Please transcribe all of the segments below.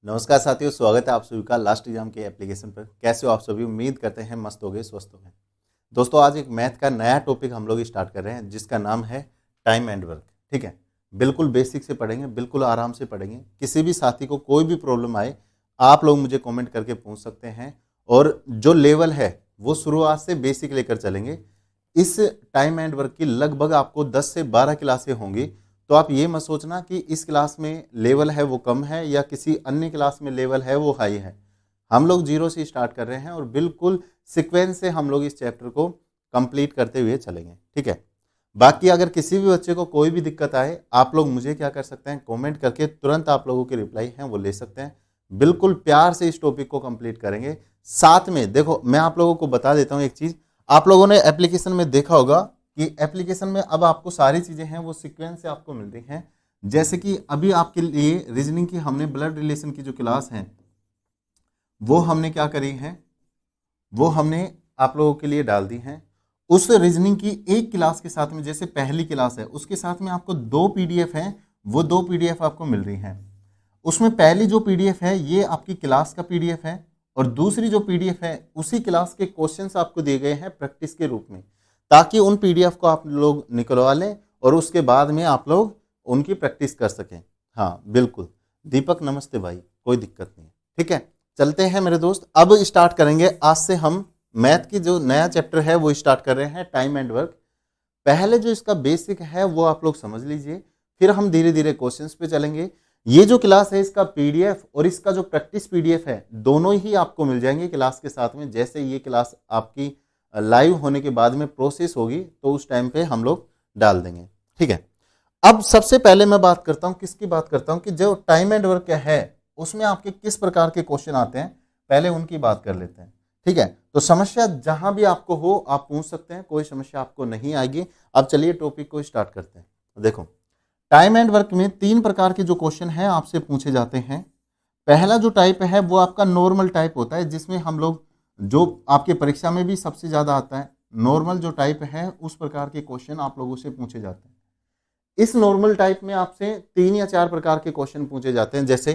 नमस्कार साथियों, स्वागत है आप सभी का लास्ट एग्जाम के एप्लीकेशन पर। कैसे हो आप सभी? उम्मीद करते हैं मस्त हो गए, स्वस्थ हो गए। दोस्तों, आज एक मैथ का नया टॉपिक हम लोग स्टार्ट कर रहे हैं जिसका नाम है टाइम एंड वर्क। ठीक है, बिल्कुल बेसिक से पढ़ेंगे, बिल्कुल आराम से पढ़ेंगे। किसी भी साथी को कोई भी प्रॉब्लम आए आप लोग मुझे कॉमेंट करके पूछ सकते हैं। और जो लेवल है वो शुरुआत से बेसिक लेकर चलेंगे। इस टाइम एंड वर्क की लगभग आपको 10 से 12 क्लासें होंगी। तो आप ये मत सोचना कि इस क्लास में लेवल है वो कम है या किसी अन्य क्लास में लेवल है वो हाई है। हम लोग जीरो से स्टार्ट कर रहे हैं और बिल्कुल सीक्वेंस से हम लोग इस चैप्टर को कंप्लीट करते हुए चलेंगे। ठीक है, बाकी अगर किसी भी बच्चे को कोई भी दिक्कत आए आप लोग मुझे क्या कर सकते हैं, कमेंट करके तुरंत आप लोगों की रिप्लाई है वो ले सकते हैं। बिल्कुल प्यार से इस टॉपिक को कंप्लीट करेंगे। साथ में देखो, मैं आप लोगों को बता देता हूँ एक चीज़। आप लोगों ने एप्लीकेशन में देखा होगा कि एप्लीकेशन में अब आपको सारी चीज़ें हैं वो सीक्वेंस से आपको मिल रही हैं। जैसे कि अभी आपके लिए रीजनिंग की हमने ब्लड रिलेशन की जो क्लास है वो हमने क्या करी है, वो हमने आप लोगों के लिए डाल दी है। उस रीजनिंग की एक क्लास के साथ में, जैसे पहली क्लास है उसके साथ में आपको 2 पीडीएफ हैं, वो 2 पीडीएफ आपको मिल रही हैं। उसमें पहली जो पीडीएफ है ये आपकी क्लास का पीडीएफ है और दूसरी जो पीडीएफ है उसी क्लास के क्वेश्चंस आपको दिए गए हैं प्रैक्टिस के रूप में, ताकि उन पीडीएफ को आप लोग निकलवा लें और उसके बाद में आप लोग उनकी प्रैक्टिस कर सकें। हाँ बिल्कुल दीपक, नमस्ते भाई, कोई दिक्कत नहीं। ठीक है, चलते हैं मेरे दोस्त। अब स्टार्ट करेंगे आज से हम मैथ की जो नया चैप्टर है वो स्टार्ट कर रहे हैं, टाइम एंड वर्क। पहले जो इसका बेसिक है वो आप लोग समझ लीजिए, फिर हम धीरे धीरे क्वेश्चंस पे चलेंगे। ये जो क्लास है इसका पीडीएफ और इसका जो प्रैक्टिस पीडीएफ है दोनों ही आपको मिल जाएंगे क्लास के साथ में। जैसे ये क्लास आपकी लाइव होने के बाद में प्रोसेस होगी तो उस टाइम पे हम लोग डाल देंगे। ठीक है, अब सबसे पहले मैं बात करता हूँ, किसकी बात करता हूँ कि जो टाइम एंड वर्क है उसमें आपके किस प्रकार के क्वेश्चन आते हैं, पहले उनकी बात कर लेते हैं। ठीक है, तो समस्या जहां भी आपको हो आप पूछ सकते हैं, कोई समस्या आपको नहीं आएगी। अब चलिए टॉपिक को स्टार्ट करते हैं। देखो, टाइम एंड वर्क में 3 प्रकार के जो क्वेश्चन हैं आपसे पूछे जाते हैं। पहला जो टाइप है वो आपका नॉर्मल टाइप होता है, जिसमें हम लोग, जो आपके परीक्षा में भी सबसे ज़्यादा आता है, नॉर्मल जो टाइप है उस प्रकार के क्वेश्चन आप लोगों से पूछे जाते हैं। इस नॉर्मल टाइप में आपसे 3 या 4 प्रकार के क्वेश्चन पूछे जाते हैं। जैसे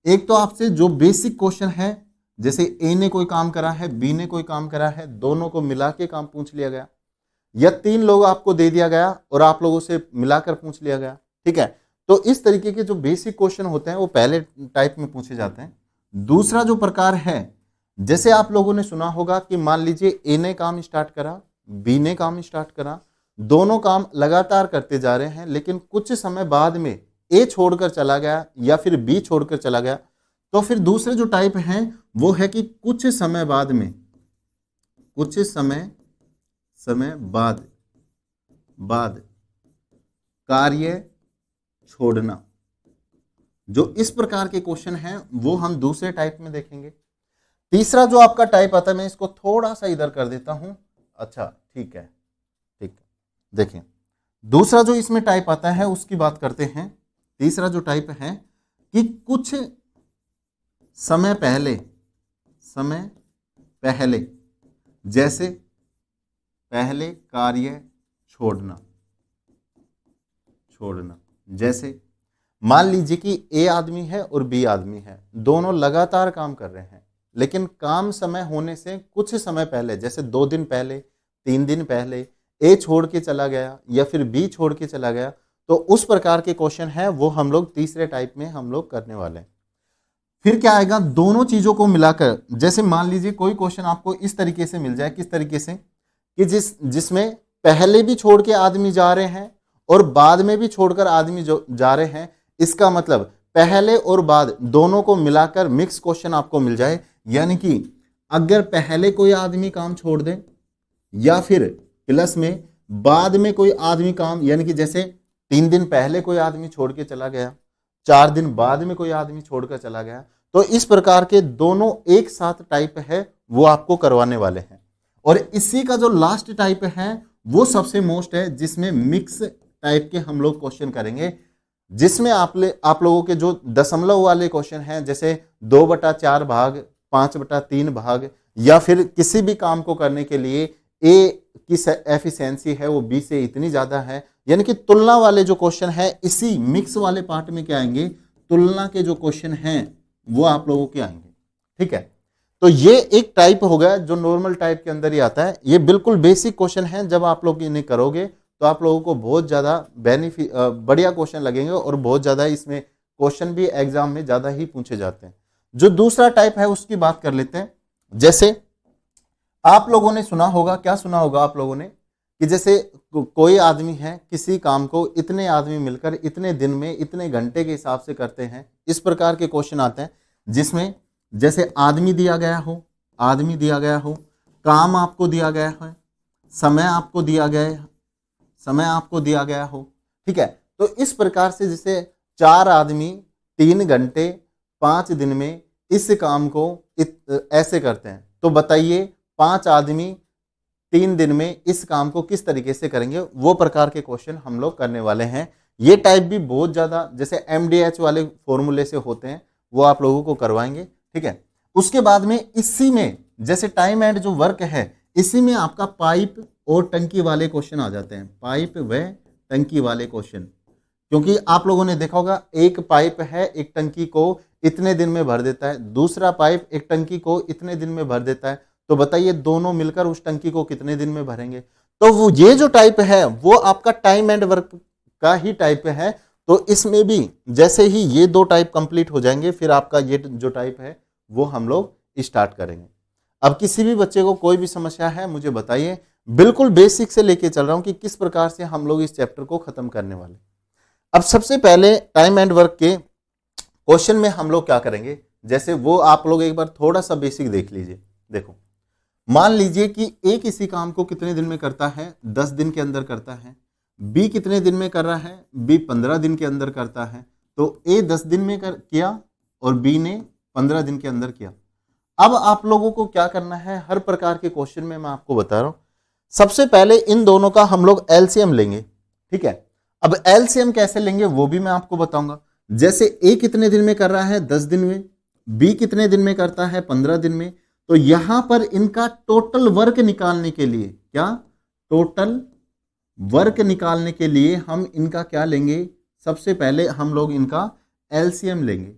एक तो आपसे जो बेसिक क्वेश्चन है, जैसे ए ने कोई काम करा है, बी ने कोई काम करा है, दोनों को मिला के काम पूछ लिया गया, या 3 लोग आपको दे दिया गया और आप लोगों से मिलाकर पूछ लिया गया। ठीक है, तो इस तरीके के जो बेसिक क्वेश्चन होते हैं वो पहले टाइप में पूछे जाते हैं। दूसरा जो प्रकार है, जैसे आप लोगों ने सुना होगा कि मान लीजिए ए ने काम स्टार्ट करा, बी ने काम स्टार्ट करा, दोनों काम लगातार करते जा रहे हैं, लेकिन कुछ समय बाद में ए छोड़कर चला गया या फिर बी छोड़कर चला गया, तो फिर दूसरे जो टाइप हैं वो है कि कुछ समय बाद में, कुछ समय बाद कार्य छोड़ना। जो इस प्रकार के क्वेश्चन हैं वो हम दूसरे टाइप में देखेंगे। तीसरा जो आपका टाइप आता है, मैं इसको थोड़ा सा इधर कर देता हूं। अच्छा ठीक है, ठीक है, देखें दूसरा जो इसमें टाइप आता है उसकी बात करते हैं। तीसरा जो टाइप है कि कुछ समय पहले, जैसे पहले कार्य छोड़ना। जैसे मान लीजिए कि ए आदमी है और बी आदमी है, दोनों लगातार काम कर रहे हैं, लेकिन काम समय होने से कुछ समय पहले, जैसे 2 दिन पहले, 3 दिन पहले ए छोड़ के चला गया या फिर बी छोड़ के चला गया, तो उस प्रकार के क्वेश्चन है वो हम लोग तीसरे टाइप में हम लोग करने वाले हैं। फिर क्या आएगा, दोनों चीजों को मिलाकर, जैसे मान लीजिए कोई क्वेश्चन आपको इस तरीके से मिल जाए, किस तरीके से कि जिसमें पहले भी छोड़ के आदमी जा रहे हैं और बाद में भी छोड़कर आदमी जो जा रहे हैं, इसका मतलब पहले और बाद दोनों को मिलाकर मिक्स क्वेश्चन आपको मिल जाए। यानी कि अगर पहले कोई आदमी काम छोड़ दे या फिर प्लस में बाद में कोई आदमी काम, यानी कि जैसे 3 दिन पहले कोई आदमी छोड़ के चला गया, 4 दिन बाद में कोई आदमी छोड़कर चला गया, तो इस प्रकार के दोनों एक साथ टाइप है वो आपको करवाने वाले हैं। और इसी का जो लास्ट टाइप है वो सबसे मोस्ट है, जिसमें मिक्स टाइप के हम लोग क्वेश्चन करेंगे, जिसमें आप लोगों के जो दशमलव वाले क्वेश्चन हैं, जैसे 2/4 भाग, 5/3 भाग, या फिर किसी भी काम को करने के लिए ए की एफिशिएंसी है वो बी से इतनी ज्यादा है, यानी कि तुलना वाले जो क्वेश्चन है, इसी मिक्स वाले पार्ट में क्या आएंगे, तुलना के जो क्वेश्चन हैं वो आप लोगों के आएंगे। ठीक है, तो ये एक टाइप हो गया जो नॉर्मल टाइप के अंदर ही आता है। ये बिल्कुल बेसिक क्वेश्चन है, जब आप लोग इन्हें करोगे तो आप लोगों को बहुत ज्यादा बेनिफिट बढ़िया क्वेश्चन लगेंगे और बहुत ज्यादा इसमें क्वेश्चन भी एग्जाम में ज्यादा ही पूछे जाते हैं। जो दूसरा टाइप है उसकी बात कर लेते हैं। जैसे आप लोगों ने सुना होगा, क्या सुना होगा आप लोगों ने, कि जैसे कोई आदमी है, किसी काम को इतने आदमी मिलकर इतने दिन में इतने घंटे के हिसाब से करते हैं, इस प्रकार के क्वेश्चन आते हैं जिसमें जैसे आदमी दिया गया हो, आदमी दिया गया हो, काम आपको दिया गया है, समय आपको दिया गया है, समय आपको दिया गया हो। ठीक है, तो इस प्रकार से जैसे 4 आदमी 3 घंटे 5 दिन में इस काम को ऐसे करते हैं, तो बताइए 5 आदमी 3 दिन में इस काम को किस तरीके से करेंगे, वो प्रकार के क्वेश्चन हम लोग करने वाले हैं। ये टाइप भी बहुत ज्यादा जैसे MDH वाले फॉर्मूले से होते हैं, वो आप लोगों को करवाएंगे। ठीक है, उसके बाद में इसी में जैसे टाइम एंड जो वर्क है, इसी में आपका पाइप और टंकी वाले क्वेश्चन आ जाते हैं, पाइप व टंकी वाले क्वेश्चन। क्योंकि आप लोगों ने देखा होगा, एक पाइप है एक टंकी को इतने दिन में भर देता है, दूसरा पाइप एक टंकी को इतने दिन में भर देता है, तो बताइए दोनों मिलकर उस टंकी को कितने दिन में भरेंगे। तो वो ये जो टाइप है वो आपका टाइम एंड वर्क का ही टाइप है। तो इसमें भी जैसे ही ये 2 टाइप कंप्लीट हो जाएंगे, फिर आपका ये जो टाइप है वो हम लोग स्टार्ट करेंगे। अब किसी भी बच्चे को कोई भी समस्या है मुझे बताइए, बिल्कुल बेसिक से लेके चल रहा हूं कि किस प्रकार से हम लोग इस चैप्टर को खत्म करने वाले। अब सबसे पहले टाइम एंड वर्क के क्वेश्चन में हम लोग क्या करेंगे, जैसे वो आप लोग एक बार थोड़ा सा बेसिक देख लीजिए। देखो, मान लीजिए कि ए किसी काम को कितने दिन में करता है, 10 दिन के अंदर करता है। बी कितने दिन में कर रहा है, बी 15 दिन के अंदर करता है। तो ए 10 दिन में किया और बी ने 15 दिन के अंदर किया। अब आप लोगों को क्या करना है, हर प्रकार के क्वेश्चन में मैं आपको बता रहा हूं, सबसे पहले इन दोनों का हम लोग एलसीएम लेंगे। ठीक है, अब एलसीएम कैसे लेंगे वो भी मैं आपको बताऊंगा। जैसे ए कितने दिन में कर रहा है, 10 दिन में, बी कितने दिन में करता है, 15 दिन में। तो यहां पर इनका टोटल वर्क निकालने के लिए, क्या टोटल वर्क निकालने के लिए हम इनका क्या लेंगे, सबसे पहले हम लोग इनका एलसीएम लेंगे।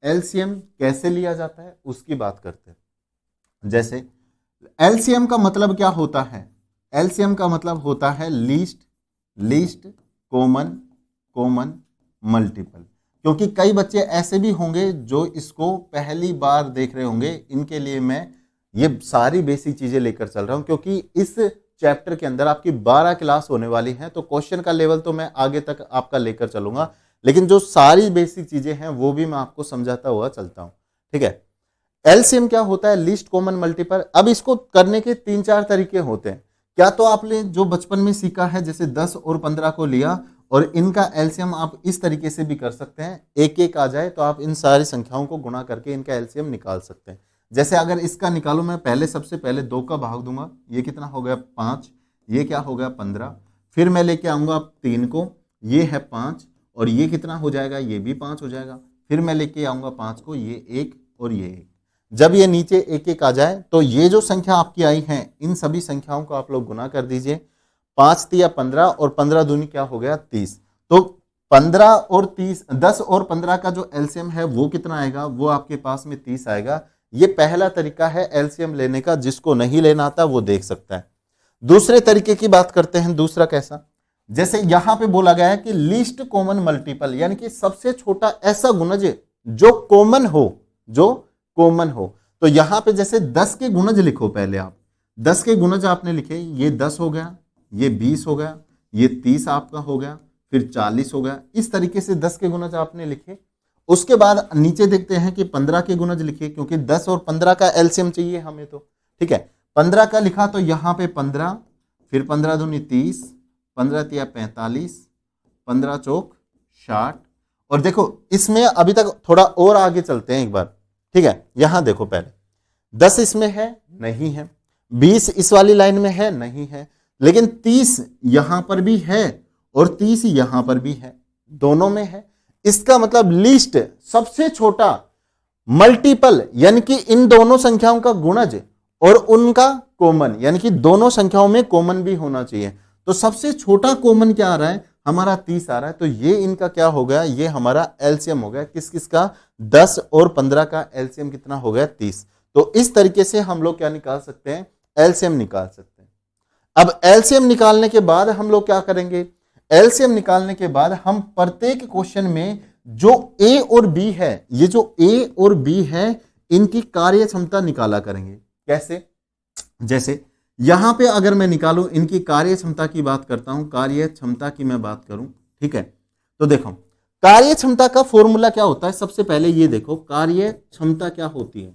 एलसीएम कैसे लिया जाता है उसकी बात करते हैं। जैसे एलसीएम का मतलब क्या होता है, एलसीएम का मतलब होता है लीस्ट कॉमन मल्टीपल। क्योंकि कई बच्चे ऐसे भी होंगे जो इसको पहली बार देख रहे होंगे, इनके लिए मैं ये सारी बेसिक चीजें लेकर चल रहा हूं, क्योंकि इस चैप्टर के अंदर आपकी 12 क्लास होने वाली हैं। तो क्वेश्चन का लेवल तो मैं आगे तक आपका लेकर चलूंगा, लेकिन जो सारी बेसिक चीजें हैं वो भी मैं आपको समझाता हुआ चलता हूं। ठीक है, एलसीएम क्या होता है, लीस्ट कॉमन मल्टीपल। अब इसको करने के 3-4 तरीके होते हैं। क्या तो आपने जो बचपन में सीखा है, जैसे 10 और 15 को लिया और इनका एलसीएम आप इस तरीके से भी कर सकते हैं, एक एक आ जाए तो आप इन सारी संख्याओं को गुणा करके इनका एलसीएम निकाल सकते हैं। जैसे अगर इसका निकालो, मैं पहले सबसे पहले 2 का भाग दूंगा, ये कितना हो गया 5, ये क्या हो गया 15, फिर मैं लेके आऊंगा 3 को, ये है 5 और ये कितना हो जाएगा, ये भी 5 हो जाएगा। फिर मैं लेके आऊंगा 5 को, ये 1 और ये 1। जब ये नीचे एक एक आ जाए तो ये जो संख्या आपकी आई है, इन सभी संख्याओं को आप लोग गुना कर दीजिए। 5 तिया 15 और 15 दूनी क्या हो गया 30। तो 15 और 30, 10 और 15 का जो एलसीएम है वो कितना आएगा, वो आपके पास में 30 आएगा। ये पहला तरीका है एलसीएम लेने का, जिसको नहीं लेना आता वो देख सकता है। दूसरे तरीके की बात करते हैं, दूसरा कैसा, जैसे यहां पे बोला गया है कि लीस्ट कॉमन मल्टीपल, यानी कि सबसे छोटा ऐसा गुणज जो कॉमन हो, तो यहां पे जैसे 10 के गुणज लिखो। पहले आप 10 के गुणज आपने लिखे, ये 10 हो गया, ये 20 हो गया, ये 30 आपका हो गया, फिर 40 हो गया। इस तरीके से 10 के गुणज आपने लिखे। उसके बाद नीचे देखते हैं कि 15 के गुणज लिखे, क्योंकि 10 और 15 का एलसीएम चाहिए हमें। तो ठीक है, 15 का लिखा तो यहां पे 15, फिर 15 दूनी 30, 15 तिया 45, 15 चौक 60। और देखो इसमें अभी तक थोड़ा और आगे चलते हैं एक बार। ठीक है, यहां देखो पहले 10 इसमें है, नहीं है, 20 इस वाली लाइन में है, नहीं है, लेकिन 30 यहां पर भी है और 30 यहां पर भी है, दोनों में है। इसका मतलब लीस्ट सबसे छोटा मल्टीपल, यानी कि इन दोनों संख्याओं का गुणज और उनका कॉमन, यानी कि दोनों संख्याओं में कॉमन भी होना चाहिए। तो सबसे छोटा कॉमन क्या आ रहा है हमारा 30 आ रहा है, तो ये इनका क्या हो गया, ये हमारा एलसीएम हो गया। किस किस का, 10 और 15 का एलसीएम कितना हो गया, 30। तो इस तरीके से हम लोग क्या निकाल सकते हैं, एलसीएम निकाल सकते हैं। अब एलसीएम निकालने के बाद हम लोग क्या करेंगे, एलसीएम निकालने के बाद हम प्रत्येक क्वेश्चन में जो ए और बी है, ये जो ए और बी है इनकी कार्य क्षमता निकाला करेंगे। कैसे, जैसे यहां पे अगर मैं निकालूं, इनकी कार्य क्षमता की बात करता हूं, कार्य क्षमता की मैं बात करूं, ठीक है। तो देखो कार्य क्षमता का फॉर्मूला क्या होता है, सबसे पहले ये देखो कार्य क्षमता क्या होती है,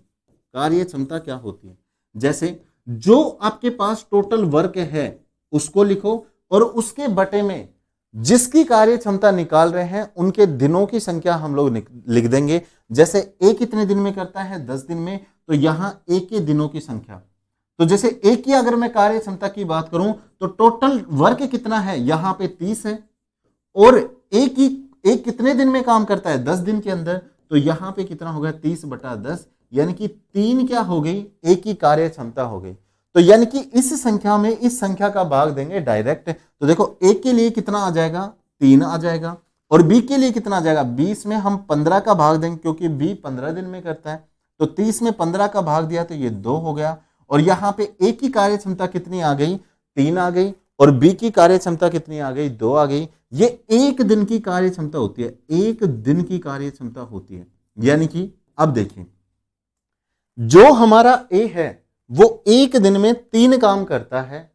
कार्य क्षमता क्या होती है। जैसे जो आपके पास टोटल वर्क है उसको लिखो, और उसके बटे में जिसकी कार्य क्षमता निकाल रहे हैं उनके दिनों की संख्या हम लोग लिख देंगे। जैसे ए कितने दिन में करता है, 10 दिन में, तो यहां ए के दिनों की संख्या। तो जैसे ए की अगर मैं कार्य क्षमता की बात करूं तो टोटल वर्क कितना है, यहां पे 30 है, और ए कितने दिन में काम करता है, 10 दिन के अंदर, तो यहां पे कितना हो गया, 30/10, यानी कि 3 क्या हो गई, ए की कार्य क्षमता हो गई। तो यानी कि इस संख्या में इस संख्या का भाग देंगे डायरेक्ट। तो देखो ए के लिए कितना आ जाएगा, 3 आ जाएगा, और बी के लिए कितना आ जाएगा, 20 में हम 15 का भाग देंगे क्योंकि बी 15 दिन में करता है, तो 30 में 15 का भाग दिया तो ये 2 हो गया। और यहां पे ए की कार्य क्षमता कितनी आ गई, 3 आ गई, और बी की कार्य क्षमता कितनी आ गई, 2 आ गई। ये एक दिन की कार्य क्षमता होती है, एक दिन की कार्य क्षमता होती है। यानी कि अब देखिए जो हमारा ए है वो एक दिन में 3 काम करता है।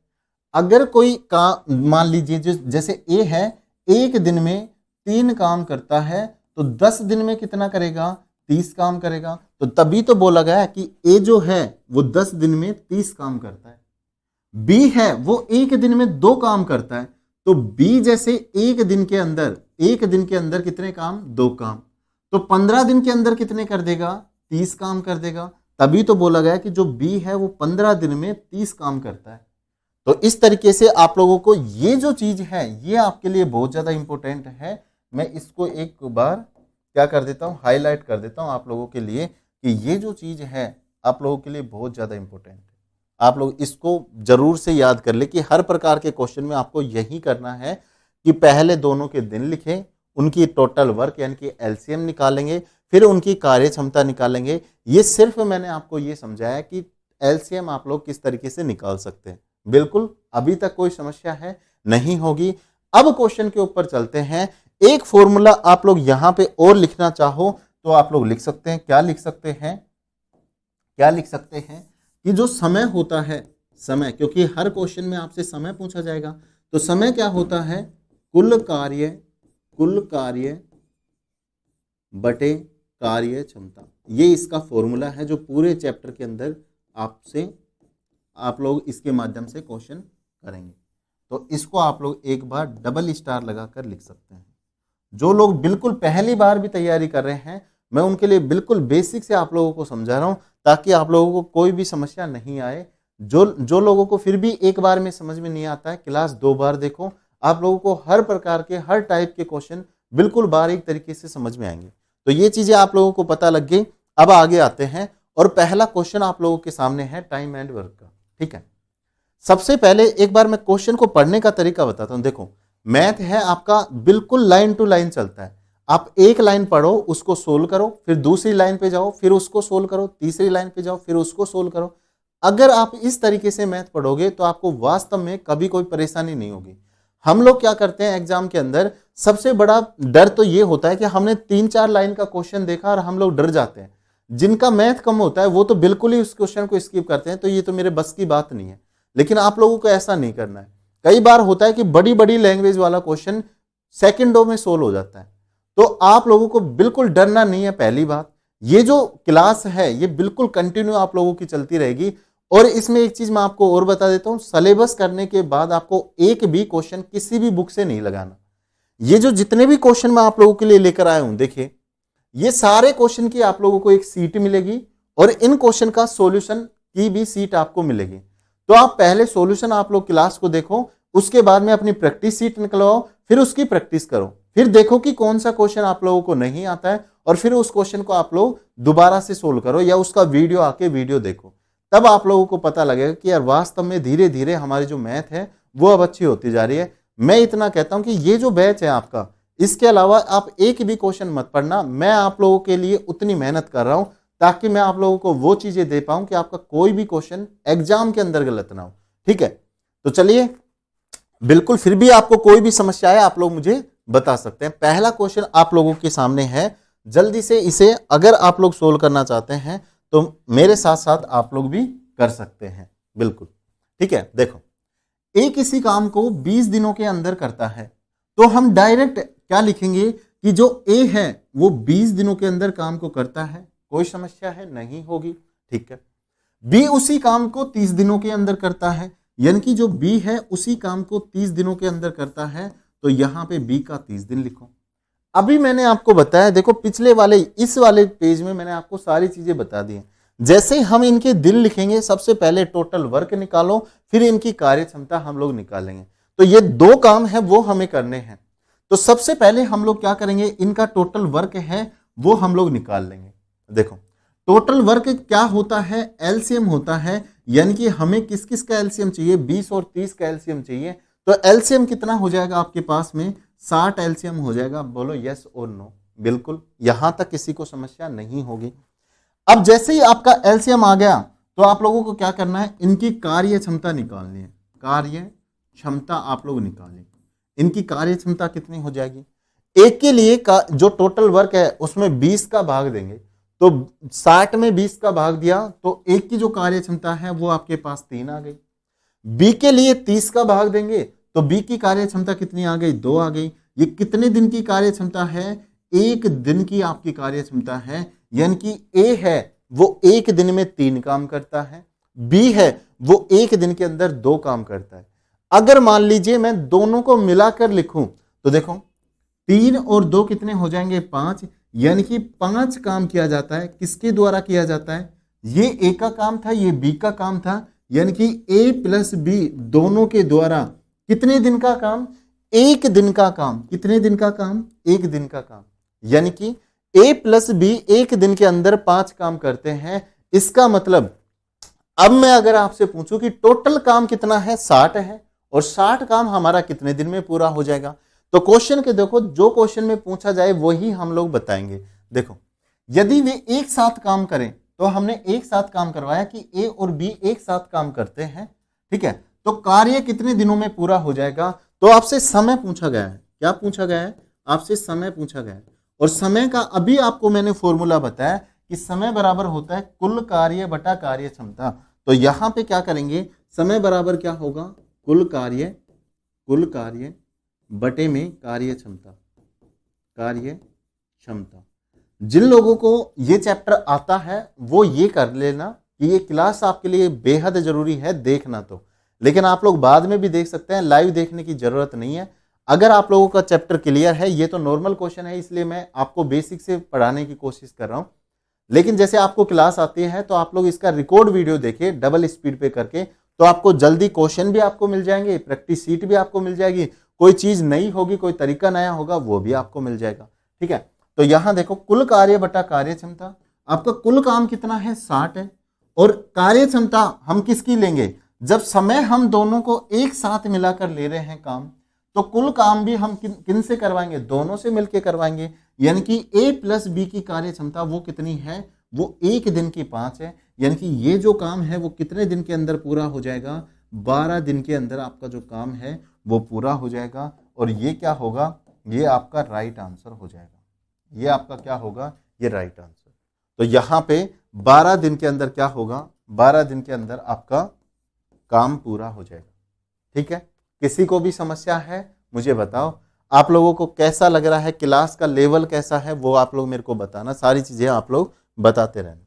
अगर कोई काम मान लीजिए जैसे ए है, एक दिन में 3 काम करता है, तो 10 दिन में कितना करेगा, 30 काम करेगा। तो तभी तो बोला गया है कि ए जो है वो 10 दिन में 30 काम करता है। बी है वो एक दिन में 2 काम करता है, तो बी जैसे एक दिन के अंदर कितने काम, 2 काम, तो 15 दिन के अंदर कितने कर देगा, 30 काम कर देगा। तभी तो बोला गया कि जो बी है वो 15 दिन में 30 काम करता है। तो इस तरीके से आप लोगों को ये जो चीज है ये आपके लिए बहुत ज्यादा इंपॉर्टेंट है। मैं इसको एक बार क्या कर देता हूं, हाईलाइट कर देता हूं आप लोगों के लिए कि ये जो चीज है आप लोगों के लिए बहुत ज्यादा इंपॉर्टेंट है। आप लोग इसको जरूर से याद कर ले कि हर प्रकार के क्वेश्चन में आपको यही करना है कि पहले दोनों के दिन लिखें, उनकी टोटल वर्क यानी कि एलसीएम निकालेंगे, फिर उनकी कार्य क्षमता निकालेंगे। ये सिर्फ मैंने आपको ये समझाया कि एलसीएम आप लोग किस तरीके से निकाल सकते हैं। बिल्कुल अभी तक कोई समस्या है नहीं होगी। अब क्वेश्चन के ऊपर चलते हैं। एक फॉर्मूला आप लोग यहां पे और लिखना चाहो तो आप लोग लिख सकते हैं। क्या लिख सकते हैं, क्या लिख सकते हैं कि जो समय होता है, समय, क्योंकि हर क्वेश्चन में आपसे समय पूछा जाएगा, तो समय क्या होता है, कुल कार्य बटे कार्य क्षमता। ये इसका फॉर्मूला है जो पूरे चैप्टर के अंदर आप लोग इसके माध्यम से क्वेश्चन करेंगे। तो इसको आप लोग एक बार डबल स्टार लगाकर लिख सकते हैं। जो लोग बिल्कुल पहली बार भी तैयारी कर रहे हैं, मैं उनके लिए बिल्कुल बेसिक से आप लोगों को समझा रहा हूं ताकि आप लोगों को कोई भी समस्या नहीं आए। जो लोगों को फिर भी एक बार में समझ में नहीं आता है, क्लास 2 बार देखो, आप लोगों को हर प्रकार के हर टाइप के क्वेश्चन बिल्कुल बारीक तरीके से समझ में आएंगे। तो ये चीजें आप लोगों को पता लग गई। अब आगे आते हैं और पहला क्वेश्चन आप लोगों के सामने है टाइम एंड वर्क का। ठीक है, सबसे पहले एक बार मैं क्वेश्चन को पढ़ने का तरीका बताता हूं। देखो मैथ है आपका, बिल्कुल लाइन टू लाइन चलता है। आप एक लाइन पढ़ो, उसको सोल्व करो, फिर दूसरी लाइन पे जाओ, फिर उसको सोल्व करो, तीसरी लाइन पे जाओ, फिर उसको सोल्व करो। अगर आप इस तरीके से मैथ पढ़ोगे तो आपको वास्तव में कभी कोई परेशानी नहीं होगी। हम लोग क्या करते हैं एग्जाम के अंदर, सबसे बड़ा डर तो ये होता है कि हमने 3-4 लाइन का क्वेश्चन देखा और हम लोग डर जाते हैं। जिनका मैथ कम होता है वो तो बिल्कुल ही उस क्वेश्चन को स्किप करते हैं, तो ये तो मेरे बस की बात नहीं है। लेकिन आप लोगों को ऐसा नहीं करना है। कई बार होता है कि बड़ी बड़ी लैंग्वेज वाला क्वेश्चन सेकंडों में सोल्व हो जाता है, तो आप लोगों को बिल्कुल डरना नहीं है। पहली बात, ये जो क्लास है ये बिल्कुल कंटिन्यू आप लोगों की चलती रहेगी। और इसमें एक चीज मैं आपको और बता देता हूं, सिलेबस करने के बाद आपको एक भी क्वेश्चन किसी भी बुक से नहीं लगाना। ये जो जितने भी क्वेश्चन मैं आप लोगों के लिए लेकर आया हूं, देखिए ये सारे क्वेश्चन की आप लोगों को एक सीट मिलेगी और इन क्वेश्चन का सॉल्यूशन की भी सीट आपको मिलेगी। तो आप पहले सॉल्यूशन आप लोग क्लास को देखो, उसके बाद में अपनी प्रैक्टिस सीट निकलवाओ, फिर उसकी प्रैक्टिस करो, फिर देखो कि कौन सा क्वेश्चन आप लोगों को नहीं आता है और फिर उस क्वेश्चन को आप लोग दोबारा से सोल्व करो या उसका वीडियो आके वीडियो देखो। तब आप लोगों को पता लगेगा कि यार वास्तव में धीरे धीरे हमारी जो मैथ है वो अब अच्छी होती जा रही है। मैं इतना कहता हूं कि ये जो बैच है आपका, इसके अलावा आप एक भी क्वेश्चन मत पढ़ना। मैं आप लोगों के लिए उतनी मेहनत कर रहा हूं ताकि मैं आप लोगों को वो चीजें दे पाऊं कि आपका कोई भी क्वेश्चन एग्जाम के अंदर गलत ना हो। ठीक है, तो चलिए, बिल्कुल फिर भी आपको कोई भी समस्या है आप लोग मुझे बता सकते हैं। पहला क्वेश्चन आप लोगों के सामने है, जल्दी से इसे अगर आप लोग सोल्व करना चाहते हैं तो मेरे साथ साथ आप लोग भी कर सकते हैं, बिल्कुल। ठीक है, देखो, ए किसी काम को 20 दिनों के अंदर करता है, तो हम डायरेक्ट क्या लिखेंगे कि जो ए है वो 20 दिनों के अंदर काम को करता है, कोई समस्या है नहीं होगी। ठीक है, बी उसी काम को 30 दिनों के अंदर करता है, यानी कि जो बी है उसी काम को 30 दिनों के अंदर करता है, तो यहां पे बी का 30 दिन लिखो। अभी मैंने आपको बताया, देखो पिछले वाले इस वाले पेज में मैंने आपको सारी चीजें बता दी हैं। जैसे हम इनके दिन लिखेंगे, सबसे पहले टोटल वर्क निकालो, फिर इनकी कार्य क्षमता हम लोग निकालेंगे। तो ये दो काम है वो हमें करने हैं। तो सबसे पहले हम लोग क्या करेंगे, इनका टोटल वर्क है वो हम लोग निकाल लेंगे। देखो टोटल वर्क क्या होता है, एलसीएम होता है, यानी कि हमें किस किस का एलसीएम चाहिए, 20 और 30 का एलसीएम चाहिए। तो एलसीएम कितना हो जाएगा आपके पास में, 60 एलसीएम हो जाएगा। बोलो यस और नो, बिल्कुल, यहां तक किसी को समस्या नहीं होगी। अब जैसे ही आपका एलसीएम आ गया तो आप लोगों को क्या करना है, इनकी कार्य क्षमता निकालनी है। कार्य क्षमता आप लोग निकालें, इनकी कार्य क्षमता कितनी हो जाएगी। एक के लिए का जो टोटल वर्क है उसमें 20 का भाग देंगे, तो 60 में 20 का भाग दिया तो एक की जो कार्य क्षमता है वो आपके पास 3 आ गई। बी के लिए 30 का भाग देंगे तो बी की कार्य क्षमता कितनी आ गई, 2 आ गई। ये कितने दिन की कार्य क्षमता है, 1 दिन की आपकी कार्य क्षमता है, यानी कि ए है वो 1 दिन में 3 काम करता है, बी है वो 1 दिन के अंदर 2 काम करता है। अगर मान लीजिए मैं दोनों को मिलाकर लिखूं तो देखो 3 और 2 कितने हो जाएंगे, 5, यानी कि 5 काम किया जाता है। किसके द्वारा किया जाता है, ये ए का काम था, ये बी का काम था, यानी कि ए प्लस बी दोनों के द्वारा कितने दिन का काम, 1 दिन का काम। कितने दिन का काम, 1 दिन का काम, यानी कि ए प्लस बी 1 दिन के अंदर 5 काम करते हैं। इसका मतलब अब मैं अगर आपसे पूछूं कि टोटल काम कितना है, 60 है, और 60 काम हमारा कितने दिन में पूरा हो जाएगा। तो क्वेश्चन के देखो, जो क्वेश्चन में पूछा जाए वही हम लोग बताएंगे। देखो यदि वे एक साथ काम करें, तो हमने एक साथ काम करवाया कि ए और बी एक साथ काम करते हैं, ठीक है, तो कार्य कितने दिनों में पूरा हो जाएगा। तो आपसे समय पूछा गया है, क्या पूछा गया है, आपसे समय पूछा गया है। और समय का अभी आपको मैंने फॉर्मूला बताया कि समय बराबर होता है कुल कार्य बटा कार्य क्षमता। तो यहां पे क्या करेंगे, समय बराबर क्या होगा, कुल कार्य बटे में कार्य क्षमता। कार्य क्षमता, जिन लोगों को ये चैप्टर आता है वो ये कर लेना कि ये क्लास आपके लिए बेहद जरूरी है देखना। तो लेकिन आप लोग बाद में भी देख सकते हैं, लाइव देखने की जरूरत नहीं है। अगर आप लोगों का चैप्टर क्लियर है, ये तो नॉर्मल क्वेश्चन है इसलिए मैं आपको बेसिक से पढ़ाने की कोशिश कर रहा हूं। लेकिन जैसे आपको क्लास आती है तो आप लोग इसका रिकॉर्ड वीडियो देखिए डबल स्पीड पे करके, तो आपको जल्दी क्वेश्चन भी आपको मिल जाएंगे, प्रैक्टिस सीट भी आपको मिल जाएगी, कोई चीज नई होगी, कोई तरीका नया होगा वो भी आपको मिल जाएगा। ठीक है, तो यहां देखो कुल कार्य बटा कार्य क्षमता, आपका कुल काम कितना है, 60 है, और कार्य क्षमता हम किसकी लेंगे, जब समय हम दोनों को एक साथ मिलाकर ले रहे हैं काम, तो कुल काम भी हम किन से करवाएंगे, दोनों से मिलकर करवाएंगे। यानी कि ए प्लस बी की कार्य क्षमता वो कितनी है, वो 1 दिन की 5 है, यानी कि ये जो काम है वो कितने दिन के अंदर पूरा हो जाएगा, 12 दिन के अंदर आपका जो काम है वो पूरा हो जाएगा। और ये क्या होगा, ये आपका राइट आंसर हो जाएगा, ये आपका क्या होगा, ये राइट आंसर। तो यहां पे 12 दिन के अंदर क्या होगा, 12 दिन के अंदर आपका काम पूरा हो जाएगा। ठीक है, किसी को भी समस्या है मुझे बताओ, आप लोगों को कैसा लग रहा है, क्लास का लेवल कैसा है वो आप लोग मेरे को बताना, सारी चीजें आप लोग बताते रहना।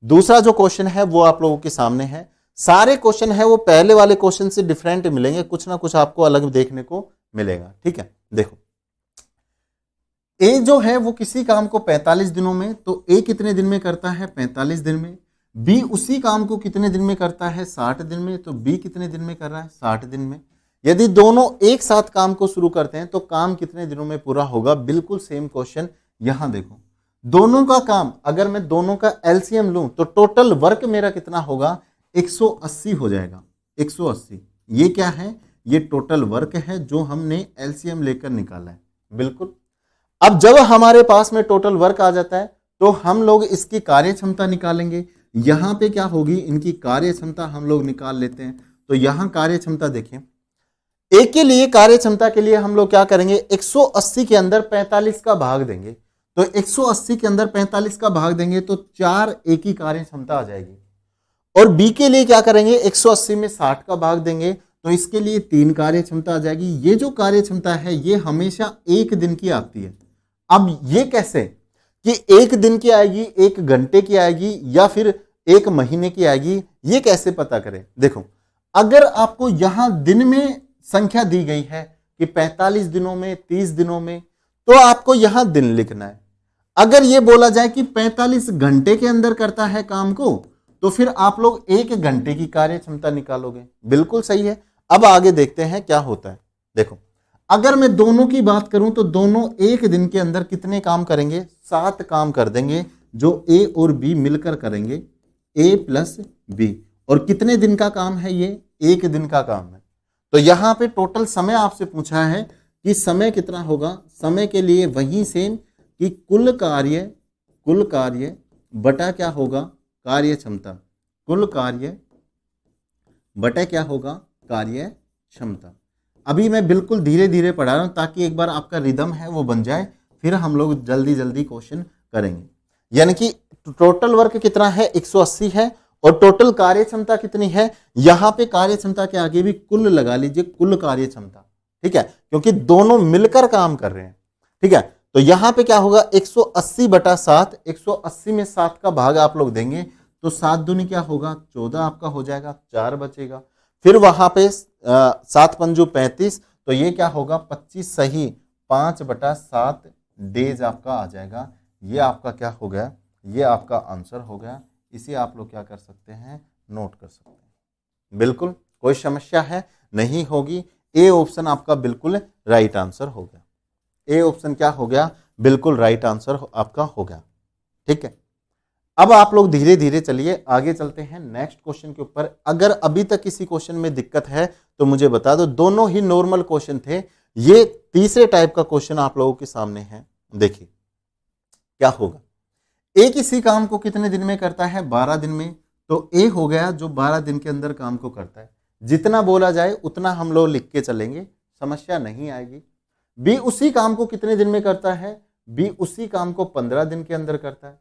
दूसरा जो क्वेश्चन है वो आप लोगों के सामने है, सारे क्वेश्चन है वो पहले वाले क्वेश्चन से डिफरेंट मिलेंगे, कुछ ना कुछ आपको अलग देखने को मिलेगा। ठीक है, देखो ए जो है वो किसी काम को 45 दिनों में, तो ए कितने दिन में करता है, 45 दिन में। बी उसी काम को कितने दिन में करता है, 60 दिन में, तो बी कितने दिन में कर रहा है, 60 दिन में। यदि दोनों एक साथ काम को शुरू करते हैं तो काम कितने दिनों में पूरा होगा, बिल्कुल सेम क्वेश्चन। यहां देखो दोनों का काम, अगर मैं दोनों का एलसीएम लूं तो टोटल वर्क मेरा कितना होगा, 180 हो जाएगा, 180। ये क्या है, ये टोटल वर्क है जो हमने एलसीएम लेकर निकाला है। बिल्कुल। अब जब हमारे पास में टोटल वर्क आ जाता है तो हम लोग इसकी कार्य क्षमता निकालेंगे। यहां पे क्या होगी, इनकी कार्य क्षमता हम लोग निकाल लेते हैं। तो यहां कार्य क्षमता देखिए, ए के लिए कार्य क्षमता के लिए हम लोग क्या करेंगे, 180 के अंदर 45 का भाग देंगे। तो 180 के अंदर 45 का भाग देंगे तो 4 ए की कार्य क्षमता आ जाएगी। और बी के लिए क्या करेंगे, 180 में 60 का भाग देंगे तो इसके लिए 3 कार्य क्षमता आ जाएगी। ये जो कार्य क्षमता है ये हमेशा 1 दिन की आती है। अब ये कैसे कि 1 दिन की आएगी, 1 घंटे की आएगी या फिर 1 महीने की आएगी, ये कैसे पता करें। देखो, अगर आपको यहां दिन में संख्या दी गई है कि 45 दिनों में, 30 दिनों में, तो आपको यहां दिन लिखना है। अगर ये बोला जाए कि 45 घंटे के अंदर करता है काम को, तो फिर आप लोग 1 घंटे की कार्य क्षमता निकालोगे। बिल्कुल सही है। अब आगे देखते हैं क्या होता है। देखो, अगर मैं दोनों की बात करूं तो दोनों 1 दिन के अंदर कितने काम करेंगे, 7 काम कर देंगे, जो ए और बी मिलकर करेंगे, ए प्लस बी। और कितने दिन का काम है ये, 1 दिन का काम है। तो यहां पे टोटल समय आपसे पूछा है कि समय कितना होगा। समय के लिए वही सेम कि कुल कार्य बटा क्या होगा, कार्य क्षमता। कुल कार्य बटा क्या होगा, कार्य क्षमता। अभी मैं बिल्कुल धीरे धीरे पढ़ा रहा हूं ताकि एक बार आपका रिदम है वो बन जाए, फिर हम लोग जल्दी जल्दी क्वेश्चन करेंगे। यानी कि टोटल वर्क कितना है, 180 है, और टोटल कार्य क्षमता कितनी है। यहां पे कार्य क्षमता के आगे भी कुल लगा लीजिए, कुल कार्य क्षमता, ठीक है, क्योंकि दोनों मिलकर काम कर रहे हैं। ठीक है, तो यहां पे क्या होगा, 180 बटा 7, 180 में 7 का भाग आप लोग देंगे तो 7 दूनी क्या होगा, 14 आपका हो जाएगा, 4 बचेगा। फिर वहां पे 7 पंजू 35, तो ये क्या होगा, 25 सही 5 बटा 7 डेज आपका आ जाएगा। ये आपका क्या हो गया, ये आपका आंसर हो गया। इसे आप लोग क्या कर सकते हैं, नोट कर सकते हैं। बिल्कुल कोई समस्या है नहीं होगी। ए ऑप्शन आपका बिल्कुल राइट आंसर हो गया। ए ऑप्शन क्या हो गया, बिल्कुल राइट आंसर आपका हो गया। ठीक है, अब आप लोग धीरे धीरे चलिए आगे चलते हैं नेक्स्ट क्वेश्चन के ऊपर। अगर अभी तक किसी क्वेश्चन में दिक्कत है तो मुझे बता दो। दोनों ही नॉर्मल क्वेश्चन थे। ये तीसरे टाइप का क्वेश्चन आप लोगों के सामने है। देखिए क्या होगा, ए किसी काम को कितने दिन में करता है, 12 दिन में। तो ए हो गया जो 12 दिन के अंदर काम को करता है। जितना बोला जाए उतना हम लोग लिख के चलेंगे, समस्या नहीं आएगी। बी उसी काम को कितने दिन में करता है, बी उसी काम को 15 दिन के अंदर करता है।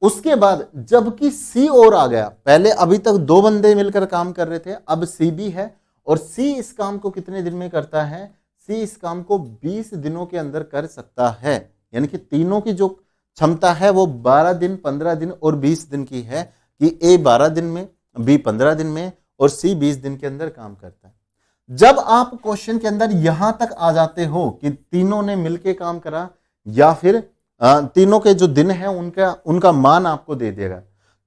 उसके बाद जबकि सी और आ गया, पहले अभी तक 2 बंदे मिलकर काम कर रहे थे, अब सी भी है और सी इस काम को कितने दिन में करता है, सी इस काम को 20 दिनों के अंदर कर सकता है। यानी कि तीनों की जो क्षमता है वो 12 दिन, 15 दिन और 20 दिन की है कि ए 12 दिन में, बी 15 दिन में और सी 20 दिन के अंदर काम करता है। जब आप क्वेश्चन के अंदर यहां तक आ जाते हो कि तीनों ने मिलके काम करा या फिर तीनों के जो दिन है उनका मान आपको दे देगा,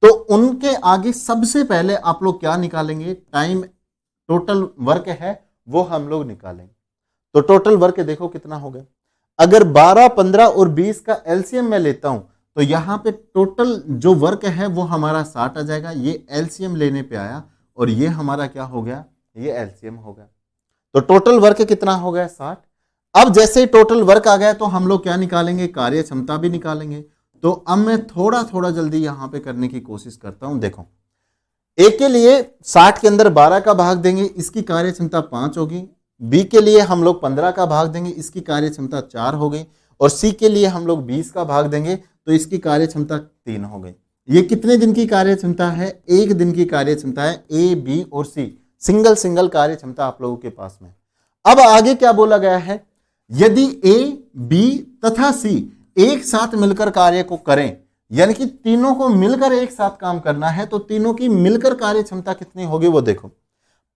तो उनके आगे सबसे पहले आप लोग क्या निकालेंगे, टाइम टोटल वर्क है वो हम लोग निकालेंगे। तो टोटल वर्क देखो कितना हो गया। अगर 12, 15 और 20 का एलसीएम मैं लेता हूं तो यहां पे टोटल जो वर्क है वो हमारा 60 आ जाएगा। ये एलसीएम लेने पे आया और ये हमारा क्या हो गया, ये एलसीएम हो गया। तो टोटल वर्क कितना हो गया, 60। अब जैसे ही टोटल वर्क आ गया तो हम लोग क्या निकालेंगे, कार्य क्षमता भी निकालेंगे। तो अब मैं थोड़ा थोड़ा जल्दी यहां पे करने की कोशिश करता हूं। देखो, ए के लिए 60 के अंदर 12 का भाग देंगे, इसकी कार्य क्षमता 5 होगी। बी के लिए हम लोग 15 का भाग देंगे, इसकी कार्य क्षमता 4 हो गई। और सी के लिए हम लोग 20 का भाग देंगे तो इसकी कार्य क्षमता 3 हो गई। ये कितने दिन की कार्य क्षमता है, 1 दिन की कार्य क्षमता है। ए, बी और सी सिंगल सिंगल कार्य क्षमता आप लोगों के पास में। अब आगे क्या बोला गया है, यदि ए, बी तथा सी एक साथ मिलकर कार्य को करें, यानी कि तीनों को मिलकर एक साथ काम करना है, तो तीनों की मिलकर कार्य क्षमता कितनी होगी वो देखो।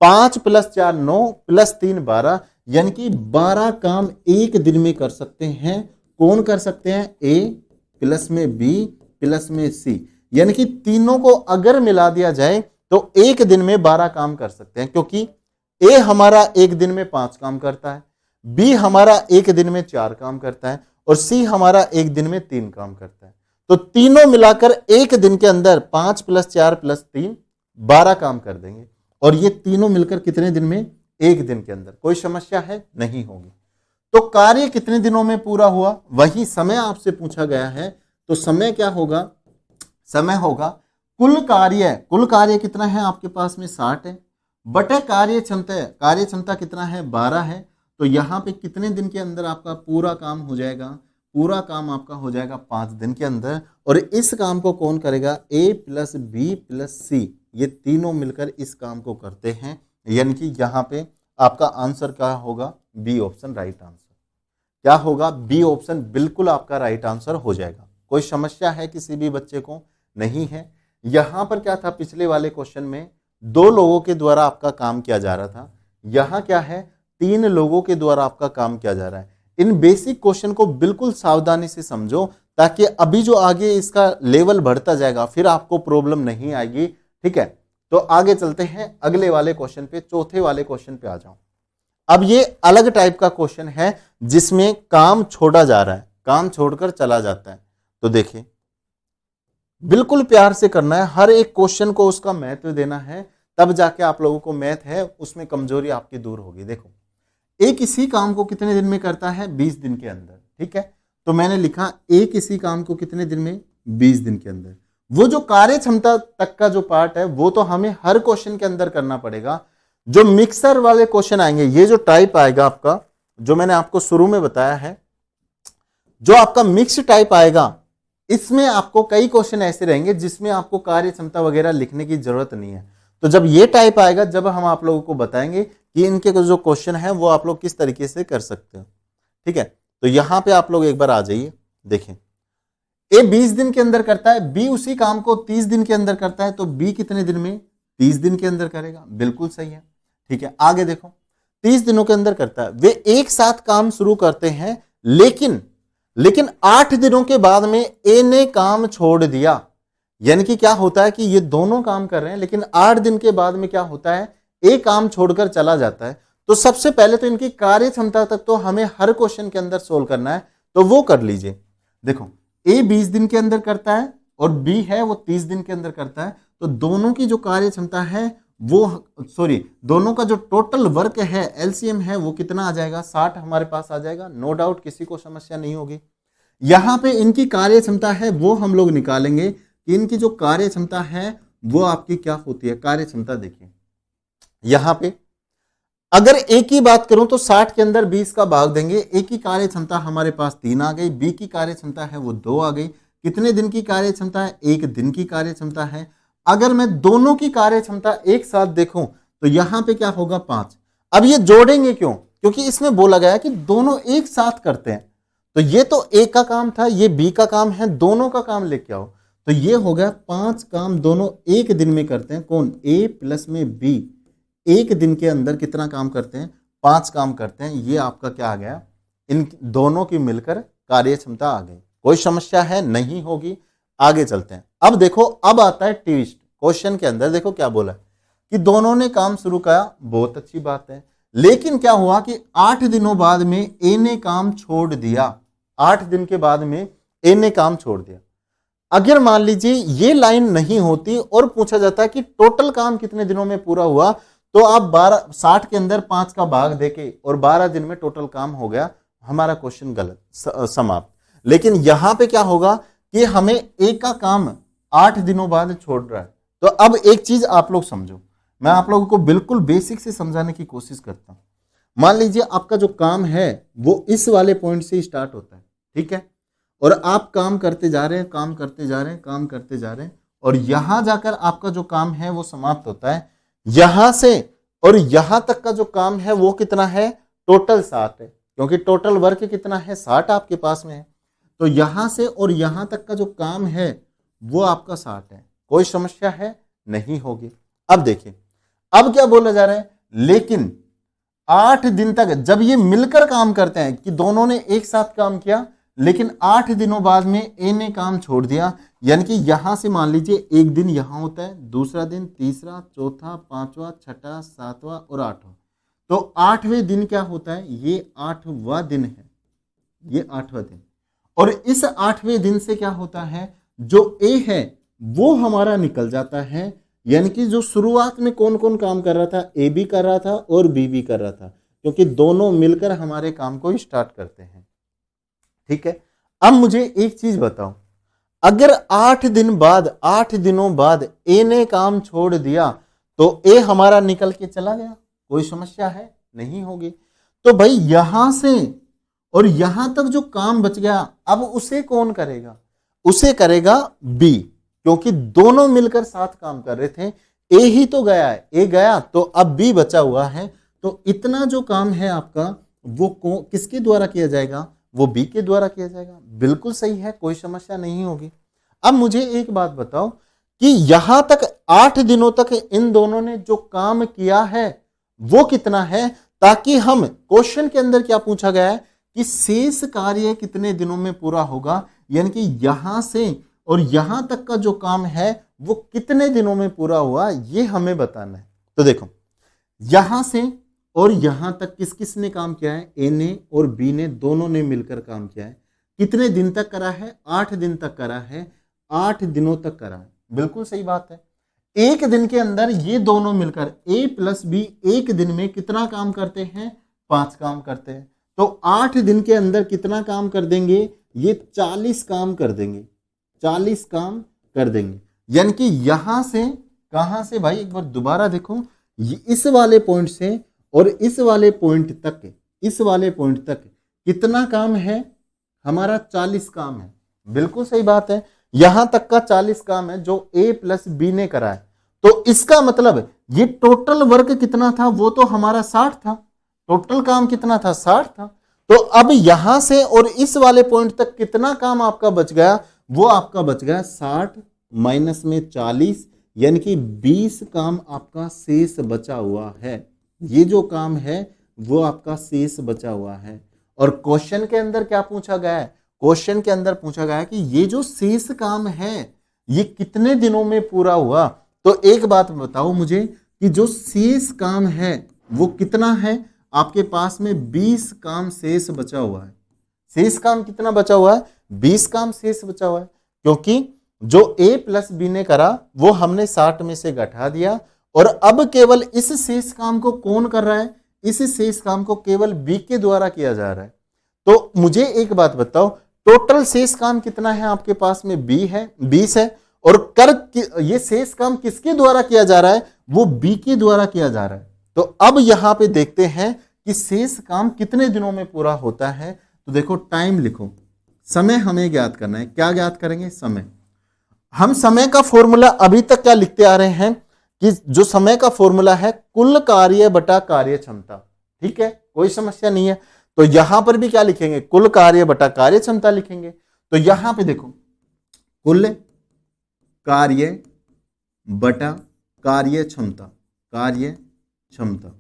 5 + 4 9 + 3 12, यानी कि 12 काम एक दिन में कर सकते हैं। कौन कर सकते हैं, ए प्लस में बी प्लस में सी, यानी कि तीनों को अगर मिला दिया जाए तो एक दिन में 12 काम कर सकते हैं। क्योंकि ए हमारा एक दिन में 5 काम करता है, बी हमारा एक दिन में 4 काम करता है और सी हमारा एक दिन में 3 काम करता है। तो तीनों मिलाकर एक दिन के अंदर 5 + 4 + 3 12 काम कर देंगे। और ये तीनों मिलकर कितने दिन में, एक दिन के अंदर। कोई समस्या है? नहीं होगी। तो कार्य कितने दिनों में पूरा हुआ, वही समय आपसे पूछा गया है। तो समय क्या होगा? समय होगा कुल कार्य कितना है आपके पास में 60 है, बटे कार्य क्षमता कितना है 12 है। तो यहाँ पे कितने दिन के अंदर आपका पूरा काम हो जाएगा? पूरा काम आपका हो जाएगा 5 दिन के अंदर। और इस काम को कौन करेगा? A प्लस बी प्लस सी, ये तीनों मिलकर इस काम को करते हैं। यानी कि यहाँ पे आपका आंसर क्या होगा? B option right answer. क्या होगा? बी ऑप्शन बिल्कुल आपका राइट आंसर हो जाएगा। कोई समस्या है किसी भी बच्चे को? नहीं है। यहां पर क्या था? पिछले वाले क्वेश्चन में 2 लोगों के द्वारा आपका काम किया जा रहा था, यहां क्या है? 3 लोगों के द्वारा आपका काम किया जा रहा है। इन बेसिक क्वेश्चन को बिल्कुल सावधानी से समझो, ताकि अभी जो आगे इसका लेवल बढ़ता जाएगा फिर आपको प्रॉब्लम नहीं आएगी। ठीक है, तो आगे चलते हैं अगले वाले क्वेश्चन पे, चौथे वाले क्वेश्चन पे आ जाओ। अब ये अलग टाइप का क्वेश्चन है जिसमें काम छोड़ा जा रहा है, काम छोड़कर चला जाता है। तो देखिए, बिल्कुल प्यार से करना है, हर एक क्वेश्चन को उसका महत्व देना है, तब जाके आप लोगों को मैथ है उसमें कमजोरी आपकी दूर होगी। देखो, एक इसी काम को कितने दिन में करता है? 20 दिन के अंदर। ठीक है, तो मैंने लिखा एक इसी काम को कितने दिन में? 20 दिन के अंदर। वो जो कार्य क्षमता तक का जो पार्ट है वो तो हमें हर क्वेश्चन के अंदर करना पड़ेगा। जो मिक्सर वाले क्वेश्चन आएंगे, ये जो टाइप आएगा आपका, जो मैंने आपको शुरू में बताया है, जो आपका मिक्स टाइप आएगा, इसमें आपको कई क्वेश्चन ऐसे रहेंगे जिसमें आपको कार्य क्षमता वगैरह लिखने की जरूरत नहीं है। तो जब ये टाइप आएगा, जब हम आप लोगों को बताएंगे कि इनके जो क्वेश्चन है वो आप लोग किस तरीके से कर सकते हो। ठीक है, तो यहां पे आप लोग एक बार आ जाइए। देखें, ए 20 दिन के अंदर करता है, बी उसी काम को 30 दिन के अंदर करता है, तो बी कितने दिन में? 30 दिन के अंदर करेगा। बिल्कुल सही है। ठीक है, आगे देखो, 30 दिनों के अंदर करता है। वे एक साथ काम शुरू करते हैं, लेकिन 8 दिनों के बाद में ए ने काम छोड़ दिया। यानी कि क्या होता है कि ये दोनों काम कर रहे हैं, लेकिन 8 दिन के बाद में क्या होता है? ए काम छोड़कर चला जाता है। तो सबसे पहले तो इनकी कार्य क्षमता तक तो हमें हर क्वेश्चन के अंदर सोल्व करना है, तो वो कर लीजिए। देखो, ए 20 दिन के अंदर करता है और बी है वो 30 दिन के अंदर करता है। तो दोनों की जो कार्य क्षमता है दोनों का जो टोटल वर्क है, एलसीएम है, वो कितना आ जाएगा? 60 हमारे पास आ जाएगा। नो डाउट, किसी को समस्या नहीं होगी। यहां पे इनकी कार्य क्षमता है वो हम लोग निकालेंगे कि इनकी जो कार्य क्षमता है वो आपकी क्या होती है। कार्य क्षमता देखिए, यहां पे अगर ए की बात करूं तो 60 के अंदर 20 का भाग देंगे। ए की कार्य क्षमता हमारे पास 3 आ गई, बी की कार्य क्षमता है वो 2 आ गई। कितने दिन की कार्य क्षमता है? 1 दिन की कार्य क्षमता है। अगर मैं दोनों की कार्य क्षमता एक साथ देखूं तो यहां पे क्या होगा? 5। अब ये जोड़ेंगे क्यों? क्योंकि इसमें बोला गया है कि दोनों एक साथ करते हैं। तो ये तो ए का काम था, ये बी का काम है, दोनों का काम लेके आओ। तो ये हो गया 5 काम दोनों एक दिन में करते हैं। कौन? ए प्लस में बी एक दिन के अंदर कितना काम करते हैं? 5 काम करते हैं। ये आपका क्या आ गया? इन दोनों की मिलकर कार्य क्षमता आ गई। कोई समस्या है? नहीं होगी। आगे चलते हैं। अब देखो, अब आता है ट्विस्ट। क्वेश्चन के अंदर देखो क्या बोला कि दोनों ने काम शुरू किया, बहुत अच्छी बात है, लेकिन क्या हुआ कि 8 दिनों बाद में ए ने काम छोड़ दिया। 8 दिन के बाद में ए ने काम छोड़ दिया। अगर मान लीजिए ये लाइन नहीं होती और पूछा जाता है कि टोटल काम कितने दिनों में पूरा हुआ, तो आप 60 के अंदर 5 का भाग देके और 12 दिन में टोटल काम हो गया, हमारा क्वेश्चन गलत, समाप्त। लेकिन यहां पे क्या होगा कि हमें एक का काम 8 दिनों बाद छोड़ रहा है। तो अब एक चीज आप लोग समझो, मैं आप लोगों को बिल्कुल बेसिक से समझाने की कोशिश करता हूं। मान लीजिए आपका जो काम है वो इस वाले पॉइंट से स्टार्ट होता है, ठीक है, और आप काम करते जा रहे हैं, काम करते जा रहे हैं, काम करते जा रहे हैं, और यहां जाकर आपका जो काम है वो समाप्त होता है। यहां से और यहां तक का जो काम है वो कितना है? टोटल 60 है, क्योंकि टोटल वर्क कितना है? 60 आपके पास में है। तो यहां से और यहां तक का जो काम है वो आपका 60 है। कोई समस्या है? नहीं होगी। अब देखिए, अब क्या बोला जा रहा है? लेकिन 8 दिन तक जब ये मिलकर काम करते हैं कि दोनों ने एक साथ काम किया, लेकिन 8 दिनों बाद में ए ने काम छोड़ दिया, यानी कि यहां से मान लीजिए एक दिन यहां होता है, दूसरा दिन, तीसरा, चौथा, पांचवा, छठा, सातवां और 8वां। तो 8वें दिन क्या होता है? ये 8वां दिन है, ये 8वां दिन। और इस 8वें दिन से क्या होता है? जो ए है वो हमारा निकल जाता है, यानी कि जो शुरुआत में कौन कौन काम कर रहा था, ए भी कर रहा था और बी भी कर रहा था, क्योंकि दोनों मिलकर हमारे काम को स्टार्ट करते हैं। ठीक है, अब मुझे एक चीज बताओ, अगर 8 दिनों बाद ए ने काम छोड़ दिया तो ए हमारा निकल के चला गया, कोई समस्या है नहीं होगी। तो भाई यहां से और यहां तक जो काम बच गया अब उसे कौन करेगा, उसे करेगा बी, क्योंकि दोनों मिलकर साथ काम कर रहे थे। ए ही तो गया है, ए गया तो अब बी बचा हुआ है, तो इतना जो काम है आपका वो किसके द्वारा किया जाएगा, वो बी के द्वारा किया जाएगा। बिल्कुल सही है, कोई समस्या नहीं होगी। अब मुझे एक बात बताओ कि यहां तक 8 दिनों तक इन दोनों ने जो काम किया है वो कितना है, ताकि हम क्वेश्चन के अंदर क्या पूछा गया है कि शेष कार्य कितने दिनों में पूरा होगा, यानी कि यहां से और यहां तक का जो काम है वो कितने दिनों में पूरा हुआ, ये हमें बताना है। तो देखो यहां से और यहां तक किस किस ने काम किया है, ए ने और बी ने दोनों ने मिलकर काम किया है। कितने दिन तक करा है, 8 दिन तक करा है, 8 दिनों तक करा है। बिल्कुल सही बात है। एक दिन के अंदर ये दोनों मिलकर ए प्लस बी एक दिन में कितना काम करते हैं, 5 काम करते हैं। तो 8 दिन के अंदर कितना काम कर देंगे, ये 40 काम कर देंगे, 40 काम कर देंगे। यानी कि यहां से कहां से भाई, एक बार दोबारा देखो, इस वाले पॉइंट से और इस वाले पॉइंट तक, इस वाले पॉइंट तक कितना काम है हमारा, 40 काम है। बिल्कुल सही बात है, यहां तक का 40 काम है जो ए प्लस बी ने करा है। तो इसका मतलब ये टोटल वर्क कितना था, वो तो हमारा 60 था, टोटल काम कितना था, 60 था। तो अब यहां से और इस वाले पॉइंट तक कितना काम आपका बच गया, वो आपका बच गया 60 माइनस में 40, यानी कि 20 काम आपका शेष बचा हुआ है। ये जो काम है वो आपका शेष बचा हुआ है। और क्वेश्चन के अंदर क्या पूछा गया है, क्वेश्चन के अंदर पूछा गया है कि ये जो शेष काम है ये कितने दिनों में पूरा हुआ। तो एक बात बताओ मुझे कि जो शेष काम है वो कितना है, आपके पास में 20 काम शेष बचा हुआ है। शेष काम कितना बचा हुआ है, 20 काम शेष बचा हुआ है, क्योंकि जो ए प्लस बी ने करा वो हमने 60 में से घटा दिया, और अब केवल इस शेष काम को कौन कर रहा है, इस शेष काम को केवल बी के द्वारा किया जा रहा है। तो मुझे एक बात बताओ, टोटल शेष काम कितना है आपके पास में, बी है, 20 है, और ये शेष काम किसके द्वारा किया जा रहा है, वो बी के द्वारा किया जा रहा है। तो अब यहां पे देखते हैं कि शेष काम कितने दिनों में पूरा होता है। तो देखो टाइम लिखो, समय हमें ज्ञात करना है। क्या ज्ञात करेंगे, समय। हम समय का फॉर्मूला अभी तक क्या लिखते आ रहे हैं कि जो समय का फॉर्मूला है कुल कार्य बटा कार्य क्षमता। ठीक है, कोई समस्या नहीं है। तो यहां पर भी क्या लिखेंगे, कुल कार्य बटा कार्य क्षमता लिखेंगे। तो यहां पे देखो कुल कार्य बटा कार्य क्षमता, कार्य क्षमता।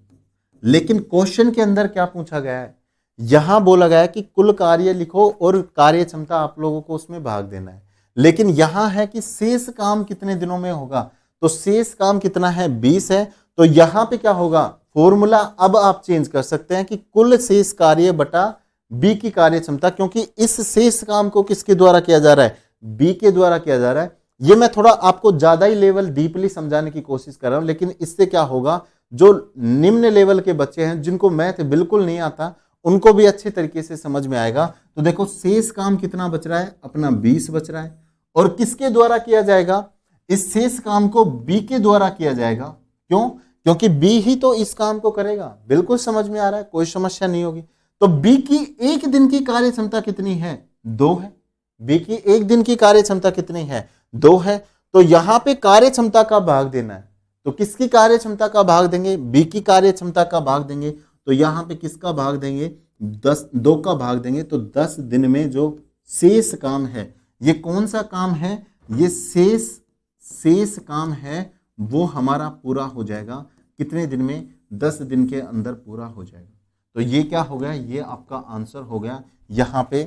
लेकिन क्वेश्चन के अंदर क्या पूछा गया है, यहां बोला गया है कि कुल कार्य लिखो और कार्य क्षमता आप लोगों को उसमें भाग देना है। लेकिन यहां है कि शेष काम कितने दिनों में होगा, तो शेष काम कितना है, 20 है। तो यहां पे क्या होगा, फॉर्मूला अब आप चेंज कर सकते हैं कि कुल शेष कार्य बटा बी की कार्य क्षमता, क्योंकि इस शेष काम को किसके द्वारा किया जा रहा है, बी के द्वारा किया जा रहा है। ये मैं थोड़ा आपको ज्यादा ही लेवल डीपली समझाने की कोशिश कर रहा हूं, लेकिन इससे क्या होगा, जो निम्न लेवल के बच्चे हैं जिनको मैथ बिल्कुल नहीं आता उनको भी अच्छे तरीके से समझ में आएगा। तो देखो शेष काम कितना बच रहा है, अपना 20 बच रहा है, और किसके द्वारा किया जाएगा, इस शेष काम को बी के द्वारा किया जाएगा। क्यों, क्योंकि बी ही तो इस काम को करेगा। बिल्कुल समझ में आ रहा है, कोई समस्या नहीं होगी। तो बी की एक दिन की कार्य क्षमता कितनी है, 2 है। बी की एक दिन की कार्य क्षमता कितनी है, 2 है। तो यहां पे कार्य क्षमता का भाग देना है, तो किसकी कार्य क्षमता का भाग देंगे, बी की कार्य क्षमता का भाग देंगे। तो यहां पे किसका भाग देंगे, 2 का भाग देंगे। तो 10 दिन में जो शेष काम है, ये कौन सा काम है, ये शेष काम है, वो हमारा पूरा हो जाएगा कितने दिन में, 10 दिन के अंदर पूरा हो जाएगा। तो ये क्या हो गया, ये आपका आंसर हो गया। यहाँ पे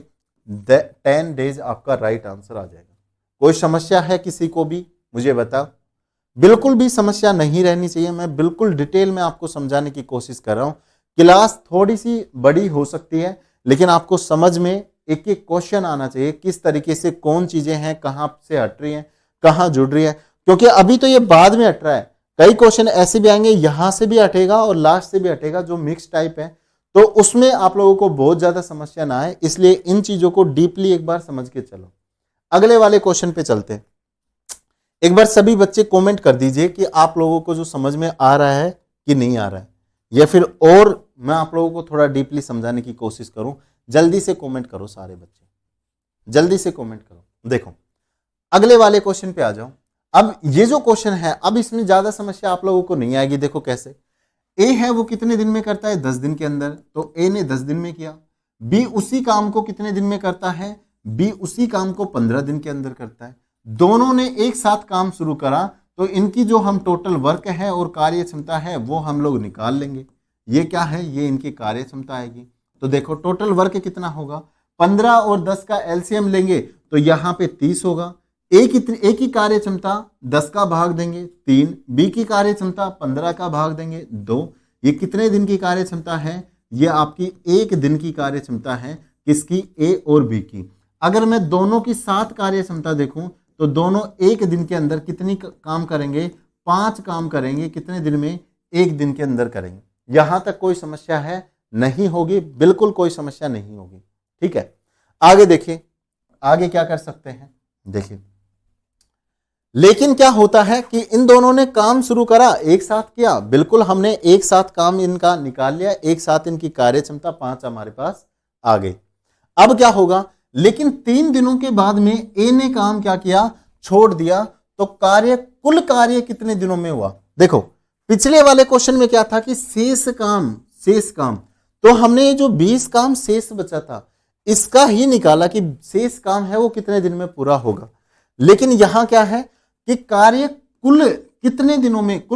10 डेज आपका राइट आंसर आ जाएगा। कोई समस्या है किसी को भी, मुझे बताओ। बिल्कुल भी समस्या नहीं रहनी चाहिए, मैं बिल्कुल डिटेल में आपको समझाने की कोशिश कर रहा हूँ। क्लास थोड़ी सी बड़ी हो सकती है, लेकिन आपको समझ में एक एक क्वेश्चन आना चाहिए, किस तरीके से कौन चीजें हैं, कहाँ से हट रही हैं, कहाँ जुड़ रही है। क्योंकि अभी तो ये बाद में हट रहा है। कई क्वेश्चन ऐसे भी आएंगे, यहां से भी हटेगा और लास्ट से भी हटेगा, जो मिक्स टाइप है, तो उसमें आप लोगों को बहुत ज्यादा समस्या ना आए, इसलिए इन चीजों को डीपली एक बार समझ के चलो। अगले वाले क्वेश्चन पे चलते हैं। एक बार सभी बच्चे कमेंट कर दीजिए कि आप लोगों को जो समझ में आ रहा है कि नहीं आ रहा है, या फिर और मैं आप लोगों को थोड़ा डीपली समझाने की कोशिश करूं। जल्दी से कमेंट करो सारे बच्चे, जल्दी से कमेंट करो। देखो अगले वाले क्वेश्चन पे आ जाओ। अब ये जो क्वेश्चन है, अब इसमें ज्यादा समस्या आप लोगों को नहीं आएगी। देखो कैसे, ए है वो कितने दिन में करता है, 10 दिन के अंदर, तो ए ने 10 दिन में किया। बी उसी काम को कितने दिन में करता है, बी उसी काम को 15 दिन के अंदर करता है। दोनों ने एक साथ काम शुरू करा, तो इनकी जो हम टोटल वर्क है और कार्य क्षमता है वो हम लोग निकाल लेंगे। ये क्या है, ये इनकी कार्य क्षमता आएगी। तो देखो टोटल वर्क कितना होगा, 15 और 10 का एलसीएम लेंगे तो यहाँ पे 30 होगा। ए की कार्य क्षमता 10 का भाग देंगे 3, बी की कार्य क्षमता 15 का भाग देंगे 2। ये कितने दिन की कार्य क्षमता है, ये आपकी 1 दिन की कार्य क्षमता है। किसकी, ए और बी की। अगर मैं दोनों की 7 कार्य क्षमता देखूं तो दोनों 1 दिन के अंदर कितनी काम करेंगे, 5 काम करेंगे। कितने दिन में, 1 दिन के अंदर करेंगे। यहां तक कोई समस्या है, नहीं होगी, बिल्कुल कोई समस्या नहीं होगी। ठीक है, आगे देखिए, आगे क्या कर सकते हैं। देखिए लेकिन क्या होता है कि इन दोनों ने काम शुरू करा, एक साथ किया, बिल्कुल हमने एक साथ काम इनका निकाल लिया, एक साथ इनकी कार्य क्षमता 5 हमारे पास आ गई। अब क्या होगा, लेकिन 3 दिनों के बाद में ए ने काम क्या किया, छोड़ दिया, तो कुल कार्य कितने दिनों में हुआ। देखो पिछले वाले क्वेश्चन में क्या था कि शेष काम, तो हमने जो 20 काम शेष बचा था इसका ही निकाला कि शेष काम है वो कितने दिन में पूरा होगा। लेकिन यहां क्या है कि कुल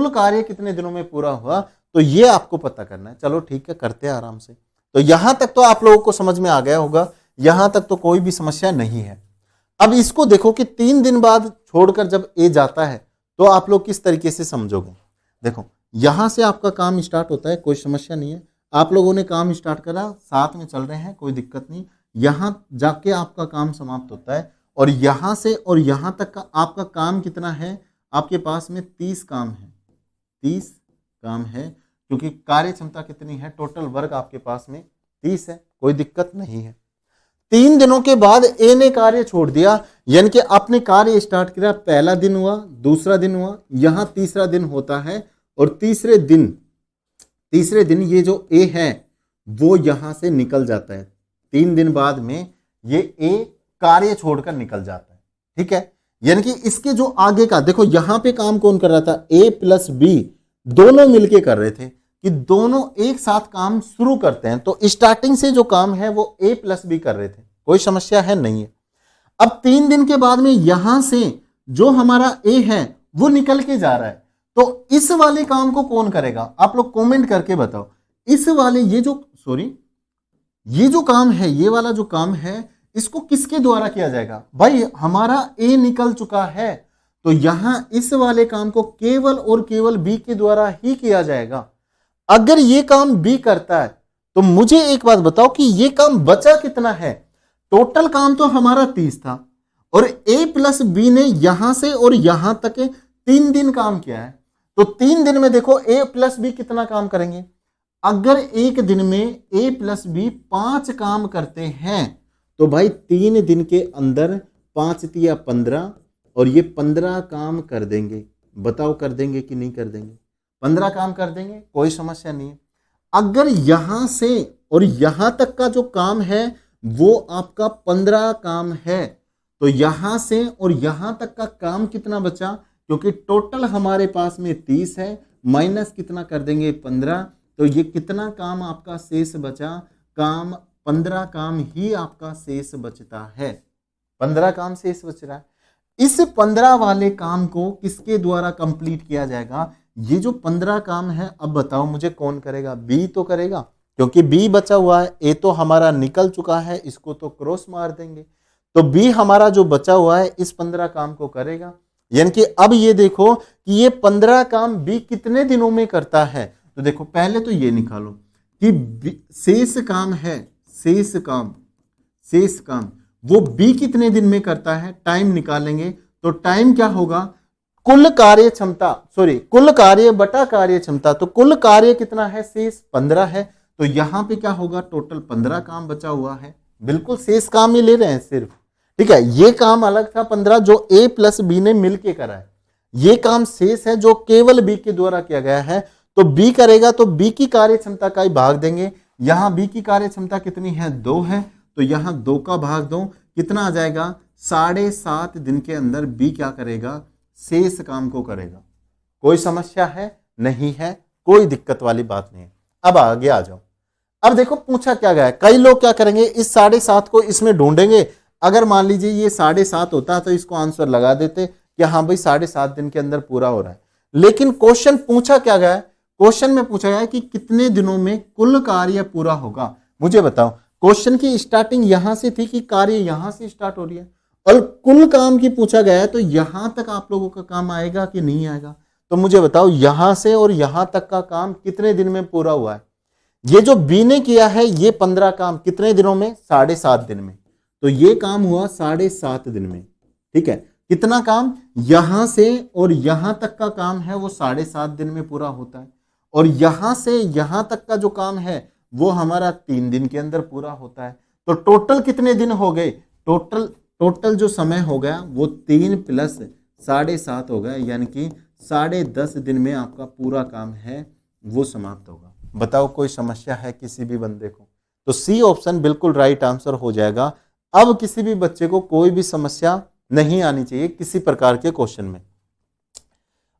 कार्य कितने दिनों में पूरा हुआ, तो ये आपको पता करना है। चलो ठीक है, करते हैं आराम से। तो यहां तक तो आप लोगों को समझ में आ गया होगा, यहां तक तो कोई भी समस्या नहीं है। अब इसको देखो कि 3 दिन बाद छोड़कर जब ए जाता है तो आप लोग किस तरीके से समझोगे। देखो यहां से आपका काम स्टार्ट होता है, कोई समस्या नहीं है। आप लोगों ने काम स्टार्ट करा, साथ में चल रहे हैं, कोई दिक्कत नहीं। यहां जाके आपका काम समाप्त होता है, और यहां से और यहां तक का आपका काम कितना है, आपके पास में 30 काम है। 30 काम है, क्योंकि कार्य क्षमता कितनी है, टोटल वर्क आपके पास में 30 है, कोई दिक्कत नहीं है। 3 दिनों के बाद ए ने कार्य छोड़ दिया, यानी कि अपने कार्य स्टार्ट किया। पहला दिन हुआ, दूसरा दिन हुआ, यहां तीसरा दिन होता है, और तीसरे दिन ये जो ए है वो यहां से निकल जाता है। 3 दिन बाद में ये ए कार्य छोड़कर निकल जाता है। ठीक है, यानी कि इसके जो आगे का देखो, यहां पे काम कौन कर रहा था, ए प्लस बी दोनों मिलके कर रहे थे कि दोनों एक साथ काम शुरू करते हैं। तो स्टार्टिंग से जो काम है वो ए प्लस बी कर रहे थे, कोई समस्या है नहीं है। अब 3 दिन के बाद में यहां से जो हमारा ए है वो निकल के जा रहा है, तो इस वाले काम को कौन करेगा, आप लोग कमेंट करके बताओ। इस वाले ये जो काम है, ये वाला जो काम है, इसको किसके द्वारा किया जाएगा। भाई हमारा ए निकल चुका है, तो यहां इस वाले काम को केवल और केवल बी के द्वारा ही किया जाएगा। अगर ये काम बी करता है तो मुझे एक बात बताओ कि ये काम बचा कितना है। टोटल काम तो हमारा 30 था, और ए प्लस बी ने यहां से और यहां तक 3 दिन काम किया है। तो 3 दिन में देखो ए प्लस बी कितना काम करेंगे। अगर एक दिन में ए प्लस बी 5 काम करते हैं, तो भाई 3 दिन के अंदर 5 तिया 15, और ये 15 काम कर देंगे। बताओ कर देंगे कि नहीं कर देंगे, 15 काम कर देंगे, कोई समस्या नहीं है। अगर यहां से और यहां तक का जो काम है वो आपका 15 काम है, तो यहां से और यहां तक का काम कितना बचा, क्योंकि टोटल हमारे पास में 30 है, माइनस कितना कर देंगे 15, तो ये कितना काम आपका शेष बचा, काम 15 काम ही आपका शेष बचता है। 15 काम शेष बच रहा है। इस 15 वाले काम को किसके द्वारा कंप्लीट किया जाएगा, ये जो 15 काम है, अब बताओ मुझे कौन करेगा, बी तो करेगा, क्योंकि बी बचा हुआ है। ए तो हमारा निकल चुका है, इसको तो क्रॉस मार देंगे, तो बी हमारा जो बचा हुआ है इस 15 काम को करेगा। यानी कि अब ये देखो कि ये 15 काम बी कितने दिनों में करता है। तो देखो पहले तो ये निकालो कि शेष काम है, शेष काम वो बी कितने दिन में करता है, टाइम निकालेंगे। तो टाइम क्या होगा, कुल कार्य क्षमता, सॉरी कुल कार्य बटा कार्य क्षमता, तो कुल कार्य कितना है, शेष 15 है, तो यहां पे क्या होगा, टोटल 15 काम बचा हुआ है। बिल्कुल शेष काम ही ले रहे हैं सिर्फ, ठीक है। ये काम अलग था 15 जो ए प्लस बी ने मिलके करा है, ये काम शेष है जो केवल बी के द्वारा किया गया है। तो बी करेगा तो बी की कार्य क्षमता का ही भाग देंगे। यहां बी की कार्य क्षमता कितनी है, 2 है, तो यहां 2 का भाग दो, कितना आ जाएगा, 7.5 दिन के अंदर बी क्या करेगा, शेष काम को करेगा। कोई समस्या है, नहीं है, कोई दिक्कत वाली बात नहीं है। अब आगे आ जाओ। अब देखो पूछा क्या गया है, कई लोग क्या करेंगे, इस 7.5 को इसमें ढूंढेंगे। अगर मान लीजिए ये 7.5 होता तो इसको आंसर लगा देते कि हाँ भाई 7.5 दिन के अंदर पूरा हो रहा है। लेकिन क्वेश्चन पूछा क्या गया है, क्वेश्चन में पूछा गया है कि कितने दिनों में कुल कार्य पूरा होगा। मुझे बताओ, क्वेश्चन की स्टार्टिंग यहां से थी कि कार्य यहां से स्टार्ट हो रही है, और कुल काम की पूछा गया है, तो यहां तक आप लोगों का काम आएगा कि नहीं आएगा। तो मुझे बताओ यहां से और यहां तक का काम कितने दिन में पूरा हुआ है। ये जो बी ने किया है ये 15 काम कितने दिनों में, 7.5 दिन में, तो ये काम हुआ 7.5 दिन में, ठीक है। कितना काम, यहां से और यहां तक का काम है वो 7.5 दिन में पूरा होता है, और यहां से यहां तक का जो काम है वो हमारा 3 दिन के अंदर पूरा होता है। तो टोटल कितने दिन हो गए, टोटल जो समय हो गया वो 3 प्लस 7.5 हो गया, यानी कि 10.5 दिन में आपका पूरा काम है वो समाप्त होगा। बताओ कोई समस्या है किसी भी बंदे को, तो सी ऑप्शन बिल्कुल राइट आंसर हो जाएगा। अब किसी भी बच्चे को कोई भी समस्या नहीं आनी चाहिए किसी प्रकार के क्वेश्चन में।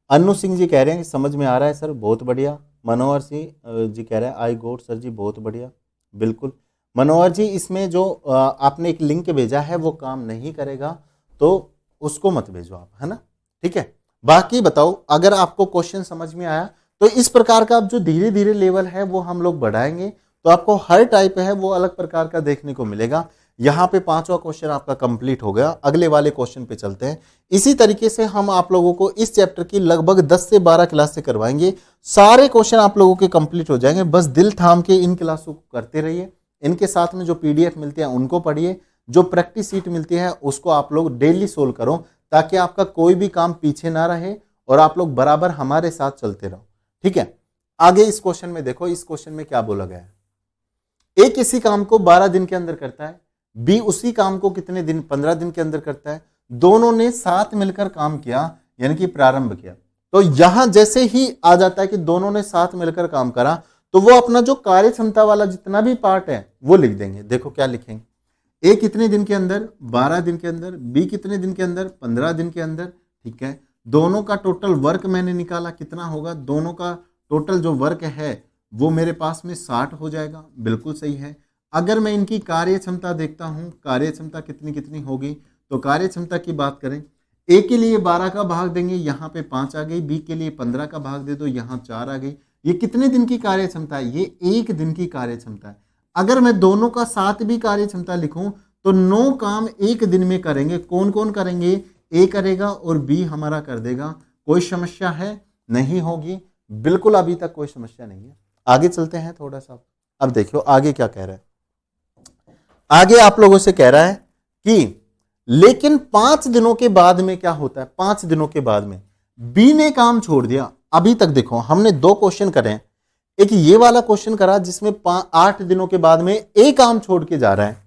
अनु सिंह जी कह रहे हैं कि समझ में आ रहा है सर, बहुत बढ़िया। मनोहर सिंह जी कह रहे हैं आई गोट सर जी, बहुत बढ़िया, बिल्कुल। मनोहर जी इसमें जो आपने एक लिंक भेजा है वो काम नहीं करेगा, तो उसको मत भेजो आप, है ना, ठीक है। बाकी बताओ, अगर आपको क्वेश्चन समझ में आया तो इस प्रकार का अब जो धीरे धीरे लेवल है वो हम लोग बढ़ाएंगे, तो आपको हर टाइप है वो अलग प्रकार का देखने को मिलेगा। यहाँ पे 5वां क्वेश्चन आपका कंप्लीट हो गया, अगले वाले क्वेश्चन पे चलते हैं। इसी तरीके से हम आप लोगों को इस चैप्टर की लगभग 10 से 12 क्लास से करवाएंगे, सारे क्वेश्चन आप लोगों के कंप्लीट हो जाएंगे। बस दिल थाम के इन क्लासों को करते रहिए, इनके साथ में जो PDF मिलते हैं उनको पढ़िए, जो प्रैक्टिस सीट मिलती है उसको आप लोग डेली सोल्व करो, ताकि आपका कोई भी काम पीछे ना रहे और आप लोग बराबर हमारे साथ चलते रहो, ठीक है। आगे इस क्वेश्चन में देखो, इस क्वेश्चन में क्या बोला गया है, ए किसी काम को 12 दिन के अंदर करता है, बी उसी काम को कितने दिन, 15 दिन के अंदर करता है। दोनों ने साथ मिलकर काम किया, यानी कि प्रारंभ किया। तो यहां जैसे ही आ जाता है कि दोनों ने साथ मिलकर काम करा, तो वो अपना जो कार्य क्षमता वाला जितना भी पार्ट है वो लिख देंगे। देखो क्या लिखेंगे, ए कितने दिन के अंदर, 12 दिन के अंदर, बी कितने दिन के अंदर, 15 दिन के अंदर, ठीक है। दोनों का टोटल वर्क मैंने निकाला, कितना होगा, दोनों का टोटल जो वर्क है वो मेरे पास में 60 हो जाएगा, बिल्कुल सही है। अगर मैं इनकी कार्य क्षमता देखता हूं, कार्य क्षमता कितनी कितनी होगी, तो कार्य क्षमता की बात करें, ए के लिए 12 का भाग देंगे, यहाँ पे 5 आ गई, बी के लिए 15 का भाग दे दो, यहाँ 4 आ गई। ये कितने दिन की कार्य क्षमता है, ये 1 दिन की कार्य क्षमता है। अगर मैं दोनों का साथ भी कार्य क्षमता लिखूं तो 9 काम 1 दिन में करेंगे। कौन कौन करेंगे, ए करेगा और बी हमारा कर देगा। कोई समस्या है, नहीं होगी, बिल्कुल अभी तक कोई समस्या नहीं है। आगे चलते हैं थोड़ा सा। अब देखियो आगे क्या कह रहा है, आगे आप लोगों से कह रहा है कि लेकिन 5 दिनों के बाद में क्या होता है, 5 दिनों के बाद में बी ने काम छोड़ दिया। अभी तक देखो हमने 2 क्वेश्चन करे हैं, एक ये वाला क्वेश्चन करा जिसमें 8 दिनों के बाद में ए काम छोड़ के जा रहा है,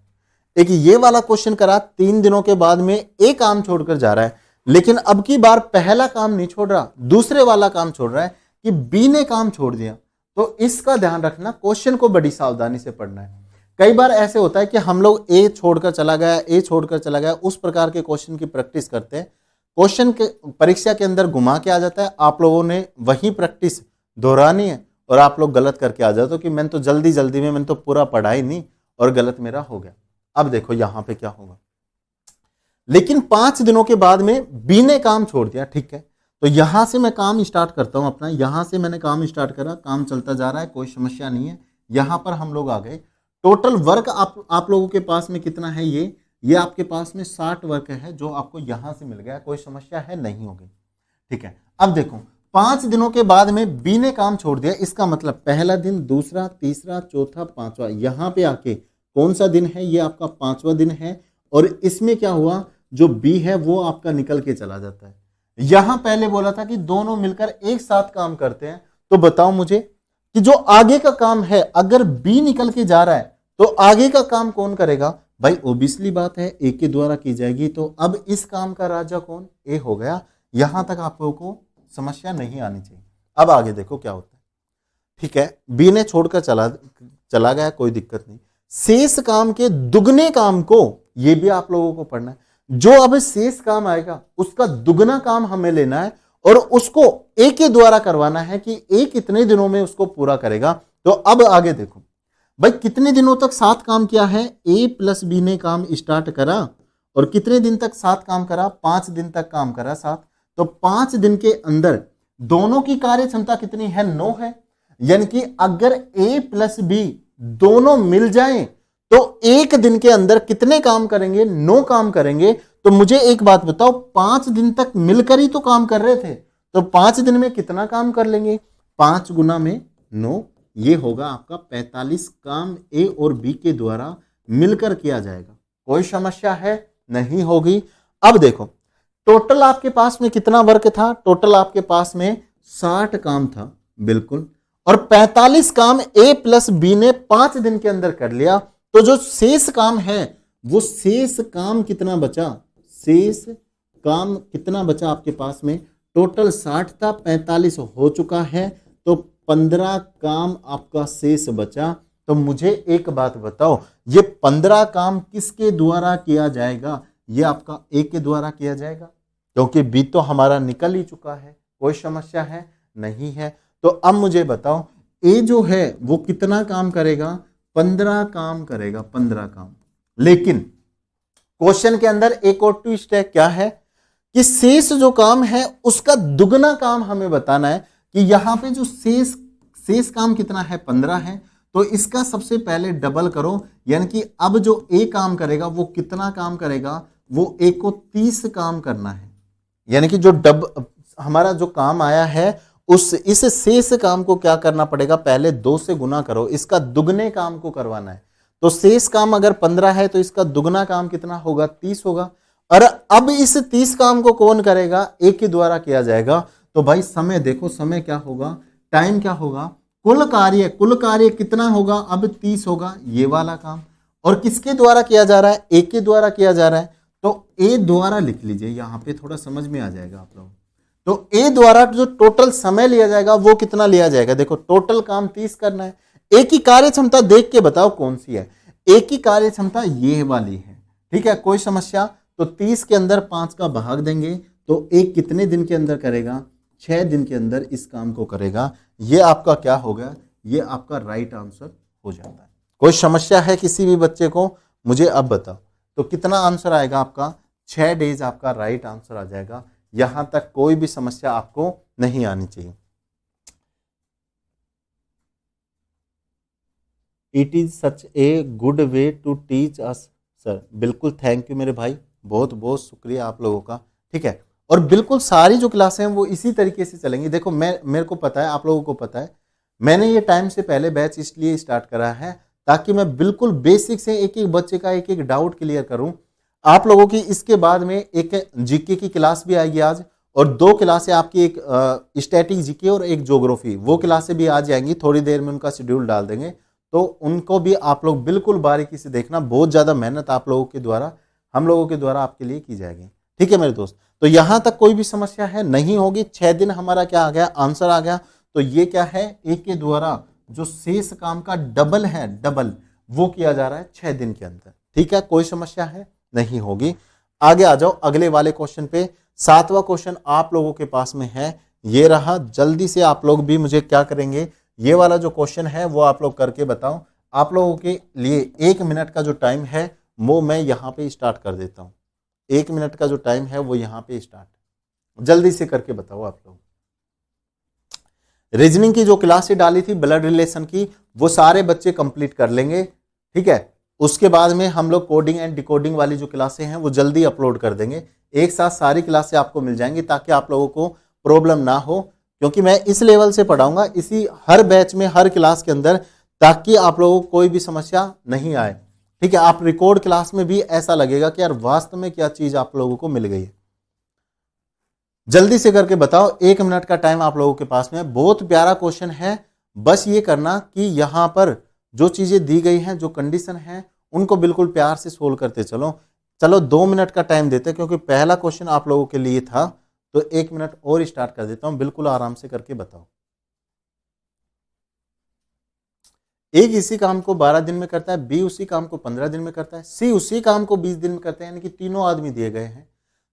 एक ये वाला क्वेश्चन करा 3 दिनों के बाद में ए काम छोड़कर जा रहा है। लेकिन अब की बार पहला काम नहीं छोड़ रहा, दूसरे वाला काम छोड़ रहा है कि बी ने काम छोड़ दिया। तो इसका ध्यान रखना, क्वेश्चन को बड़ी सावधानी से पढ़ना है। कई बार ऐसे होता है कि हम लोग ए छोड़कर चला गया, ए छोड़कर चला गया, उस प्रकार के क्वेश्चन की प्रैक्टिस करते हैं, क्वेश्चन के परीक्षा के अंदर घुमा के आ जाता है। आप लोगों ने वही प्रैक्टिस दोहरानी है और आप लोग गलत करके आ जाते हो कि मैंने तो जल्दी जल्दी में मैंने तो पूरा पढ़ा ही नहीं और गलत मेरा हो गया। अब देखो यहां पे क्या होगा, लेकिन 5 दिनों के बाद में बी ने काम छोड़ दिया, ठीक है। तो यहां से मैं काम स्टार्ट करता हूं अपना, यहां से मैंने काम स्टार्ट करा, काम चलता जा रहा है, कोई समस्या नहीं है। यहां पर हम लोग आ गए, टोटल वर्क आप लोगों के पास में कितना है, ये आपके पास में 60 वर्क है जो आपको यहां से मिल गया, कोई समस्या है, नहीं होगी, ठीक है। अब देखो 5 दिनों के बाद में बी ने काम छोड़ दिया, इसका मतलब पहला दिन, दूसरा, तीसरा, चौथा, 5वां, यहां पे आके कौन सा दिन है, ये आपका 5वां दिन है। और इसमें क्या हुआ, जो बी है वो आपका निकल के चला जाता है, यहां पहले बोला था कि दोनों मिलकर एक साथ काम करते हैं। तो बताओ मुझे कि जो आगे का काम है, अगर बी निकल के जा रहा है तो आगे का काम कौन करेगा? भाई ओबियसली बात है ए के द्वारा की जाएगी। तो अब इस काम का राजा कौन? ए हो गया। यहां तक आप लोगों को समस्या नहीं आनी चाहिए। अब आगे देखो क्या होता है। ठीक है, बी ने छोड़कर चला गया, कोई दिक्कत नहीं। शेष काम के दुगने काम को, ये भी आप लोगों को पढ़ना है। जो अब शेष काम आएगा उसका दुगना काम हमें लेना है और उसको ए के द्वारा करवाना है कि ए कितने दिनों में उसको पूरा करेगा। तो अब आगे देखो भाई, कितने दिनों तक साथ काम किया है? ए प्लस बी ने काम स्टार्ट करा और कितने दिन तक साथ काम करा? 5 दिन तक काम करा साथ। तो 5 दिन के अंदर दोनों की कार्य क्षमता कितनी है? 9 है। यानी कि अगर ए प्लस बी दोनों मिल जाएं तो एक दिन के अंदर कितने काम करेंगे? 9 काम करेंगे। तो मुझे एक बात बताओ, 5 दिन तक मिलकर ही तो काम कर रहे थे, तो 5 दिन में कितना काम कर लेंगे? 5 गुना में 9, ये होगा आपका 45 काम ए और बी के द्वारा मिलकर किया जाएगा। कोई समस्या है? नहीं होगी। अब देखो टोटल आपके पास में कितना वर्क था? टोटल आपके पास में 60 काम था, बिल्कुल। और 45 काम ए प्लस बी ने 5 दिन के अंदर कर लिया। तो जो शेष काम है वो शेष काम कितना बचा? शेष काम कितना बचा आपके पास में? टोटल 60 था, 45 हो चुका है, तो 15 काम आपका शेष बचा। तो मुझे एक बात बताओ, ये 15 काम किसके द्वारा किया जाएगा? ये आपका ए के द्वारा किया जाएगा, क्योंकि बी तो हमारा निकल ही चुका है। कोई समस्या है? नहीं है। तो अब मुझे बताओ, ए जो है वो कितना काम करेगा? 15 काम करेगा, 15 काम। लेकिन क्वेश्चन के अंदर एक और ट्विस्ट है, क्या है कि शेष जो काम है उसका दुगना काम हमें बताना है। कि यहां पे जो शेष काम कितना है? 15 है। तो इसका सबसे पहले डबल करो, यानी कि अब जो ए काम करेगा वो कितना काम करेगा? वो ए को 30 काम करना है। यानी कि जो हमारा जो काम आया है इस शेष काम को क्या करना पड़ेगा? पहले 2 से गुना करो, इसका दुगने काम को करवाना है। तो शेष काम अगर 15 है तो इसका दुगना काम कितना होगा? 30 होगा। और अब इस 30 काम को कौन करेगा? ए के द्वारा किया जाएगा। तो भाई समय देखो, समय क्या होगा? टाइम क्या होगा? कुल कार्य कितना होगा? अब 30 होगा, ये वाला काम। और किसके द्वारा किया जा रहा है? ए के द्वारा किया जा रहा है। तो ए द्वारा लिख लीजिए, यहां पे थोड़ा समझ में आ जाएगा आप लोग। तो ए द्वारा जो टोटल समय लिया जाएगा वो कितना लिया जाएगा? देखो टोटल काम 30 करना है। ए की कार्य क्षमता देख के बताओ कौन सी है? ए की कार्य क्षमता ये वाली है। ठीक है, कोई समस्या? तो 30 के अंदर 5 का भाग देंगे तो ए कितने दिन के अंदर करेगा? 6 दिन के अंदर इस काम को करेगा। ये आपका क्या होगा? ये आपका राइट आंसर हो जाता है। कोई समस्या है किसी भी बच्चे को? मुझे अब बताओ, तो कितना आंसर आएगा आपका? 6 डेज आपका राइट आंसर आ जाएगा। यहां तक कोई भी समस्या आपको नहीं आनी चाहिए। It is such a good way to teach us sir. बिल्कुल, थैंक यू मेरे भाई, बहुत बहुत शुक्रिया आप लोगों का। ठीक है, और बिल्कुल सारी जो क्लासें हैं वो इसी तरीके से चलेंगी। देखो मेरे को पता है, आप लोगों को पता है, मैंने ये टाइम से पहले बैच इसलिए स्टार्ट करा है ताकि मैं बिल्कुल बेसिक से एक एक बच्चे का एक एक डाउट क्लियर करूं आप लोगों की। इसके बाद में एक जीके की क्लास भी आएगी आज, और 2 क्लासें आपकी, एक स्टैटिक जीके और एक ज्योग्राफी, वो क्लासें भी आ जाएंगी। थोड़ी देर में उनका शेड्यूल डाल देंगे, तो उनको भी आप लोग बिल्कुल बारीकी से देखना। बहुत ज़्यादा मेहनत आप लोगों के द्वारा, हम लोगों के द्वारा आपके लिए की जाएगी। ठीक है मेरे दोस्त, तो यहां तक कोई भी समस्या है नहीं होगी। 6 दिन हमारा क्या आ गया? आंसर आ गया। तो ये क्या है? ए के द्वारा जो शेष काम का डबल है, डबल वो किया जा रहा है 6 दिन के अंदर। ठीक है, कोई समस्या है नहीं होगी। आगे आ जाओ अगले वाले क्वेश्चन पे। 7वां क्वेश्चन आप लोगों के पास में है, ये रहा। जल्दी से आप लोग भी मुझे क्या करेंगे, ये वाला जो क्वेश्चन है वो आप लोग करके बताओ। आप लोगों के लिए 1 मिनट का जो टाइम है वो मैं यहाँ पे स्टार्ट कर देता हूँ। 1 मिनट का जो टाइम है वो यहाँ पे स्टार्ट, जल्दी से करके बताओ आप लोग। रीजनिंग की जो क्लासें डाली थी ब्लड रिलेशन की, वो सारे बच्चे कंप्लीट कर लेंगे। ठीक है, उसके बाद में हम लोग कोडिंग एंड डिकोडिंग वाली जो क्लासें हैं वो जल्दी अपलोड कर देंगे। एक साथ सारी क्लासें आपको मिल जाएंगी ताकि आप लोगों को प्रॉब्लम ना हो, क्योंकि मैं इस लेवल से पढ़ाऊंगा इसी हर बैच में, हर क्लास के अंदर, ताकि आप लोगों को कोई भी समस्या नहीं आए। ठीक है, आप रिकॉर्ड क्लास में भी ऐसा लगेगा कि यार वास्तव में क्या चीज आप लोगों को मिल गई है। जल्दी से करके बताओ, 1 मिनट का टाइम आप लोगों के पास में है। बहुत प्यारा क्वेश्चन है, बस ये करना कि यहां पर जो चीजें दी गई हैं, जो कंडीशन है, उनको बिल्कुल प्यार से सोल्व करते चलो। चलो 2 मिनट का टाइम देते हैं, क्योंकि पहला क्वेश्चन आप लोगों के लिए था, तो 1 मिनट और स्टार्ट कर देता हूं। बिल्कुल आराम से करके बताओ। एक इसी काम को 12 दिन में करता है, बी उसी काम को 15 दिन में करता है, सी उसी काम को 20 दिन में करते हैं। यानी कि तीनों आदमी दिए गए हैं,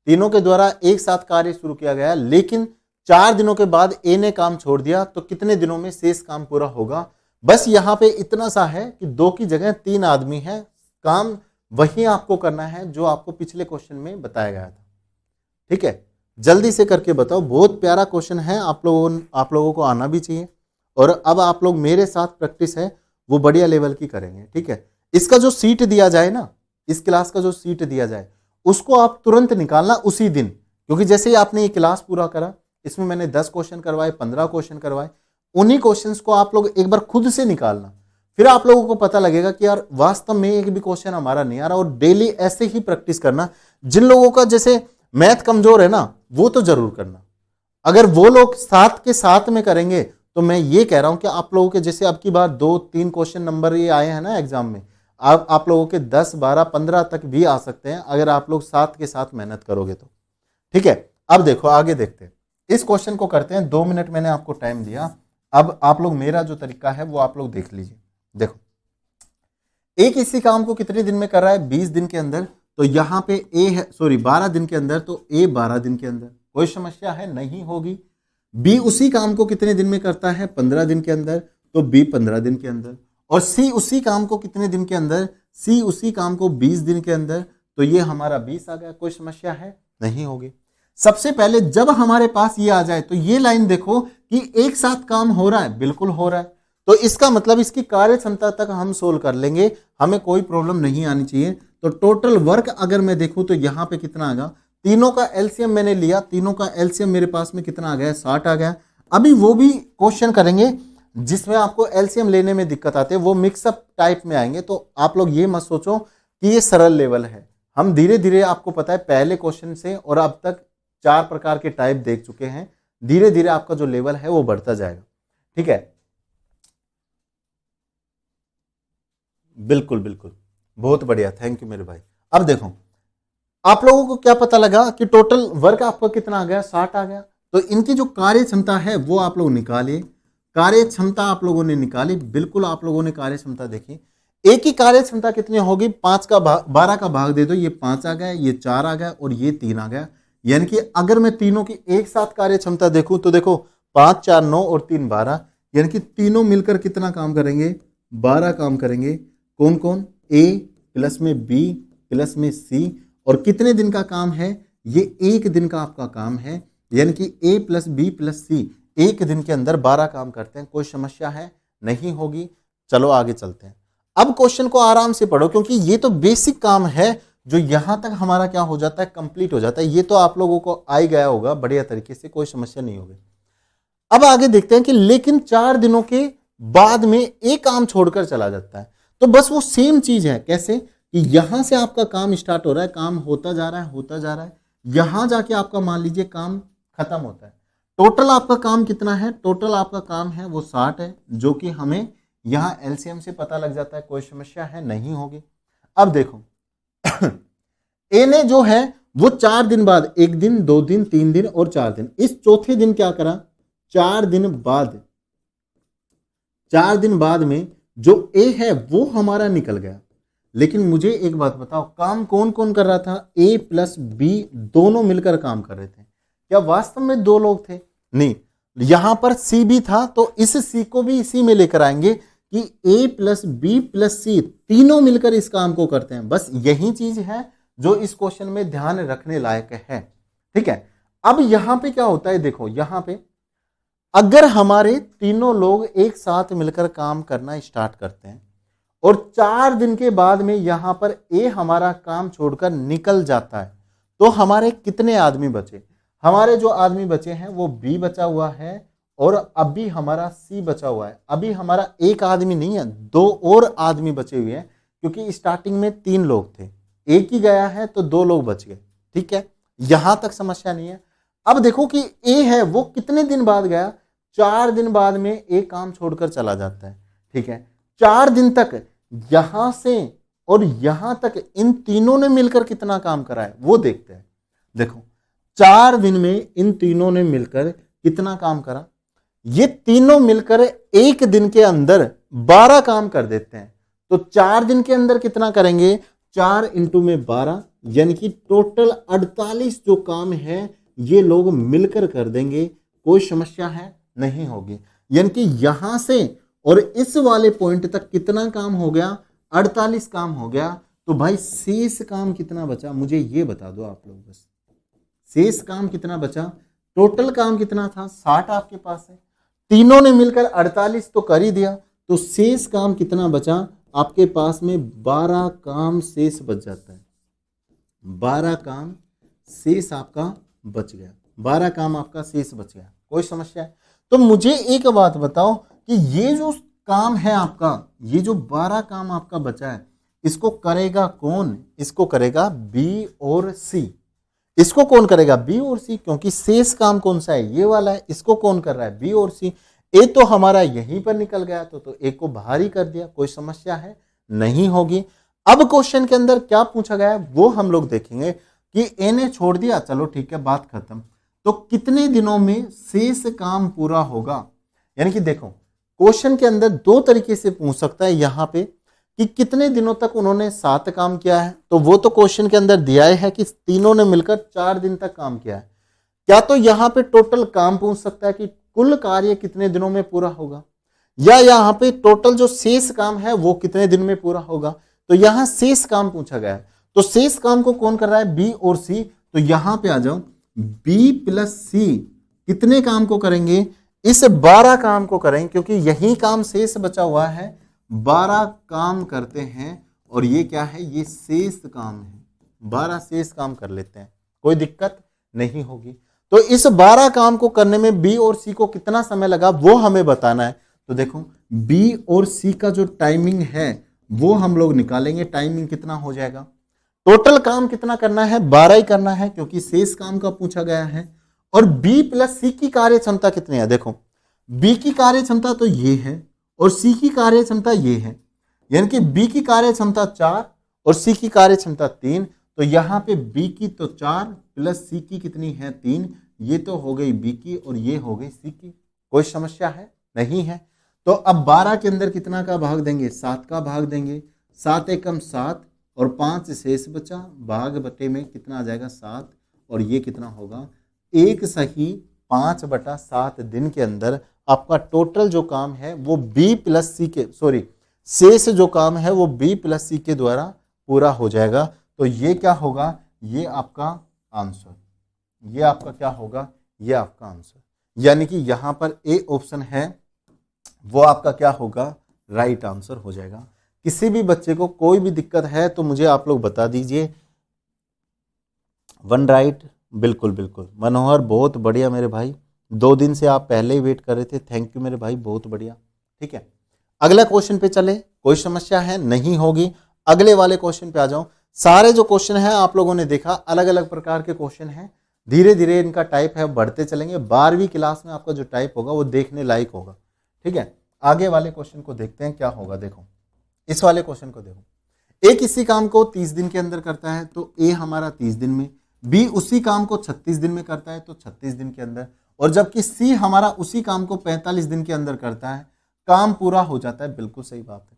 तीनों के द्वारा एक साथ कार्य शुरू किया गया, लेकिन 4 दिनों के बाद ए ने काम छोड़ दिया, तो कितने दिनों में शेष काम पूरा होगा। बस यहां पे इतना सा है कि 2 की जगह 3 आदमी हैं, काम वही आपको करना है जो आपको पिछले क्वेश्चन में बताया गया था। ठीक है, जल्दी से करके बताओ। बहुत प्यारा क्वेश्चन है, आप लोगों को आना भी चाहिए। और अब आप लोग मेरे साथ प्रैक्टिस है वो बढ़िया लेवल की करेंगे। ठीक है, इसका जो सीट दिया जाए ना, इस क्लास का जो सीट दिया जाए, उसको आप तुरंत निकालना उसी दिन, क्योंकि जैसे ही आपने ये क्लास पूरा करा, इसमें मैंने 10 क्वेश्चन करवाए, 15 क्वेश्चन करवाए, उन्हीं क्वेश्चंस को आप लोग एक बार खुद से निकालना। फिर आप लोगों को पता लगेगा कि यार वास्तव में एक भी क्वेश्चन हमारा नहीं आ रहा। और डेली ऐसे ही प्रैक्टिस करना। जिन लोगों का जैसे मैथ कमजोर है ना, वो तो जरूर करना। अगर वो लोग साथ के साथ में करेंगे, तो मैं ये कह रहा हूं कि आप लोगों के जैसे अब की बार 2-3 क्वेश्चन नंबर ये आए हैं ना एग्जाम में, आप लोगों के 10, 12, 15 तक भी आ सकते हैं, अगर आप लोग साथ के साथ मेहनत करोगे तो। ठीक है, अब देखो आगे देखते हैं। इस क्वेश्चन को करते हैं। 2 मिनट मैंने आपको टाइम दिया। अब आप लोग मेरा जो तरीका है वो आप लोग देख लीजिए। देखो, एक इसी काम को कितने दिन में कर रहा है? 20 दिन के अंदर। तो यहां पे ए है, सॉरी 12 दिन के अंदर, तो ए 12 दिन के अंदर। कोई समस्या है? नहीं होगी। बी उसी काम को कितने दिन में करता है? 15 दिन के अंदर, तो बी 15 दिन के अंदर। और सी उसी काम को कितने दिन के अंदर? सी उसी काम को 20 दिन के अंदर, तो ये हमारा 20 आ गया। कोई समस्या है? नहीं होगी। सबसे पहले जब हमारे पास ये आ जाए, तो ये लाइन देखो कि एक साथ काम हो रहा है, बिल्कुल हो रहा है, तो इसका मतलब इसकी कार्य क्षमता तक हम सोल्व कर लेंगे, हमें कोई प्रॉब्लम नहीं आनी चाहिए। तो टोटल वर्क अगर मैं देखूं तो यहां पे कितना आ गया? तीनों का एलसीएम मैंने लिया, तीनों का एलसीएम मेरे पास में कितना आ गया? 60 आ गया। अभी वो भी क्वेश्चन करेंगे जिसमें आपको एलसीएम लेने में दिक्कत आती है, वो मिक्सअप टाइप में आएंगे। तो आप लोग ये मत सोचो कि ये सरल लेवल है। हम धीरे धीरे, आपको पता है पहले क्वेश्चन से और अब तक 4 प्रकार के टाइप देख चुके हैं, धीरे धीरे आपका जो लेवल है वो बढ़ता जाएगा। ठीक है, बिल्कुल बिल्कुल, बहुत बढ़िया, थैंक यू मेरे भाई। अब देखो, आप लोगों को क्या पता लगा कि टोटल वर्क आपका कितना आ गया? 60 आ गया। तो इनकी जो कार्य क्षमता है वो आप लोग निकालिए। कार्य क्षमता आप लोगों ने निकाली, बिल्कुल आप लोगों ने कार्य क्षमता देखी। एक ही कार्य क्षमता कितनी होगी? 5 का 12 का भाग दे दो, ये 5 आ गया, ये 4 आ गया और ये 3 आ गया। यानी कि अगर मैं तीनों की एक साथ कार्य क्षमता देखूं तो देखो 5, 4, 9 और 3, 12, यानी कि तीनों मिलकर कितना काम करेंगे? 12 काम करेंगे। कौन कौन? ए प्लस में बी प्लस में सी। और कितने दिन का काम है? ये 1 दिन का आपका काम है। यानी कि ए प्लस बी प्लस सी 1 दिन के अंदर 12 काम करते हैं। कोई समस्या है? नहीं होगी। चलो आगे चलते हैं। अब क्वेश्चन को आराम से पढ़ो, क्योंकि ये तो बेसिक काम है जो यहां तक हमारा क्या हो जाता है? कंप्लीट हो जाता है। ये तो आप लोगों को आ ही गया होगा बढ़िया तरीके से, कोई समस्या नहीं होगी। अब आगे देखते हैं कि लेकिन 4 दिनों के बाद में एक काम छोड़कर चला जाता है। तो बस वो सेम चीज है। कैसे? कि यहां से आपका काम स्टार्ट हो रहा है, काम होता जा रहा है, होता जा रहा है, यहां जाके आपका मान लीजिए काम खत्म होता है। टोटल आपका काम कितना है? टोटल आपका काम है वो 60 है, जो कि हमें यहां एलसीएम से पता लग जाता है। कोई समस्या है? नहीं होगी। अब देखो ए ने जो है वो 4 दिन बाद, 1 दिन, 2 दिन, 3 दिन और 4 दिन, इस चौथे दिन क्या करा? 4 दिन बाद, 4 दिन बाद में जो ए है वो हमारा निकल गया। लेकिन मुझे एक बात बताओ, काम कौन कौन कर रहा था? ए प्लस बी दोनों मिलकर काम कर रहे थे। क्या वास्तव में 2 लोग थे? नहीं। यहां पर सी भी था, तो इस सी को भी इसी में लेकर आएंगे कि ए प्लस बी प्लस सी तीनों मिलकर इस काम को करते हैं। बस यही चीज है जो इस क्वेश्चन में ध्यान रखने लायक है। ठीक है, अब यहां पे क्या होता है? देखो यहां पे अगर हमारे तीनों लोग एक साथ मिलकर काम करना स्टार्ट करते हैं और 4 दिन के बाद में यहां पर ए हमारा काम छोड़कर निकल जाता है, तो हमारे कितने आदमी बचे? हमारे जो आदमी बचे हैं वो बी बचा हुआ है और अभी हमारा सी बचा हुआ है। अभी हमारा एक आदमी नहीं है, 2 और आदमी बचे हुए हैं, क्योंकि स्टार्टिंग में 3 लोग थे, एक ही गया है तो 2 लोग बच गए। ठीक है, यहां तक समस्या नहीं है। अब देखो कि ए है वो कितने दिन बाद गया, 4 दिन बाद में ए काम छोड़कर चला जाता है, ठीक है। 4 दिन तक यहां से और यहां तक इन तीनों ने मिलकर कितना काम करा है वो देखते हैं। देखो 4 दिन में इन तीनों ने मिलकर कितना काम करा, ये तीनों मिलकर एक दिन के अंदर 12 काम कर देते हैं। तो 4 दिन के अंदर कितना करेंगे, 4 इंटू में 12, यानी कि टोटल 48 जो काम है ये लोग मिलकर कर देंगे, कोई समस्या है नहीं होगी। यानी कि यहां से और इस वाले पॉइंट तक कितना काम हो गया, 48 काम हो गया। तो भाई शेष काम कितना बचा, मुझे ये बता दो आप लोग बस, शेष काम कितना बचा, टोटल काम कितना था 60 आपके पास है, तीनों ने मिलकर 48 तो कर ही दिया, तो शेष काम कितना बचा आपके पास में, 12 काम शेष बच जाता है। 12 काम शेष आपका बच गया, 12 काम आपका शेष बच गया, कोई समस्या है। तो मुझे एक बात बताओ कि ये जो काम है आपका, ये जो 12 काम आपका बचा है, इसको करेगा कौन, इसको करेगा बी और सी। इसको कौन करेगा, बी और सी, क्योंकि शेष काम कौन सा है, ये वाला है। इसको कौन कर रहा है, बी और सी। ए तो हमारा यहीं पर निकल गया, तो ए को बाहर ही कर दिया, कोई समस्या है नहीं होगी। अब क्वेश्चन के अंदर क्या पूछा गया है वो हम लोग देखेंगे कि ए ने छोड़ दिया, चलो ठीक है बात खत्म। तो कितने दिनों में शेष काम पूरा होगा, यानी कि देखो क्वेश्चन के अंदर 2 तरीके से पूछ सकता है यहां पे कि कितने दिनों तक उन्होंने 7 काम किया है, तो वो तो क्वेश्चन के अंदर दिया है कि तीनों ने मिलकर 4 दिन तक काम किया है। क्या तो यहां पे टोटल काम पूछ सकता है कि कुल कार्य कितने दिनों में पूरा होगा, या यहां पे टोटल जो शेष काम है वो कितने दिन में पूरा होगा। तो यहां शेष काम पूछा गया है, तो शेष काम को कौन कर रहा है, बी और सी। तो यहां पे आ जाओ, बी प्लस सी कितने काम को करेंगे, इस 12 काम को करेंगे, क्योंकि यही काम शेष बचा हुआ है, 12 काम करते हैं। और ये क्या है, ये शेष काम है, 12 शेष काम कर लेते हैं, कोई दिक्कत नहीं होगी। तो इस 12 काम को करने में बी और सी को कितना समय लगा वो हमें बताना है। तो देखो बी और सी का जो टाइमिंग है वो हम लोग निकालेंगे, टाइमिंग कितना हो जाएगा। टोटल काम कितना करना है, 12 ही करना है, क्योंकि शेष काम का पूछा गया है। और बी प्लस सी की कार्य क्षमता कितनी है, देखो बी की कार्य क्षमता तो ये है और सी की कार्य क्षमता ये है, यानी कि बी की कार्य क्षमता 4 और सी की कार्य क्षमता 3। तो यहाँ पे बी की तो 4 प्लस सी की कितनी है 3, ये तो हो गई बी की और ये हो गई सी की, कोई समस्या है नहीं है। तो अब 12 के अंदर कितना का भाग देंगे, 7 का भाग देंगे, 7 एकम 7 और 5 शेष बचा, भाग बटे में कितना आ जाएगा 7, और ये कितना होगा 1 सही 5/7 दिन के अंदर आपका टोटल जो काम है वो बी प्लस सी के, सॉरी शेष जो काम है वो बी प्लस सी के द्वारा पूरा हो जाएगा। तो ये क्या होगा, ये आपका आंसर, ये आपका क्या होगा, ये आपका आंसर, यानी कि यहां पर ए ऑप्शन है वो आपका क्या होगा, राइट आंसर हो जाएगा। किसी भी बच्चे को कोई भी दिक्कत है तो मुझे आप लोग बता दीजिए। 1 राइट, बिल्कुल बिल्कुल मनोहर, बहुत बढ़िया मेरे भाई, 2 दिन से आप पहले ही वेट कर रहे थे, थैंक यू मेरे भाई, बहुत बढ़िया। ठीक है, अगला क्वेश्चन पे चले, कोई समस्या है नहीं होगी। अगले वाले क्वेश्चन पे आ जाओ। सारे जो क्वेश्चन है आप लोगों ने देखा, अलग अलग प्रकार के क्वेश्चन हैं, धीरे धीरे इनका टाइप है बढ़ते चलेंगे। 12वीं क्लास में आपका जो टाइप होगा वो देखने लायक होगा। ठीक है, आगे वाले क्वेश्चन को देखते हैं क्या होगा। देखो इस वाले क्वेश्चन को देखो, ए किसी काम को 30 दिन के अंदर करता है तो ए हमारा 30 दिन में, बी उसी काम को 36 दिन में करता है तो 36 दिन के अंदर, और जबकि सी हमारा उसी काम को 45 दिन के अंदर करता है, काम पूरा हो जाता है। बिल्कुल सही बात है।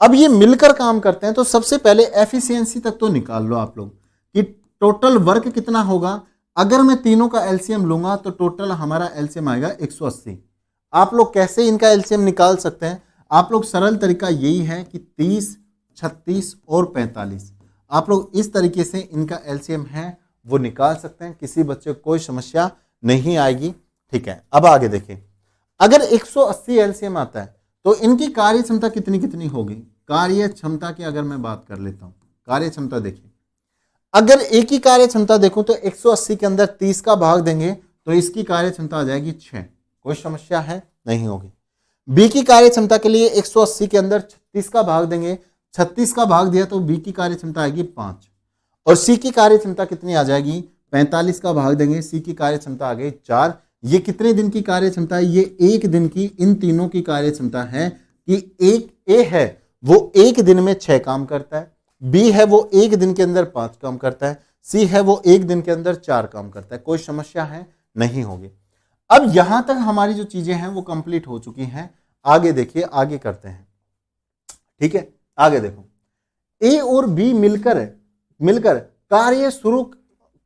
अब ये मिलकर काम करते हैं तो सबसे पहले एफिशिएंसी तक तो निकाल लो आप लोग कि टोटल वर्क कितना होगा। अगर मैं तीनों का एलसीएम लूंगा तो टोटल हमारा एलसीएम आएगा 180। आप लोग कैसे इनका एलसीएम निकाल सकते हैं, आप लोग सरल तरीका यही है कि 30, 36 और 45, आप लोग इस तरीके से इनका एलसीएम है वो निकाल सकते हैं, किसी बच्चे को कोई समस्या नहीं आएगी। ठीक है, अब आगे देखें, अगर 180 एलसीएम आता है तो इनकी कार्य क्षमता कितनी कितनी होगी। कार्य क्षमता की अगर मैं बात कर लेता हूं, कार्य क्षमता देखिए, अगर एक ही कार्य क्षमता देखूं तो 180 के अंदर 30 का भाग देंगे तो इसकी कार्य क्षमता आ जाएगी 6, कोई समस्या है नहीं होगी। बी की कार्य क्षमता के लिए 180 के अंदर 36 का भाग देंगे, 36 का भाग दिया तो बी की कार्य क्षमता आएगी 5, और सी की कार्य क्षमता कितनी आ जाएगी 45 का भाग देंगे, सी की कार्य क्षमता आ गई 4। ये कितने दिन की कार्य क्षमता है? ये 1 दिन की इन तीनों की कार्य क्षमता है कि एक ए है वो 1 दिन में 6 काम करता है, बी है वो 1 दिन के अंदर 5 काम करता है, सी है वो 1 दिन के अंदर 4 काम करता है। कोई समस्या है? नहीं होगी। अब यहां तक हमारी जो चीजें हैं वो कंप्लीट हो चुकी हैं। आगे देखिए, आगे करते हैं। ठीक है, आगे देखो, ए और बी मिलकर कार्य शुरू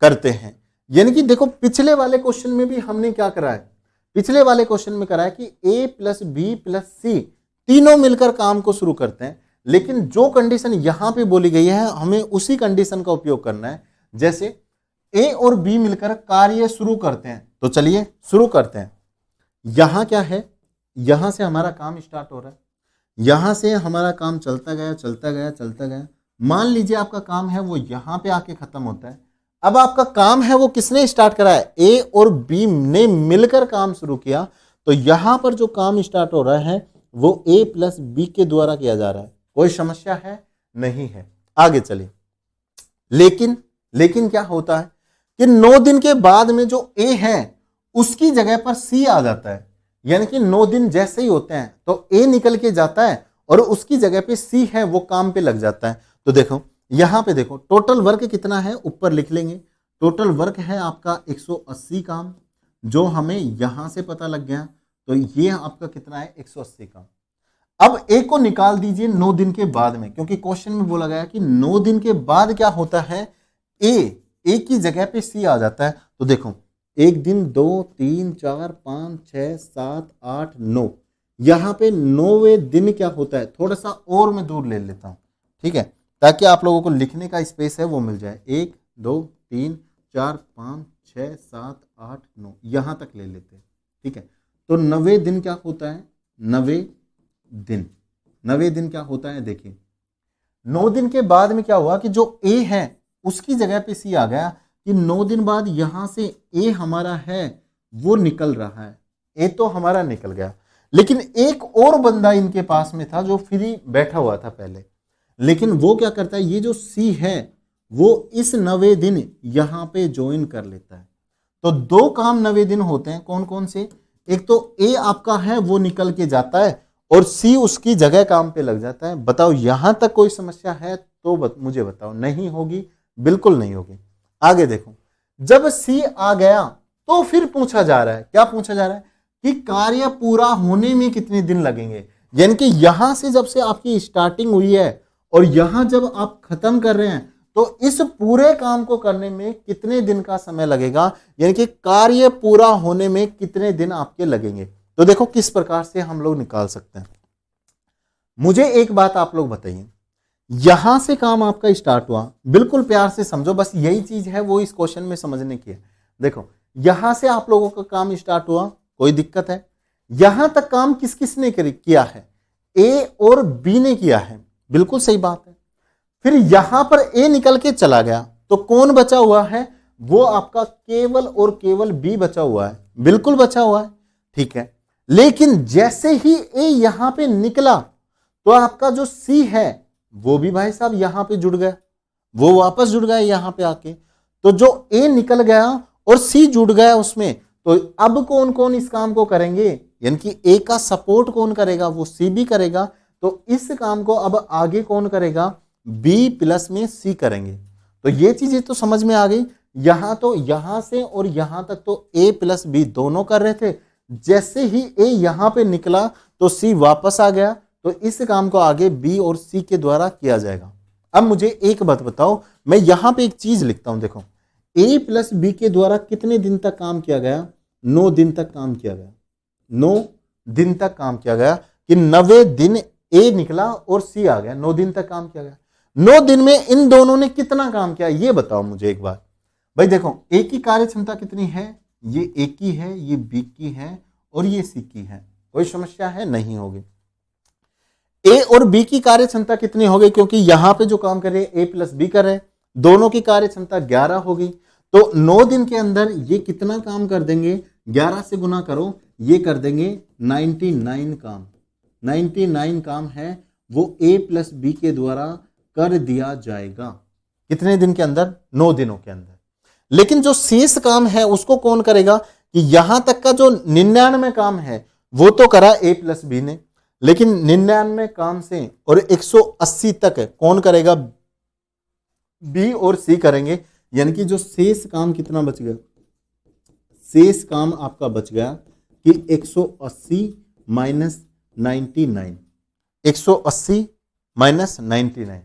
करते हैं। यानी कि देखो, पिछले वाले क्वेश्चन में भी हमने क्या करा है? पिछले वाले क्वेश्चन में करा है कि ए प्लस बी प्लस सी तीनों मिलकर काम को शुरू करते हैं, लेकिन जो कंडीशन यहां पे बोली गई है हमें उसी कंडीशन का उपयोग करना है। जैसे ए और बी मिलकर कार्य शुरू करते हैं, तो चलिए शुरू करते हैं। यहां क्या है? यहां से हमारा काम स्टार्ट हो रहा है, यहां से हमारा काम चलता गया चलता गया चलता गया। मान लीजिए आपका काम है वो यहां पे आके खत्म होता है। अब आपका काम है वो किसने स्टार्ट करा है? ए और बी ने मिलकर काम शुरू किया। तो यहां पर जो काम स्टार्ट हो रहा है वो ए प्लस बी के द्वारा किया जा रहा है। कोई समस्या है? नहीं है। आगे चलिए। लेकिन क्या होता है कि 9 दिन के बाद में जो ए है उसकी जगह पर सी आ जाता है। यानी कि 9 दिन जैसे ही होते हैं तो ए निकल के जाता है और उसकी जगह पे सी है वो काम पे लग जाता है। तो देखो यहां पे देखो, टोटल वर्क कितना है ऊपर लिख लेंगे। टोटल वर्क है आपका 180 काम, जो हमें यहां से पता लग गया। तो ये आपका कितना है? 180 काम। अब ए को निकाल दीजिए 9 दिन के बाद में, क्योंकि क्वेश्चन में बोला गया कि 9 दिन के बाद क्या होता है? ए की जगह पे सी आ जाता है। तो देखो 1 दिन 2 3 4 5 6 7 8 9, यहां पे 9वें दिन क्या होता है? थोड़ा सा और मैं दूर ले लेता हूं, ठीक है, ताकि आप लोगों को लिखने का स्पेस है वो मिल जाए। 1 2 3 4 5 6 7 8 9 यहां तक ले लेते हैं, ठीक है। तो 9वें दिन क्या होता है? 9वें दिन क्या होता है? देखिए 9 दिन के बाद में क्या हुआ कि जो ए है उसकी जगह पे सी आ गया कि 9 दिन बाद यहां से ए हमारा है वो निकल रहा है। ए तो हमारा निकल गया, लेकिन एक और बंदा इनके पास में था जो फ्री बैठा हुआ था पहले। लेकिन वो क्या करता है? ये जो सी है वो इस 9वें दिन यहां पे ज्वाइन कर लेता है। तो 2 काम 9वें दिन होते हैं। कौन कौन से? एक तो ए आपका है वो निकल के जाता है और सी उसकी जगह काम पे लग जाता है। बताओ यहां तक कोई समस्या है तो मुझे बताओ। नहीं होगी, बिल्कुल नहीं होगी। आगे देखो, जब सी आ गया तो फिर पूछा जा रहा है, क्या पूछा जा रहा है? कि कार्य पूरा होने में कितने दिन लगेंगे। यानी कि यहां से जब से आपकी स्टार्टिंग हुई है और यहां जब आप खत्म कर रहे हैं तो इस पूरे काम को करने में कितने दिन का समय लगेगा, यानी कि कार्य पूरा होने में कितने दिन आपके लगेंगे। तो देखो किस प्रकार से हम लोग निकाल सकते हैं। मुझे एक बात आप लोग बताइए, यहां से काम आपका स्टार्ट हुआ, बिल्कुल प्यार से समझो, बस यही चीज है वो इस क्वेश्चन में समझने की है। देखो यहां से आप लोगों का काम स्टार्ट हुआ, कोई दिक्कत है? यहां तक काम किस किस ने किया है? ए और बी ने किया है, बिल्कुल सही बात है। फिर यहां पर ए निकल के चला गया तो कौन बचा हुआ है? वो आपका केवल और केवल बी बचा हुआ है, बिल्कुल बचा हुआ है, ठीक है। लेकिन जैसे ही ए यहां पे निकला तो आपका जो सी है वो भी भाई साहब यहां पे जुड़ गया, वो वापस जुड़ गया यहां पे आके। तो जो ए निकल गया और सी जुड़ गया उसमें, तो अब कौन कौन इस काम को करेंगे? यानी कि ए का सपोर्ट कौन करेगा? वो सी भी करेगा। तो इस काम को अब आगे कौन करेगा? बी प्लस में सी करेंगे। तो ये चीजें तो समझ में आ गई। यहां से और यहां तक तो ए प्लस बी दोनों कर रहे थे। जैसे ही ए यहां पे निकला तो सी वापस आ गया, तो इस काम को आगे बी और सी के द्वारा किया जाएगा। अब मुझे एक बात बताओ, मैं यहां पे एक चीज लिखता हूं, देखो ए प्लस बी के द्वारा कितने दिन तक काम किया गया? 9 दिन तक काम किया गया। 9 दिन तक काम किया गया कि 9वें दिन ए निकला और सी आ गया। 9 दिन तक काम किया गया। 9 दिन में इन दोनों ने कितना काम किया ये बताओ मुझे एक बार। भाई देखो ए की कार्य क्षमता कितनी है? ये ए की है, ये बी की है और ये सी की है। कोई समस्या है? नहीं होगी। ए और बी की कार्य क्षमता कितनी हो गई? क्योंकि यहां पे जो काम कर रहे हैं ए प्लस बी कर रहे हैं, दोनों की कार्य क्षमता 11 हो गई। तो 9 दिन के अंदर ये कितना काम कर देंगे? 11 से गुना करो, ये कर देंगे 99 काम। 99 काम है वो ए प्लस बी के द्वारा कर दिया जाएगा। कितने दिन के अंदर? 9 दिनों के अंदर। लेकिन जो शेष काम है उसको कौन करेगा, कि यहां तक का जो 99 काम है वो तो करा ए प्लस बी ने, लेकिन 99 काम से और 180 तक कौन करेगा, बी और सी करेंगे। यानी कि जो शेष काम कितना बच गया, शेष काम आपका बच गया कि 180 माइनस 99, 180 माइनस 99,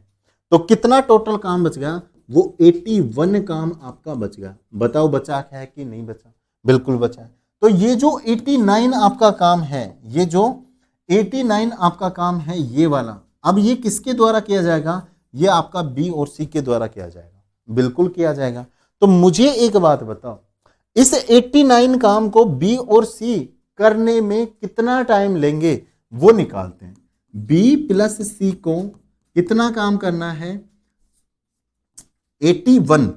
तो कितना टोटल काम बच गया, वो 81 काम आपका बच गया। बताओ बचा है कि नहीं बचा, बिल्कुल बचा है। तो ये जो 89 आपका काम है, ये जो 89 आपका काम है ये वाला, अब ये किसके द्वारा किया जाएगा, ये आपका बी और सी के द्वारा किया जाएगा, बिल्कुल किया जाएगा। तो मुझे एक बात बताओ, इस 89 काम को बी और सी करने में कितना टाइम लेंगे वो निकालते हैं। बी प्लस सी को कितना काम करना है, 81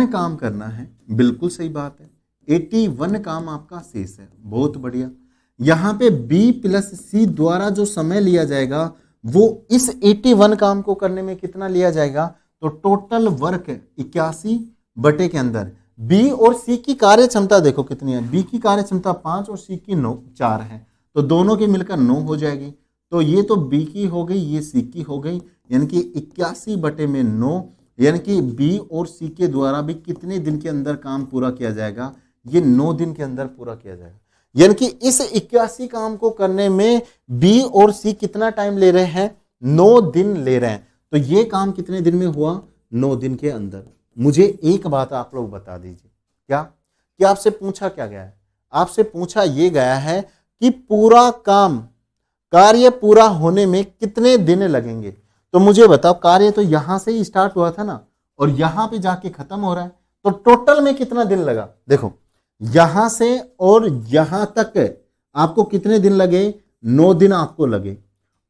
काम करना है, बिल्कुल सही बात है। 81 काम आपका शेष है, बहुत बढ़िया। यहां पे बी प्लस सी द्वारा जो समय लिया जाएगा वो इस 81 काम को करने में कितना लिया जाएगा, तो टोटल वर्क 81 बटे के अंदर बी और सी की कार्य क्षमता देखो कितनी है, बी की कार्य क्षमता 5 और सी की 4 है, तो दोनों की मिलकर 9 हो जाएगी। तो ये तो बी की हो गई, ये सी की हो गई, यानी कि 81 बटे में 9, यानी कि बी और सी के द्वारा भी कितने दिन के अंदर काम पूरा किया जाएगा, ये 9 दिन के अंदर पूरा किया जाएगा। यानी कि इस 81 काम को करने में बी और सी कितना टाइम ले रहे हैं, 9 दिन ले रहे हैं। तो ये काम कितने दिन में हुआ, 9 दिन के अंदर। मुझे एक बात आप लोग बता दीजिए, क्या कि आपसे पूछा क्या गया है, आपसे पूछा ये गया है कि पूरा काम, कार्य पूरा होने में कितने दिन लगेंगे। तो मुझे बताओ, कार्य तो यहां से ही स्टार्ट हुआ था ना, और यहां पे जाके खत्म हो रहा है, तो टोटल में कितना दिन लगा। देखो यहां से और यहां तक आपको कितने दिन लगे, 9 दिन आपको लगे,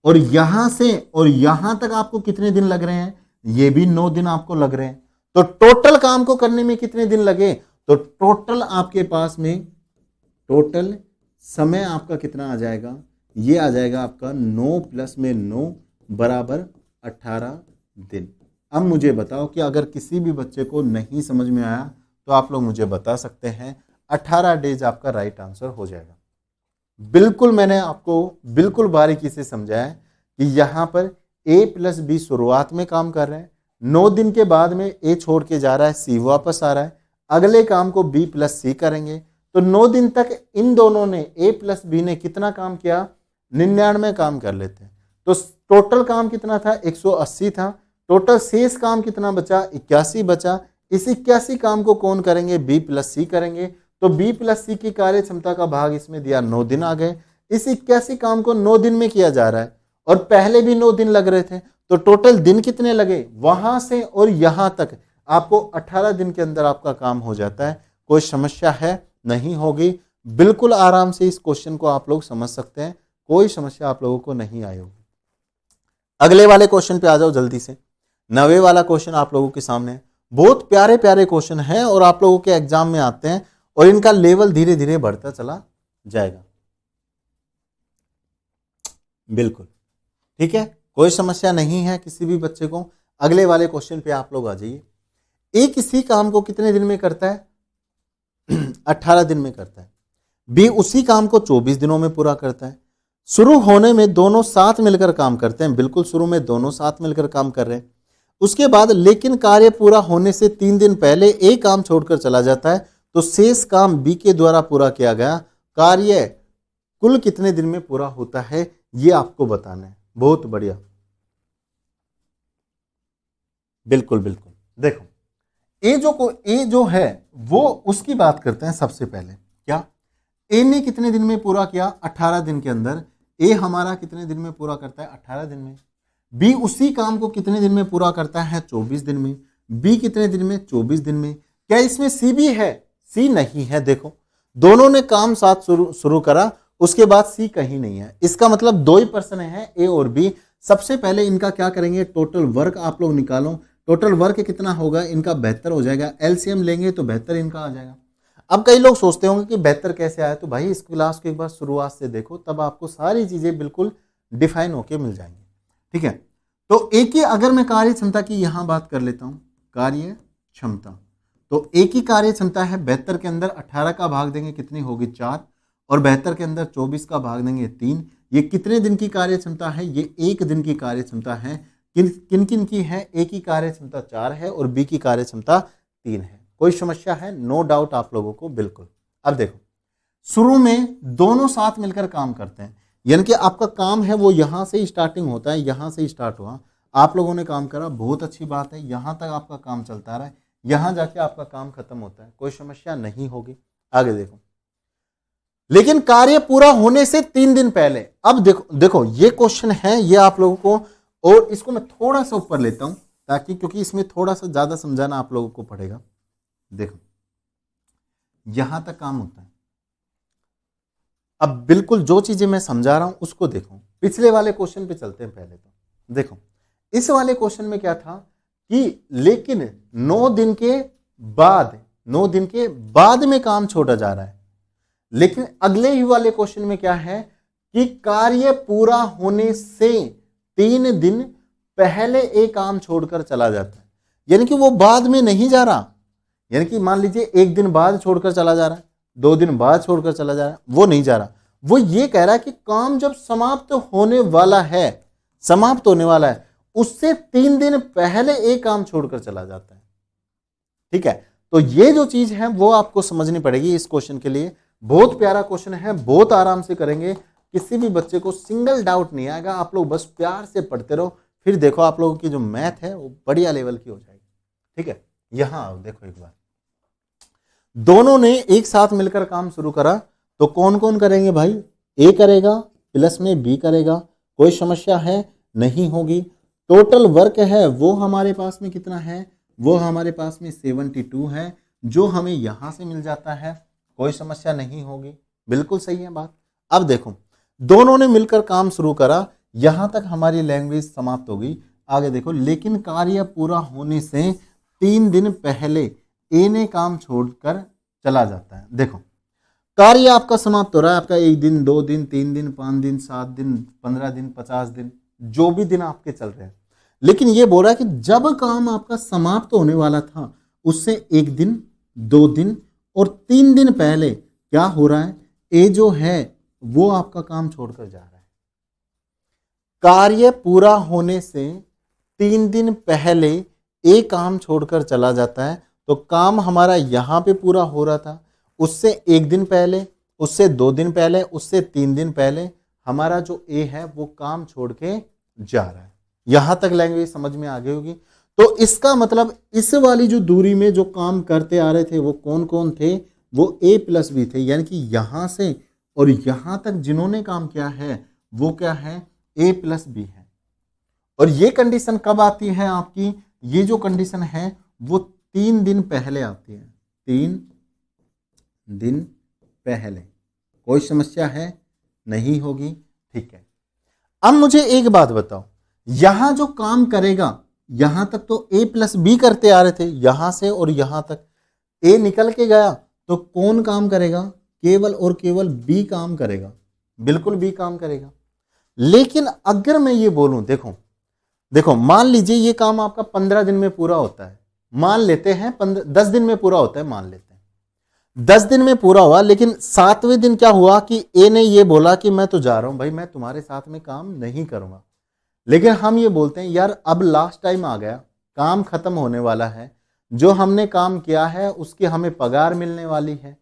और यहां से और यहां तक आपको कितने दिन लग रहे हैं, ये भी 9 दिन आपको लग रहे हैं। तो टोटल काम को करने में कितने दिन लगे, तो टोटल आपके पास में टोटल समय आपका कितना आ जाएगा, ये आ जाएगा आपका 9 प्लस में 9 बराबर 18 दिन। अब मुझे बताओ कि अगर किसी भी बच्चे को नहीं समझ में आया तो आप लोग मुझे बता सकते हैं, 18 डेज आपका राइट आंसर हो जाएगा। बिल्कुल मैंने आपको बिल्कुल बारीकी से समझाया कि यहाँ पर ए प्लस बी शुरुआत में काम कर रहे हैं, 9 दिन के बाद में ए छोड़ के जा रहा है, सी वापस आ रहा है, अगले काम को बी प्लस सी करेंगे। तो 9 दिन तक इन दोनों ने, ए प्लस बी ने कितना काम किया, 99 काम कर लेते हैं। तो टोटल काम कितना था, 180 था। टोटल शेष काम कितना बचा, 81 बचा। इस 81 काम को कौन करेंगे, बी प्लस सी करेंगे। तो बी प्लस सी की कार्य क्षमता का भाग इसमें दिया, 9 दिन आ गए। इस 81 काम को 9 दिन में किया जा रहा है, और पहले भी 9 दिन लग रहे थे, तो टोटल दिन कितने लगे, वहां से और यहां तक आपको 18 दिन के अंदर आपका काम हो जाता है। कोई समस्या है, नहीं होगी, बिल्कुल आराम से इस क्वेश्चन को आप लोग समझ सकते हैं, कोई समस्या आप लोगों को नहीं आई होगी। अगले वाले क्वेश्चन पे आ जाओ जल्दी से। 9वें वाला क्वेश्चन आप लोगों के सामने है। बहुत प्यारे प्यारे क्वेश्चन है और आप लोगों के एग्जाम में आते हैं, और इनका लेवल धीरे धीरे बढ़ता चला जाएगा। बिल्कुल ठीक है, कोई समस्या नहीं है किसी भी बच्चे को। अगले वाले क्वेश्चन पे आप लोग आ जाइए। ए किसी काम को कितने दिन में करता है, 18 दिन में करता है। बी उसी काम को 24 दिनों में पूरा करता है। शुरू होने में दोनों साथ मिलकर काम करते हैं, बिल्कुल शुरू में दोनों साथ मिलकर काम कर रहे हैं। उसके बाद लेकिन कार्य पूरा होने से 3 दिन पहले ए काम छोड़कर चला जाता है, तो शेष काम बी के द्वारा पूरा किया गया कार्य कुल कितने दिन में पूरा होता है, ये आपको बताना है। बहुत बढ़िया, बिल्कुल बिल्कुल। देखो ए जो है वो उसकी बात करते हैं सबसे पहले। क्या ए ने कितने दिन में पूरा किया, 18 दिन के अंदर। ए हमारा कितने दिन में पूरा करता है, 18 दिन में। बी उसी काम को कितने दिन में पूरा करता है, 24 दिन में। बी कितने दिन में, 24 दिन में। क्या इसमें सी भी है, सी नहीं है। देखो दोनों ने काम साथ शुरू करा, उसके बाद सी कहीं नहीं है। इसका मतलब 2 ही पर्सन है, ए और बी। सबसे पहले इनका क्या करेंगे, टोटल वर्क आप लोग निकालो। टोटल वर्क कितना होगा इनका, 72 हो जाएगा। एलसीएम लेंगे तो 72 इनका आ जाएगा। अब कई लोग सोचते होंगे कि 72 कैसे आया, तो भाई इस क्लास को एक बार शुरुआत से देखो, तब आपको सारी चीजें बिल्कुल डिफाइन होके मिल जाएंगी। ठीक है, तो ए की अगर मैं कार्य क्षमता की यहां बात कर लेता हूं, कार्य क्षमता। तो ए की कार्य क्षमता है 72 के अंदर 18 का भाग देंगे कितनी होगी 4, और 72 के अंदर 24 का भाग देंगे 3। ये कितने दिन की कार्य क्षमता है? ये 1 दिन की कार्य क्षमता है। किन किन की है? ए की कार्य क्षमता 4 है और बी की कार्य क्षमता 3 है। कोई समस्या है? नो डाउट आप लोगों को, बिल्कुल। अब देखो, शुरू में दोनों साथ मिलकर काम करते हैं, यानी कि आपका काम है वो यहां से स्टार्टिंग होता है, यहां से स्टार्ट हुआ, आप लोगों ने काम करा, बहुत अच्छी बात है, यहां तक आपका काम चलता रहा है, यहां जाके आपका काम खत्म होता है, कोई समस्या नहीं होगी। आगे देखो, लेकिन कार्य पूरा होने से 3 दिन पहले, अब देखो ये क्वेश्चन है, ये आप लोगों को, और इसको मैं थोड़ा सा ऊपर लेता हूं ताकि, क्योंकि इसमें थोड़ा सा ज्यादा समझाना आप लोगों को पड़ेगा। देखो यहां तक काम होता है, अब बिल्कुल जो चीजें मैं समझा रहा हूं उसको देखो। पिछले वाले क्वेश्चन पे चलते हैं पहले। तो देखो इस वाले क्वेश्चन में क्या था कि लेकिन 9 दिन के बाद में काम छोड़ा जा रहा है, लेकिन अगले ही वाले क्वेश्चन में क्या है कि कार्य पूरा होने से 3 दिन पहले एक काम छोड़कर चला जाता है, यानी कि वो बाद में नहीं जा रहा, यानी कि मान लीजिए 1 दिन बाद छोड़कर चला जा रहा है, 2 दिन बाद छोड़कर चला जा रहा है, वो नहीं जा रहा। वो ये कह रहा है कि काम जब समाप्त होने वाला है उससे 3 दिन पहले एक काम छोड़कर चला जाता है। ठीक है, तो ये जो चीज है वो आपको समझनी पड़ेगी इस क्वेश्चन के लिए। बहुत प्यारा क्वेश्चन है, बहुत आराम से करेंगे, किसी भी बच्चे को सिंगल डाउट नहीं आएगा। आप लोग बस प्यार से पढ़ते रहो, फिर देखो आप लोगों की जो मैथ है वो बढ़िया लेवल की हो जाएगी। ठीक है, यहां देखो एक बार, दोनों ने एक साथ मिलकर काम शुरू करा, तो कौन कौन करेंगे भाई? ए करेगा, प्लस में बी करेगा, कोई समस्या है नहीं होगी। टोटल वर्क है वो हमारे पास में कितना है? वो हमारे पास में 72 है, जो हमें यहां से मिल जाता है, कोई समस्या नहीं होगी, बिल्कुल सही है बात। अब देखो, दोनों ने मिलकर काम शुरू करा, यहां तक हमारी लैंग्वेज समाप्त हो गई। आगे देखो, लेकिन कार्य पूरा होने से 3 दिन पहले ए ने काम छोड़कर चला जाता है। देखो कार्य आपका समाप्त हो रहा है, आपका 1 दिन, 2 दिन, 3 दिन, 5 दिन, 7 दिन, 15 दिन, 50 दिन, जो भी दिन आपके चल रहे हैं, लेकिन ये बोल रहा है कि जब काम आपका समाप्त होने वाला था उससे 1 दिन, 2 दिन और 3 दिन पहले क्या हो रहा है? ए जो है वो आपका काम छोड़कर जा रहा है। कार्य पूरा होने से 3 दिन पहले ए काम छोड़कर चला जाता है, तो काम हमारा यहां पे पूरा हो रहा था, उससे 1 दिन पहले, उससे 2 दिन पहले, उससे 3 दिन पहले हमारा जो ए है वो काम छोड़ के जा रहा है। यहां तक लैंग्वेज समझ में आ गई होगी। तो इसका मतलब इस वाली जो दूरी में जो काम करते आ रहे थे वो कौन कौन थे? वो ए प्लस बी थे, यानी कि यहां से और यहां तक जिन्होंने काम किया है वो क्या है? ए प्लस बी है। और ये कंडीशन कब आती है आपकी? ये जो कंडीशन है वो 3 दिन पहले आती है, 3 दिन पहले, कोई समस्या है नहीं होगी। ठीक है, अब मुझे एक बात बताओ, यहां जो काम करेगा, यहां तक तो ए प्लस बी करते आ रहे थे, यहां से और यहां तक ए निकल के गया, तो कौन काम करेगा? केवल और केवल बी काम करेगा, बिल्कुल बी काम करेगा। लेकिन अगर मैं ये बोलूं, देखो मान लीजिए ये काम आपका 15 दिन में पूरा होता है, मान लेते हैं 10 दिन में पूरा होता है, मान लेते हैं 10 दिन में पूरा हुआ, लेकिन 7वें दिन क्या हुआ कि ए ने ये बोला कि मैं तो जा रहा हूं भाई, मैं तुम्हारे साथ में काम नहीं करूंगा। लेकिन हम ये बोलते हैं यार अब लास्ट टाइम आ गया, काम खत्म होने वाला है, जो हमने काम किया है उसकी हमें पगार मिलने वाली है,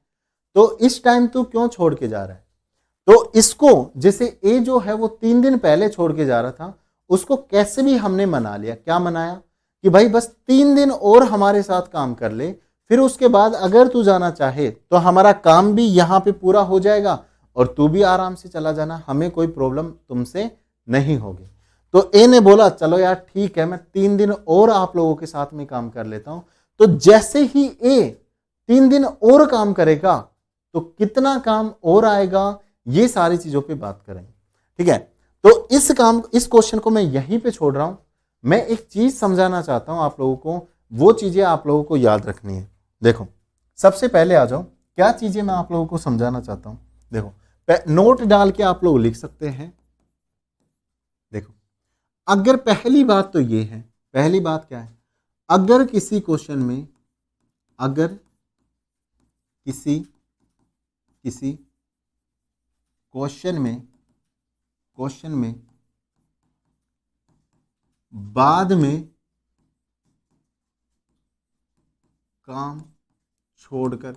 तो इस टाइम तू क्यों छोड़ के जा रहा है? तो इसको, जैसे ए जो है वो 3 दिन पहले छोड़ के जा रहा था, उसको कैसे भी हमने मना लिया। क्या मनाया? कि भाई बस 3 दिन और हमारे साथ काम कर ले, फिर उसके बाद अगर तू जाना चाहे तो हमारा काम भी यहां पे पूरा हो जाएगा और तू भी आराम से चला जाना, हमें कोई प्रॉब्लम तुमसे नहीं होगी। तो ए ने बोला चलो यार ठीक है, मैं 3 दिन और आप लोगों के साथ में काम कर लेता हूं। तो जैसे ही ए 3 दिन और काम करेगा तो कितना काम और आएगा, ये सारी चीजों पे बात करेंगे। ठीक है, तो इस क्वेश्चन को मैं यहीं पे छोड़ रहा हूं। मैं एक चीज समझाना चाहता हूं आप लोगों को, वो चीजें आप लोगों को याद रखनी है। देखो सबसे पहले आ जाओ, क्या चीजें मैं आप लोगों को समझाना चाहता हूं। देखो नोट डाल के आप लोग लिख सकते हैं। देखो अगर पहली बात तो ये है, पहली बात क्या है, अगर किसी क्वेश्चन में अगर किसी क्वेश्चन में बाद में काम छोड़कर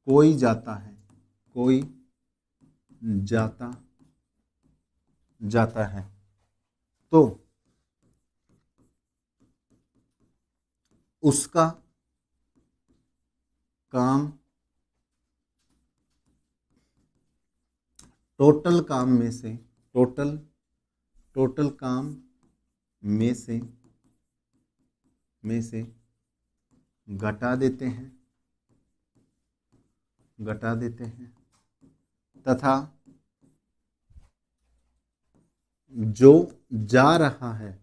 कोई जाता है तो उसका काम टोटल काम में से घटा देते हैं तथा जो जा रहा है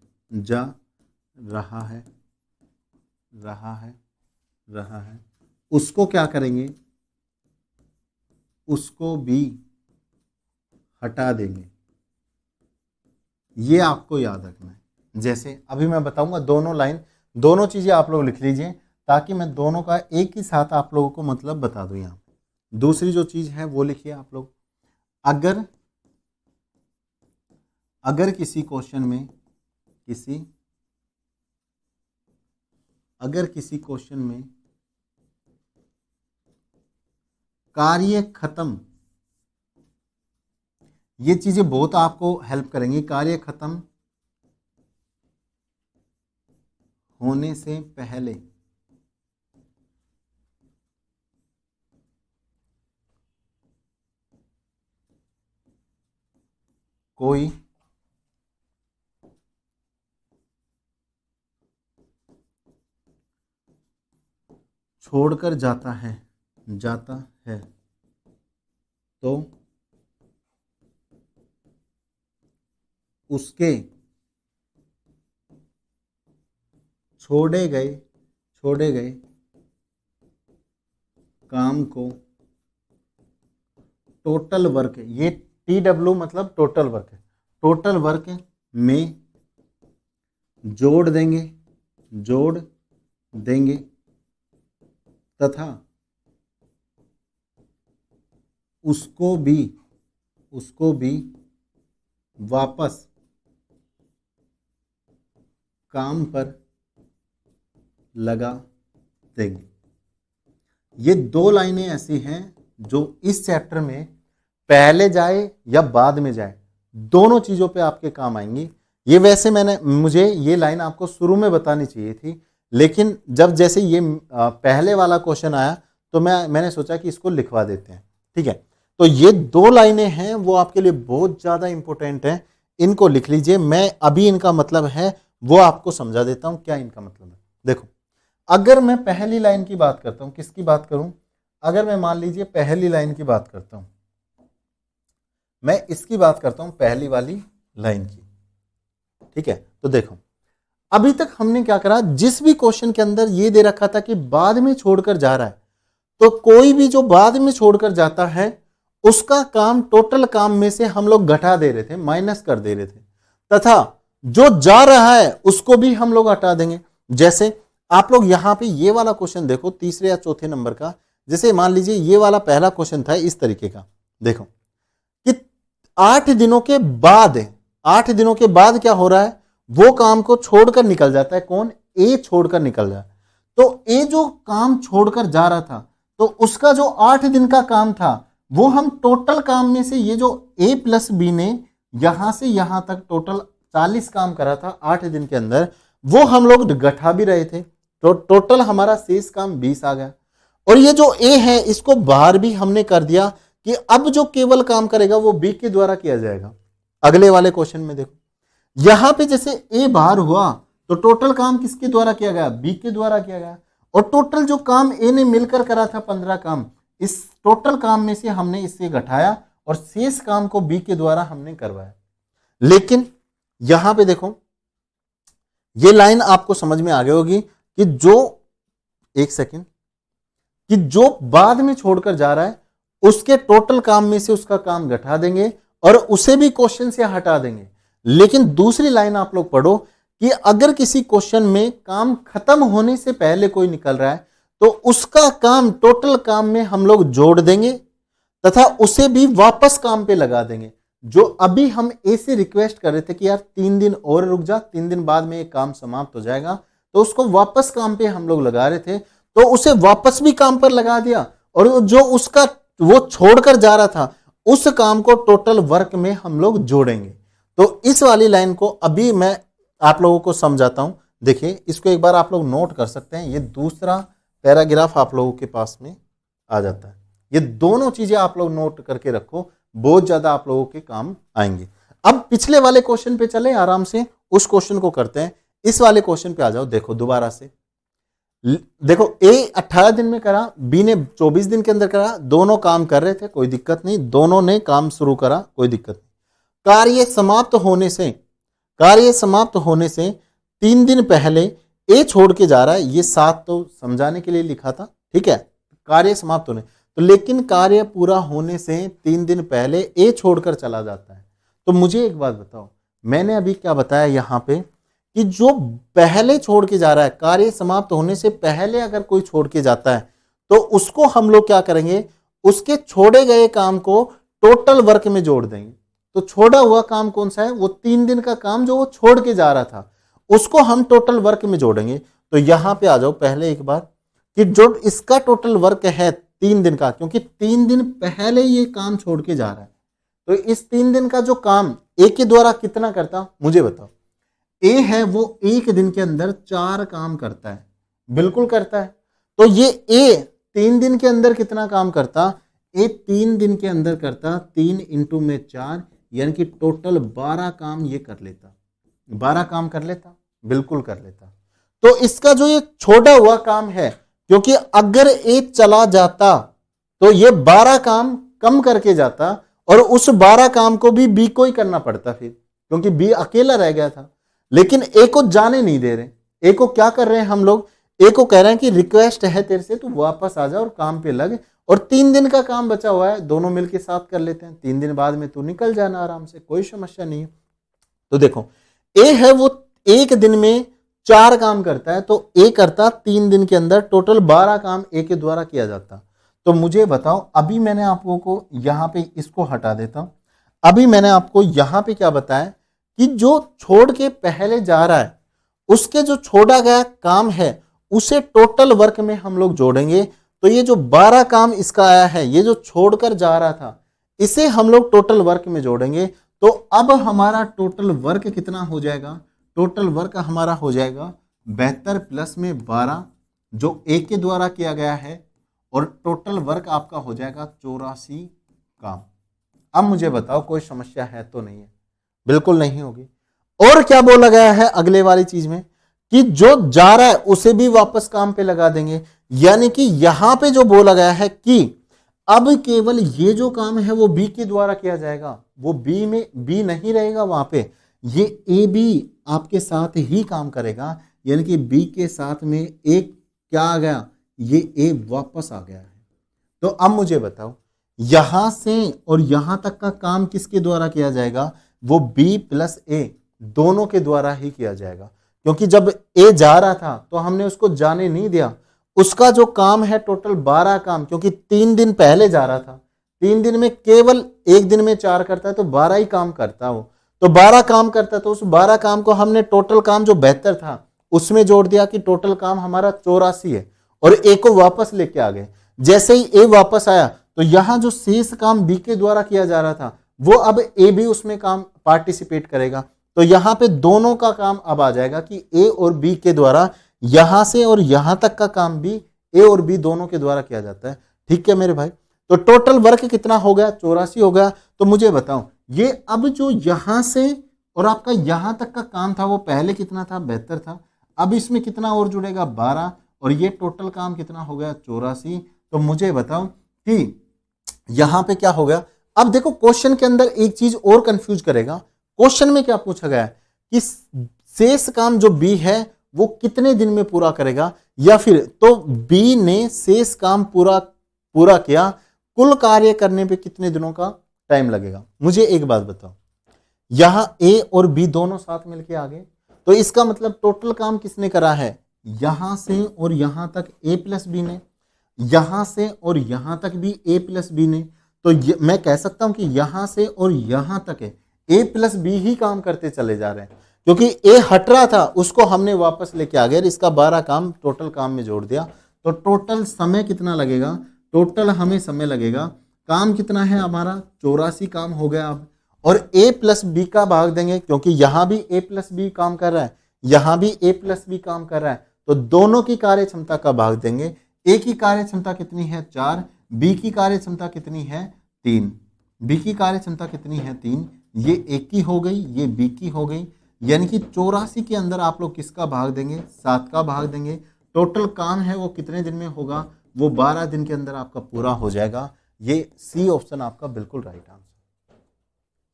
उसको क्या करेंगे, उसको भी हटा देंगे। ये आपको याद रखना है। जैसे अभी मैं बताऊंगा दोनों चीजें आप लोग लिख लीजिए ताकि मैं दोनों का एक ही साथ आप लोगों को मतलब बता दूं। यहाँ दूसरी जो चीज है वो लिखिए आप लोग, अगर किसी क्वेश्चन में कार्य खत्म, ये चीजें बहुत आपको हेल्प करेंगी। कार्य खत्म होने से पहले कोई छोड़कर जाता है तो उसके छोड़े गए काम को टोटल वर्क, ये TW मतलब टोटल वर्क है, टोटल वर्क में जोड़ देंगे तथा उसको भी वापस काम पर लगा देंगे। ये दो लाइनें ऐसी हैं जो इस चैप्टर में पहले जाए या बाद में जाए दोनों चीजों पे आपके काम आएंगी। ये वैसे मुझे ये लाइन आपको शुरू में बतानी चाहिए थी, लेकिन जब जैसे ये पहले वाला क्वेश्चन आया तो मैंने सोचा कि इसको लिखवा देते हैं। ठीक है, तो ये दो लाइनें हैं वो आपके लिए बहुत ज्यादा इंपॉर्टेंट हैं, इनको लिख लीजिए। मैं अभी इनका मतलब है वो आपको समझा देता हूं क्या इनका मतलब है। देखो, अगर मैं पहली लाइन की बात करता हूं, किसकी बात करूं, अगर मैं मान लीजिए पहली लाइन की बात करता हूं, मैं इसकी बात करता हूं पहली वाली लाइन की। ठीक है, तो देखो अभी तक हमने क्या करा, जिस भी क्वेश्चन के अंदर ये दे रखा था कि बाद में छोड़कर जा रहा है, तो कोई भी जो बाद में छोड़कर जाता है उसका काम टोटल काम में से हम लोग घटा दे रहे थे, माइनस कर दे रहे थे, तथा जो जा रहा है उसको भी हम लोग हटा देंगे। जैसे आप लोग यहां पे ये वाला क्वेश्चन देखो, तीसरे या चौथे नंबर का, जैसे मान लीजिए ये वाला पहला क्वेश्चन था इस तरीके का, देखो कि 8 दिनों के बाद क्या हो रहा है, वो काम को छोड़कर निकल जाता है। कौन? ए छोड़कर निकल जाए। तो ए जो काम छोड़कर जा रहा था तो उसका जो 8 दिन का काम था वो हम टोटल काम में से, ये जो ए प्लस बी ने यहां से यहां तक टोटल 40 काम करा था 8 दिन के अंदर, वो हम लोग घटा भी रहे थे, तो टोटल हमारा शेष काम 20 आ गया। और ये जो ए है इसको बाहर भी हमने कर दिया कि अब जो केवल काम करेगा वो बी के द्वारा किया जाएगा। अगले वाले क्वेश्चन में देखो, यहां पे जैसे ए बाहर हुआ तो टोटल काम किसके द्वारा किया गया, बी के द्वारा किया गया। और टोटल जो काम ए ने मिलकर करा था 15 काम, इस टोटल काम में से हमने इससे घटाया और शेष काम को बी के द्वारा हमने करवाया। लेकिन यहां पे देखो, ये लाइन आपको समझ में आ गई होगी कि जो बाद में छोड़कर जा रहा है उसके टोटल काम में से उसका काम घटा देंगे और उसे भी क्वेश्चन से हटा देंगे। लेकिन दूसरी लाइन आप लोग पढ़ो कि अगर किसी क्वेश्चन में काम खत्म होने से पहले कोई निकल रहा है तो उसका काम टोटल काम में हम लोग जोड़ देंगे तथा उसे भी वापस काम पे लगा देंगे। जो अभी हम ए से रिक्वेस्ट कर रहे थे कि यार 3 दिन और रुक जा, 3 दिन बाद में ये काम समाप्त हो जाएगा, तो उसको वापस काम पे हम लोग लगा रहे थे, तो उसे वापस भी काम पर लगा दिया और जो उसका वो छोड़कर जा रहा था उस काम को टोटल वर्क में हम लोग जोड़ेंगे। तो इस वाली लाइन को अभी मैं आप लोगों को समझाता हूं। देखिए इसको एक बार आप लोग नोट कर सकते हैं, ये दूसरा पैराग्राफ आप लोगों के पास में आ जाता है। ये दोनों चीजें आप लोग नोट करके रखो, बहुत ज्यादा आप लोगों के काम आएंगे। अब पिछले वाले क्वेश्चन पे चले, आराम से उस क्वेश्चन को करते हैं। इस वाले क्वेश्चन पे आ जाओ। देखो दोबारा से देखो, ए 18 दिन में करा, बी ने 24 दिन के अंदर करा, दोनों काम कर रहे थे, कोई दिक्कत नहीं, दोनों ने काम शुरू करा, कोई दिक्कत नहीं। कार्य समाप्त होने से 3 दिन पहले ए छोड़ के जा रहा है, ये 7 तो समझाने के लिए लिखा था, ठीक है, कार्य समाप्त होने तो, लेकिन कार्य पूरा होने से 3 दिन पहले ए छोड़कर चला जाता है। तो मुझे एक बात बताओ, मैंने अभी क्या बताया यहां पे कि जो पहले छोड़ के जा रहा है, कार्य समाप्त होने से पहले अगर कोई छोड़ के जाता है तो उसको हम लोग क्या करेंगे, उसके छोड़े गए काम को टोटल वर्क में जोड़ देंगे। तो छोड़ा हुआ काम कौन सा है, वो 3 दिन का काम जो वो छोड़ के जा रहा था, उसको हम टोटल वर्क में जोड़ेंगे। तो यहां पे आ जाओ पहले एक बार कि जो इसका टोटल वर्क है 3 दिन का, क्योंकि 3 दिन पहले ये काम छोड़ के जा रहा है, तो इस 3 दिन का जो काम ए के द्वारा कितना करता, मुझे बताओ। ए है वो 1 दिन के अंदर 4 काम करता है, बिल्कुल करता है। तो ये ए 3 दिन के अंदर कितना काम करता, ए 3 दिन के अंदर करता 3 इंटू में 4, यानी कि टोटल 12 काम ये कर लेता। 12 काम कर लेता, बिल्कुल कर लेता। तो इसका जो ये छोड़ा हुआ काम है, क्योंकि अगर ए चला जाता तो ये 12 काम कम करके जाता और उस 12 काम को भी बी को ही करना पड़ता फिर, क्योंकि बी अकेला रह गया था। लेकिन ए को जाने नहीं दे रहे, ए को क्या कर रहे हैं हम लोग, ए को कह रहे हैं कि रिक्वेस्ट है तेरे से, तू वापस आ जा और काम पे लग, और 3 दिन का काम बचा हुआ है, दोनों मिलके साथ कर लेते हैं, 3 दिन बाद में तू निकल जाना आराम से, कोई समस्या नहीं है। तो देखो ए है वो 1 दिन में 4 काम करता है, तो ए करता 3 दिन के अंदर टोटल 12 काम ए के द्वारा किया जाता। तो मुझे बताओ, अभी मैंने आपको को यहां पे इसको हटा देता हूं, अभी मैंने आपको यहां पे क्या बताया कि जो छोड़ के पहले जा रहा है उसके जो छोड़ा गया काम है उसे टोटल वर्क में हम लोग जोड़ेंगे। तो ये जो 12 काम इसका आया है, ये जो छोड़कर जा रहा था, इसे हम लोग टोटल वर्क में जोड़ेंगे। तो अब हमारा टोटल वर्क कितना हो जाएगा, टोटल वर्क हमारा हो जाएगा 72 प्लस में 12 जो ए के द्वारा किया गया है, और टोटल वर्क आपका हो जाएगा 84 काम। अब मुझे बताओ कोई समस्या है तो नहीं है, बिल्कुल नहीं होगी। और क्या बोला गया है अगले वाली चीज में कि जो जा रहा है उसे भी वापस काम पे लगा देंगे, यानी कि यहां पे जो बोला गया है कि अब केवल ये जो काम है वो बी के द्वारा किया जाएगा, वो बी में बी नहीं रहेगा वहां पे, ये ए बी आपके साथ ही काम करेगा, यानी कि बी के साथ में एक क्या आ गया, ये ए वापस आ गया है। तो अब मुझे बताओ, यहां से और यहां तक का काम किसके द्वारा किया जाएगा, वो बी प्लस ए दोनों के द्वारा ही किया जाएगा, क्योंकि जब ए जा रहा था तो हमने उसको जाने नहीं दिया। उसका जो काम है टोटल 12 काम, क्योंकि 3 दिन पहले जा रहा था, 3 दिन में केवल 1 दिन में 4 करता है, तो 12 ही काम करता वो, तो 12 काम करता, तो उस 12 काम को हमने टोटल काम जो 72 था उसमें जोड़ दिया कि टोटल काम हमारा 84 है, और ए को वापस लेके आ गए। जैसे ही ए वापस आया तो यहां जो शेष काम बी के द्वारा किया जा रहा था वो अब ए भी उसमें काम पार्टिसिपेट करेगा। तो यहां पे दोनों का काम अब आ जाएगा कि ए और बी के द्वारा यहां से और यहां तक का काम भी ए और बी दोनों के द्वारा किया जाता है। ठीक है मेरे भाई, तो टोटल वर्क कितना हो गया, 84 हो गया। तो मुझे बताओ, ये अब जो यहां से और आपका यहां तक का काम था वो पहले कितना था, 72 था, अब इसमें कितना और जुड़ेगा, 12, और ये टोटल काम कितना हो गया, 84। तो मुझे बताओ कि यहां पे क्या हो गया। अब देखो क्वेश्चन के अंदर एक चीज और कंफ्यूज करेगा, क्वेश्चन में क्या पूछा गया है कि शेष काम जो बी है वो कितने दिन में पूरा करेगा, या फिर तो बी ने शेष काम पूरा किया, कुल कार्य करने पे कितने दिनों का टाइम लगेगा। मुझे एक बात बताओ, यहां ए और बी दोनों साथ मिलके आ गए, तो इसका मतलब टोटल काम किसने करा है, यहां से और यहां तक ए प्लस बी ने, यहां से और यहां तक भी ए प्लस बी ने। तो मैं कह सकता हूं कि यहां से और यहां तक है ए प्लस बी ही काम करते चले जा रहे हैं, क्योंकि ए हट रहा था उसको हमने वापस लेके आ गए, इसका 12 काम टोटल काम में जोड़ दिया। तो टोटल समय कितना लगेगा, टोटल हमें समय लगेगा, काम कितना है हमारा 84 काम हो गया अब। और ए प्लस बी का भाग देंगे, क्योंकि यहां भी ए प्लस बी काम कर रहा है, यहां भी ए प्लस बी काम कर रहा है, तो दोनों की कार्य क्षमता का भाग देंगे। ए की कार्य क्षमता कितनी है 4, बी की कार्य क्षमता कितनी है 3, बी की कार्य क्षमता कितनी है 3, ये ए की हो गई, ये बी की हो गई, यानी कि 84 के अंदर आप लोग किसका भाग देंगे, 7 का भाग देंगे। टोटल काम है वो कितने दिन में होगा, वो 12 दिन के अंदर आपका पूरा हो जाएगा। ये सी ऑप्शन आपका बिल्कुल राइट आंसर।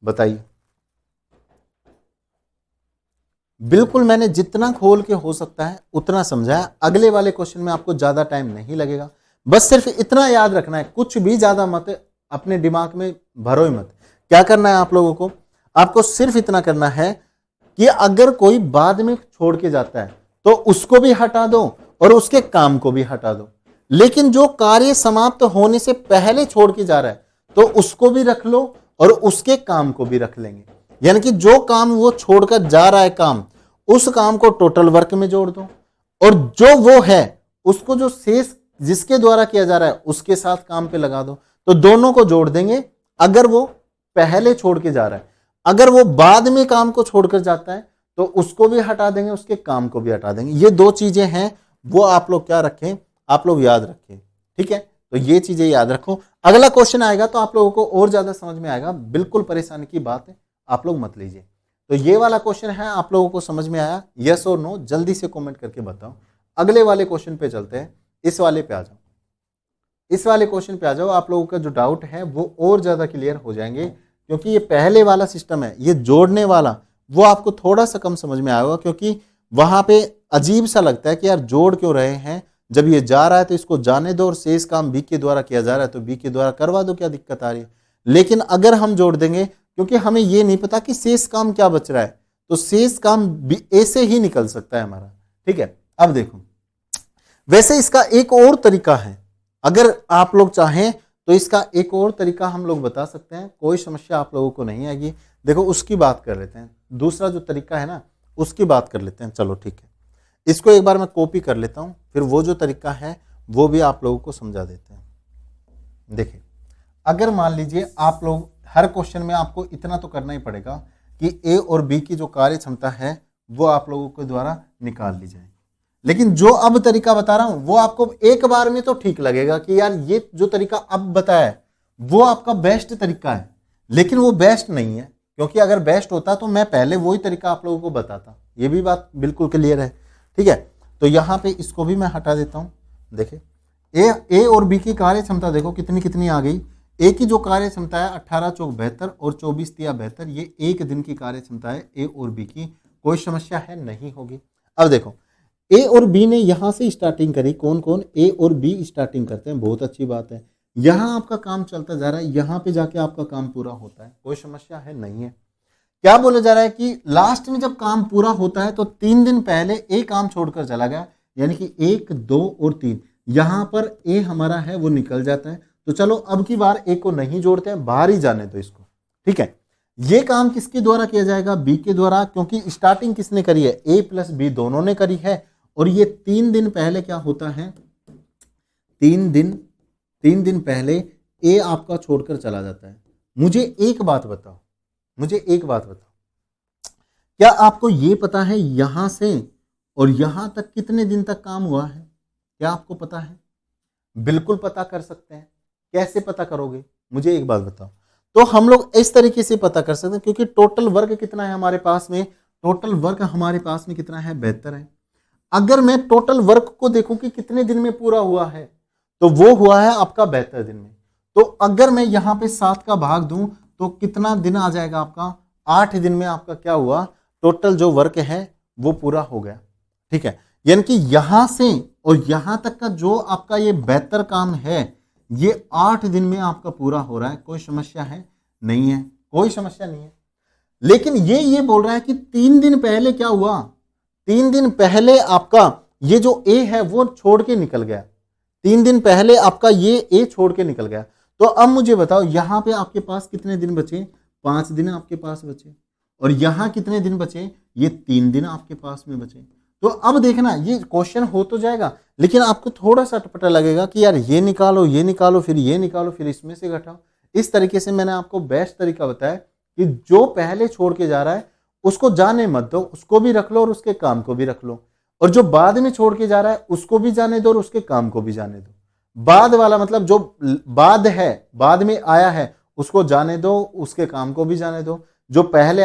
बताइए, बिल्कुल मैंने जितना खोल के हो सकता है उतना समझाया। अगले वाले क्वेश्चन में आपको ज्यादा टाइम नहीं लगेगा, बस सिर्फ इतना याद रखना है, कुछ भी ज्यादा मत अपने दिमाग में भरो मत। क्या करना है आप लोगों को, आपको सिर्फ इतना करना है कि अगर कोई बाद में छोड़ के जाता है तो उसको भी हटा दो और उसके काम को भी हटा दो, लेकिन जो कार्य समाप्त होने से पहले छोड़ के जा रहा है तो उसको भी रख लो और उसके काम को भी रख लेंगे। यानी कि जो काम वो छोड़कर जा रहा है काम, उस काम को टोटल वर्क में जोड़ दो, और जो वो है उसको जो शेष जिसके द्वारा किया जा रहा है उसके साथ काम पे लगा दो। तो दोनों को जोड़ देंगे अगर वो पहले छोड़ के जा रहा है। अगर वो बाद में काम को छोड़कर जाता है तो उसको भी हटा देंगे, उसके काम को भी हटा देंगे। ये दो चीजें हैं, वो आप लोग क्या रखें, आप लोग याद रखें, ठीक है। तो ये चीजें याद रखो। अगला क्वेश्चन आएगा तो आप लोगों को और ज्यादा समझ में आएगा, बिल्कुल परेशानी की बात है, आप लोग मत लीजिए। तो ये वाला क्वेश्चन है, आप लोगों को समझ में आया, यस और नो जल्दी से कमेंट करके बताओ। अगले वाले क्वेश्चन पे चलते हैं, इस वाले पे आ जाओ, इस वाले क्वेश्चन पे आ जाओ। आप लोगों का जो डाउट है वो और ज्यादा क्लियर हो जाएंगे, क्योंकि ये पहले वाला सिस्टम है, ये जोड़ने वाला वो आपको थोड़ा सा कम समझ में आएगा, क्योंकि वहां पे अजीब सा लगता है कि यार जोड़ क्यों रहे हैं, जब ये जा रहा है तो इसको जाने दो और शेष काम बी के द्वारा किया जा रहा है तो बी के द्वारा करवा दो, क्या दिक्कत आ रही है। लेकिन अगर हम जोड़ देंगे, क्योंकि हमें ये नहीं पता कि शेष काम क्या बच रहा है, तो शेष काम ए से ही निकल सकता है हमारा, ठीक है। अब देखो, वैसे इसका एक और तरीका है, अगर आप लोग चाहें तो इसका एक और तरीका हम लोग बता सकते हैं, कोई समस्या आप लोगों को नहीं आएगी। देखो उसकी बात कर लेते हैं, दूसरा जो तरीका है ना उसकी बात कर लेते हैं। चलो ठीक है, इसको एक बार मैं कॉपी कर लेता हूं, फिर वो जो तरीका है वो भी आप लोगों को समझा देते हैं। देखिए, अगर मान लीजिए आप लोग हर क्वेश्चन में आपको इतना तो करना ही पड़ेगा कि ए और बी की जो कार्य क्षमता है वो आप लोगों के द्वारा निकाल ली जाए। लेकिन जो अब तरीका बता रहा हूं वो आपको एक बार में तो ठीक लगेगा कि यार ये जो तरीका अब बताया है वो आपका बेस्ट तरीका है, लेकिन वो बेस्ट नहीं है, क्योंकि अगर बेस्ट होता तो मैं पहले वही तरीका आप लोगों को बताता। ये भी बात बिल्कुल क्लियर है, ठीक है। तो यहां पे इसको भी मैं हटा देता हूं। देखिए, ए और बी की कार्य क्षमता देखो कितनी कितनी आ गई। ए की जो कार्य क्षमता है 18 चौक 72 और 24 तिया 72, ये एक दिन की कार्य क्षमता है ए और बी की, कोई समस्या है नहीं होगी। अब देखो, ए और बी ने यहां से स्टार्टिंग करी, कौन कौन, ए और बी स्टार्टिंग करते हैं, बहुत अच्छी बात है। यहां आपका काम चलता जा रहा है, यहां पे जाके आपका काम पूरा होता है, कोई समस्या है नहीं है। क्या बोला जा रहा है कि लास्ट में जब काम पूरा होता है तो 3 दिन पहले ए काम छोड़कर चला गया, यानी कि 1 2 और 3, यहां पर ए हमारा है वो निकल जाता है। तो चलो अब की बार ए को नहीं जोड़ते हैं, बाहर ही जाने दो इसको, ठीक है। ये काम किसके द्वारा किया जाएगा, बी के द्वारा, क्योंकि स्टार्टिंग किसने करी है, ए प्लस बी दोनों ने करी है। और ये 3 दिन पहले क्या होता है, 3 दिन पहले ए आपका छोड़कर चला जाता है। मुझे एक बात बताओ, क्या आपको ये पता है यहां से और यहां तक कितने दिन तक काम हुआ है, क्या आपको पता है? बिल्कुल पता कर सकते हैं। कैसे पता करोगे, मुझे एक बात बताओ। तो हम लोग इस तरीके से पता कर सकते हैं, क्योंकि टोटल वर्क कितना है हमारे पास में, टोटल वर्क हमारे पास में कितना है, 72 है। अगर मैं टोटल वर्क को देखूं कि कितने दिन में पूरा हुआ है, तो वो हुआ है आपका 72 दिन में। तो अगर मैं यहां पे 7 का भाग दूं तो कितना दिन आ जाएगा आपका, 8 दिन में आपका क्या हुआ, टोटल जो वर्क है वो पूरा हो गया, ठीक है। यानी कि यहां से और यहां तक का जो आपका ये 72 काम है, ये 8 दिन में आपका पूरा हो रहा है, कोई समस्या है नहीं है, कोई समस्या नहीं है। लेकिन ये बोल रहा है कि 3 दिन पहले क्या हुआ, 3 दिन पहले आपका ये जो ए है वो छोड़ के निकल गया, 3 दिन पहले आपका ये ए छोड़ के निकल गया। तो अब मुझे बताओ यहां पे आपके पास कितने दिन बचे, 5 दिन आपके पास बचे, और यहां कितने दिन बचे, ये 3 दिन आपके पास में बचे। तो अब देखना ये क्वेश्चन हो तो जाएगा, लेकिन आपको थोड़ा सा अटपटा लगेगा कि यार ये निकालो, ये निकालो, फिर ये निकालो, फिर इसमें से घटाओ। इस तरीके से मैंने आपको बेस्ट तरीका बताया कि जो पहले छोड़ के जा रहा है उसको जाने मत दो, उसको भी रख लो और उसके काम को भी रख लो, और जो बाद में छोड़ के जा रहा है उसको भी जाने दो और उसके काम को भी जाने दो। बाद वाला मतलब जो बाद है, बाद में आया है, उसको जाने दो, उसके काम को भी जाने दो। जो पहले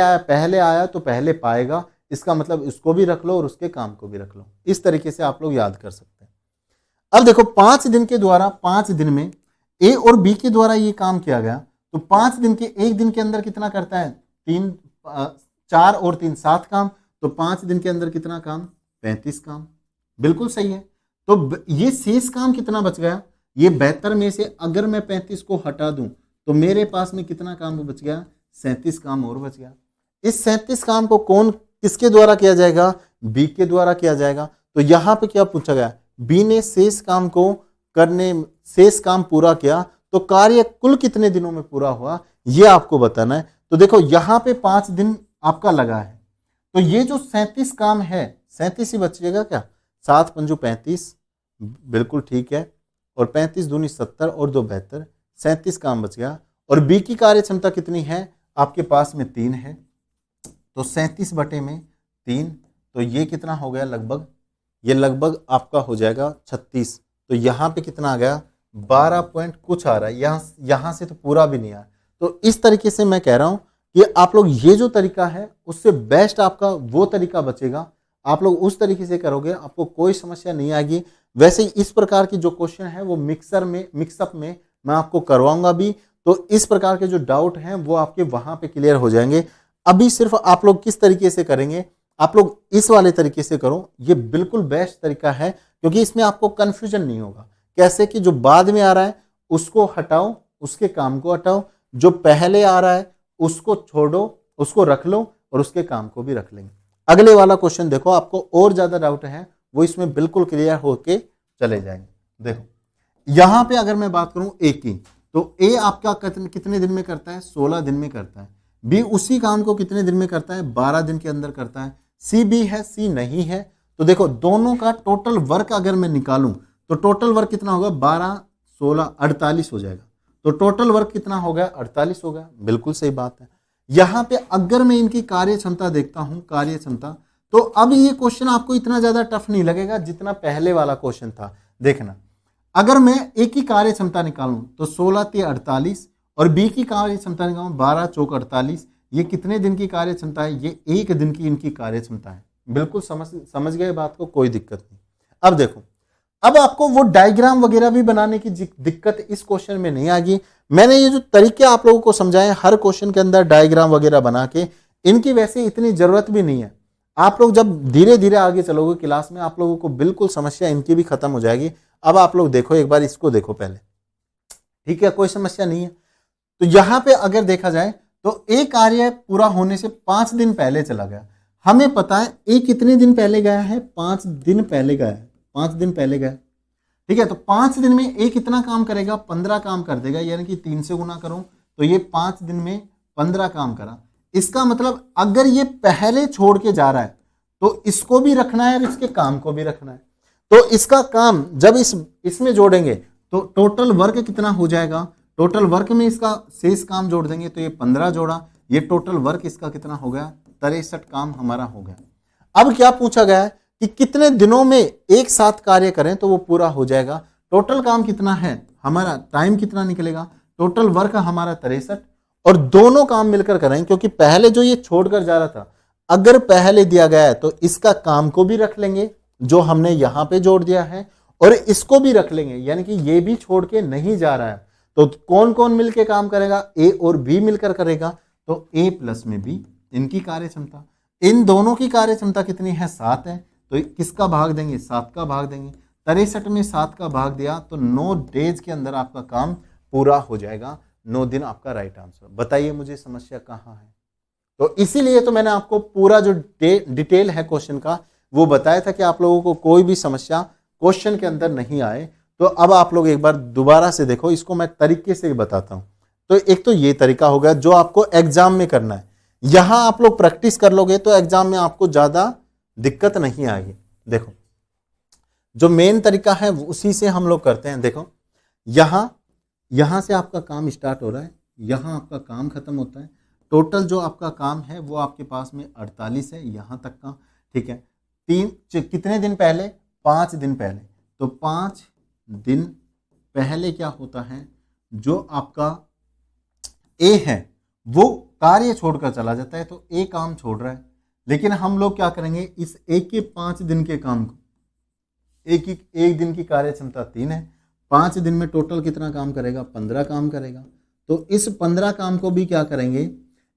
आया तो पहले पाएगा, इसका मतलब इसको भी रख लो और उसके काम को भी रख लो। इस तरीके से आप लोग याद कर सकते हैं। अब देखो 5 दिन के द्वारा, 5 दिन में ए और बी के द्वारा ये काम किया गया, तो 5 दिन के, एक दिन के अंदर कितना करता है, 4 और 3 7 काम, तो 5 दिन के अंदर कितना काम, 35 काम। बिल्कुल सही है। तो ये शेष काम कितना बच गया, ये 72 में से अगर मैं 35 को हटा दूं तो मेरे पास में कितना काम बच गया, 37 काम और बच गया। इस 37 काम को कौन किसके द्वारा किया जाएगा, बी के द्वारा किया जाएगा। तो यहां पे क्या पूछा गया, बी ने शेष काम को शेष काम पूरा किया, तो कार्य कुल कितने दिनों में पूरा हुआ ये आपको बताना है। तो देखो यहां पे 5 दिन आपका लगा है, तो ये जो 37 काम है, 37 ही बचेगा क्या, 7 पंजू 35, बिल्कुल ठीक है, और 35 दूनी 70 और 2 72, 37 काम बच गया। और बी की कार्य क्षमता कितनी है आपके पास में, 3 है, तो 37 बटे में 3, तो ये कितना हो गया लगभग, ये लगभग आपका हो जाएगा 36। तो यहाँ पे कितना आ गया, 12 पॉइंट कुछ आ रहा है, यहाँ से तो पूरा भी नहीं आया। तो इस तरीके से मैं कह रहा हूँ कि आप लोग ये जो तरीका है उससे बेस्ट आपका वो तरीका बचेगा, आप लोग उस तरीके से करोगे आपको कोई समस्या नहीं आएगी। वैसे इस प्रकार की जो क्वेश्चन है वो मिक्सअप में मैं आपको करवाऊंगा भी, तो इस प्रकार के जो डाउट हैं वो आपके वहां पे क्लियर हो जाएंगे। अभी सिर्फ आप लोग किस तरीके से करेंगे, आप लोग इस वाले तरीके से करो, ये बिल्कुल बेस्ट तरीका है, क्योंकि इसमें आपको कंफ्यूजन नहीं होगा। कैसे कि जो बाद में आ रहा है उसको हटाओ, उसके काम को हटाओ, जो पहले आ रहा है उसको छोड़ो, उसको रख लो और उसके काम को भी रख लेंगे। अगले वाला क्वेश्चन देखो, आपको और ज्यादा डाउट है वो इसमें बिल्कुल क्लियर होके चले जाएंगे। देखो यहां पे अगर मैं बात करूं ए की, तो ए आपका कितने दिन में करता है, 16 दिन में करता है। बी उसी काम को कितने दिन में करता है, 12 दिन के अंदर करता है। सी बी है, सी नहीं है। तो देखो दोनों का टोटल वर्क अगर मैं निकालूं तो टोटल वर्क कितना होगा, 12 16 48 हो जाएगा। तो टोटल वर्क कितना हो गया, 48 हो गया। बिल्कुल सही बात है। यहां पे अगर मैं इनकी कार्य क्षमता देखता हूं, कार्य क्षमता, तो अब ये क्वेश्चन आपको इतना ज्यादा टफ नहीं लगेगा जितना पहले वाला क्वेश्चन था। देखना अगर मैं ए की कार्य क्षमता निकालूं तो 16 × 48 और बी की कार्य क्षमता निकालूं 12 × 4 = 48। ये कितने दिन की कार्य क्षमता है, ये 1 दिन की इनकी कार्य क्षमता है। बिल्कुल समझ गए बात को, कोई दिक्कत नहीं। अब देखो, अब आपको वो डायग्राम वगैरह भी बनाने की दिक्कत इस क्वेश्चन में नहीं आएगी। मैंने ये जो तरीके आप लोगों को समझाए हर क्वेश्चन के अंदर डायग्राम वगैरह बना के, इनकी वैसे इतनी जरूरत भी नहीं है। आप लोग जब धीरे धीरे आगे चलोगे क्लास में, आप लोगों को बिल्कुल समस्या इनकी भी खत्म हो जाएगी। अब आप लोग देखो, एक बार इसको देखो पहले, ठीक है, कोई समस्या नहीं है। तो यहां पे अगर देखा जाए तो ए कार्य पूरा होने से 5 दिन पहले चला गया। हमें पता है ए कितने दिन पहले गया है, 5 दिन पहले गया है, 5 दिन पहले गया। ठीक है, तो 5 दिन में ए कितना काम करेगा, 15 काम कर देगा, यानी कि 3 से गुना करूं तो ये 5 दिन में 15 काम करा। इसका मतलब अगर ये पहले छोड़ के जा रहा है तो इसको भी रखना है और इसके काम को भी रखना है। तो इसका काम जब इसमें जोड़ेंगे तो टोटल वर्क कितना हो जाएगा, टोटल वर्क में इसका शेष काम जोड़ देंगे तो ये 15 जोड़ा, ये टोटल वर्क इसका कितना हो गया, 63 काम हमारा हो गया। अब क्या पूछा गया है कि कितने दिनों में एक साथ कार्य करें तो वो पूरा हो जाएगा। टोटल काम कितना है हमारा, टाइम कितना निकलेगा, टोटल वर्क हमारा 63, और दोनों काम मिलकर करें, क्योंकि पहले जो ये छोड़कर जा रहा था, अगर पहले दिया गया है तो इसका काम को भी रख लेंगे जो हमने यहां पे जोड़ दिया है, और इसको भी रख लेंगे, यानी कि ये भी छोड़ के नहीं जा रहा है। तो कौन कौन मिलकर काम करेगा, ए और बी मिलकर करेगा। तो ए प्लस में बी, इनकी कार्य क्षमता, इन दोनों की कार्य क्षमता कितनी है, 7 है। तो किसका भाग देंगे, 7 का भाग देंगे। 63 में 7 का भाग दिया तो 9 डेज के अंदर आपका काम पूरा हो जाएगा। 9 दिन आपका राइट आंसर। बताइए मुझे समस्या कहाँ है। तो इसीलिए तो मैंने आपको पूरा जो डिटेल है क्वेश्चन का वो बताया था कि आप लोगों को कोई भी समस्या क्वेश्चन के अंदर नहीं आए। तो अब आप लोग एक बार दोबारा से देखो, इसको मैं तरीके से बताता हूं। तो एक तो ये तरीका होगा जो आपको एग्जाम में करना है, यहां आप लोग प्रैक्टिस कर लोगे तो एग्जाम में आपको ज्यादा दिक्कत नहीं आएगी। देखो जो मेन तरीका है उसी से हम लोग करते हैं। देखो यहां से आपका काम स्टार्ट हो रहा है, यहां आपका काम खत्म होता है। टोटल जो आपका काम है वो आपके पास में 48 है यहां तक का, ठीक है। कितने दिन पहले? 5 दिन पहले। तो 5 दिन पहले क्या होता है, जो आपका ए है वो कार्य छोड़कर चला जाता है, तो ए काम छोड़ रहा है। लेकिन हम लोग क्या करेंगे, इस ए के 5 दिन के काम को, एक दिन की कार्य क्षमता 3 है, 5 दिन में टोटल कितना काम करेगा? 15 काम करेगा। तो इस 15 काम को भी क्या करेंगे,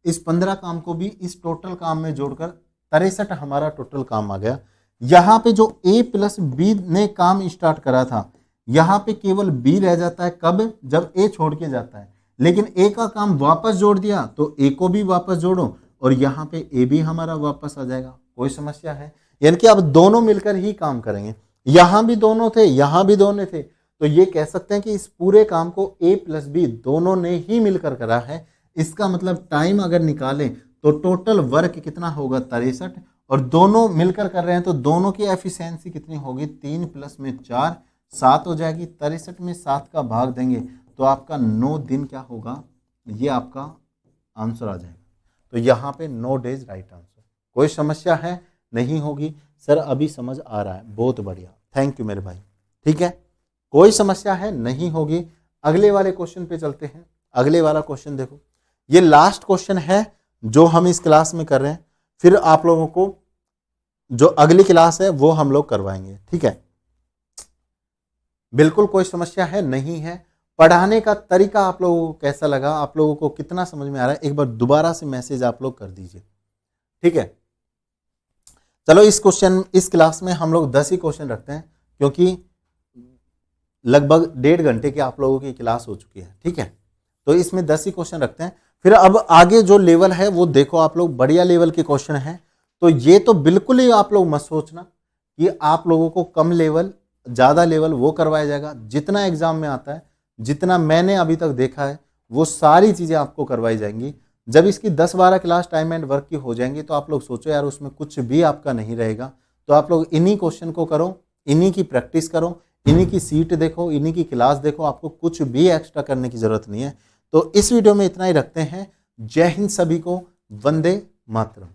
इस 15 काम को भी इस टोटल काम में जोड़कर 63 हमारा टोटल काम आ गया। यहाँ पे जो ए प्लस बी ने काम स्टार्ट करा था, यहाँ पे केवल बी रह जाता है। कब? जब ए छोड़ के जाता है। लेकिन ए का काम वापस जोड़ दिया तो ए को भी वापस जोड़ो और यहाँ पे ए भी हमारा वापस आ जाएगा। कोई समस्या है? यानी कि अब दोनों मिलकर ही काम करेंगे। यहां भी दोनों थे, यहां भी दोनों थे, तो ये कह सकते हैं कि इस पूरे काम को ए प्लस बी दोनों ने ही मिलकर करा है। इसका मतलब टाइम अगर निकालें तो टोटल वर्क कितना होगा? 63, और दोनों मिलकर कर रहे हैं तो दोनों की एफिशिएंसी कितनी होगी? 3 प्लस में 4, 7 हो जाएगी। 63 में 7 का भाग देंगे तो आपका 9 दिन क्या होगा, ये आपका आंसर आ जाएगा। तो यहाँ पे 9 डेज राइट आंसर। कोई समस्या है? नहीं होगी सर, अभी समझ आ रहा है, बहुत बढ़िया, थैंक यू मेरे भाई। ठीक है, कोई समस्या है? नहीं होगी। अगले वाले क्वेश्चन पे चलते हैं। अगले वाला क्वेश्चन देखो, ये लास्ट क्वेश्चन है जो हम इस क्लास में कर रहे हैं, फिर आप लोगों को जो अगली क्लास है वो हम लोग करवाएंगे। ठीक है, बिल्कुल कोई समस्या है? नहीं है। पढ़ाने का तरीका आप लोगों को कैसा लगा, आप लोगों को कितना समझ में आ रहा है, एक बार दोबारा से मैसेज आप लोग कर दीजिए। ठीक है, चलो इस क्लास में हम लोग 10 ही क्वेश्चन रखते हैं, क्योंकि लगभग 1.5 घंटे की आप लोगों की क्लास हो चुकी है। ठीक है, तो इसमें 10 ही क्वेश्चन रखते हैं। फिर अब आगे जो लेवल है वो देखो आप लोग, बढ़िया लेवल के क्वेश्चन हैं। तो ये तो बिल्कुल ही आप लोग मत सोचना कि आप लोगों को कम लेवल ज़्यादा लेवल वो करवाया जाएगा। जितना एग्जाम में आता है, जितना मैंने अभी तक देखा है, वो सारी चीज़ें आपको करवाई जाएंगी। जब इसकी 10-12 क्लास टाइम एंड वर्क की हो जाएंगी तो आप लोग सोचो यार उसमें कुछ भी आपका नहीं रहेगा। तो आप लोग इन्हीं क्वेश्चन को करो, इन्हीं की प्रैक्टिस करो, इन्हीं की सीट देखो, इन्हीं की क्लास देखो, आपको कुछ भी एक्स्ट्रा करने की जरूरत नहीं है। तो इस वीडियो में इतना ही रखते हैं। जय हिंद सभी को, वंदे मातरम।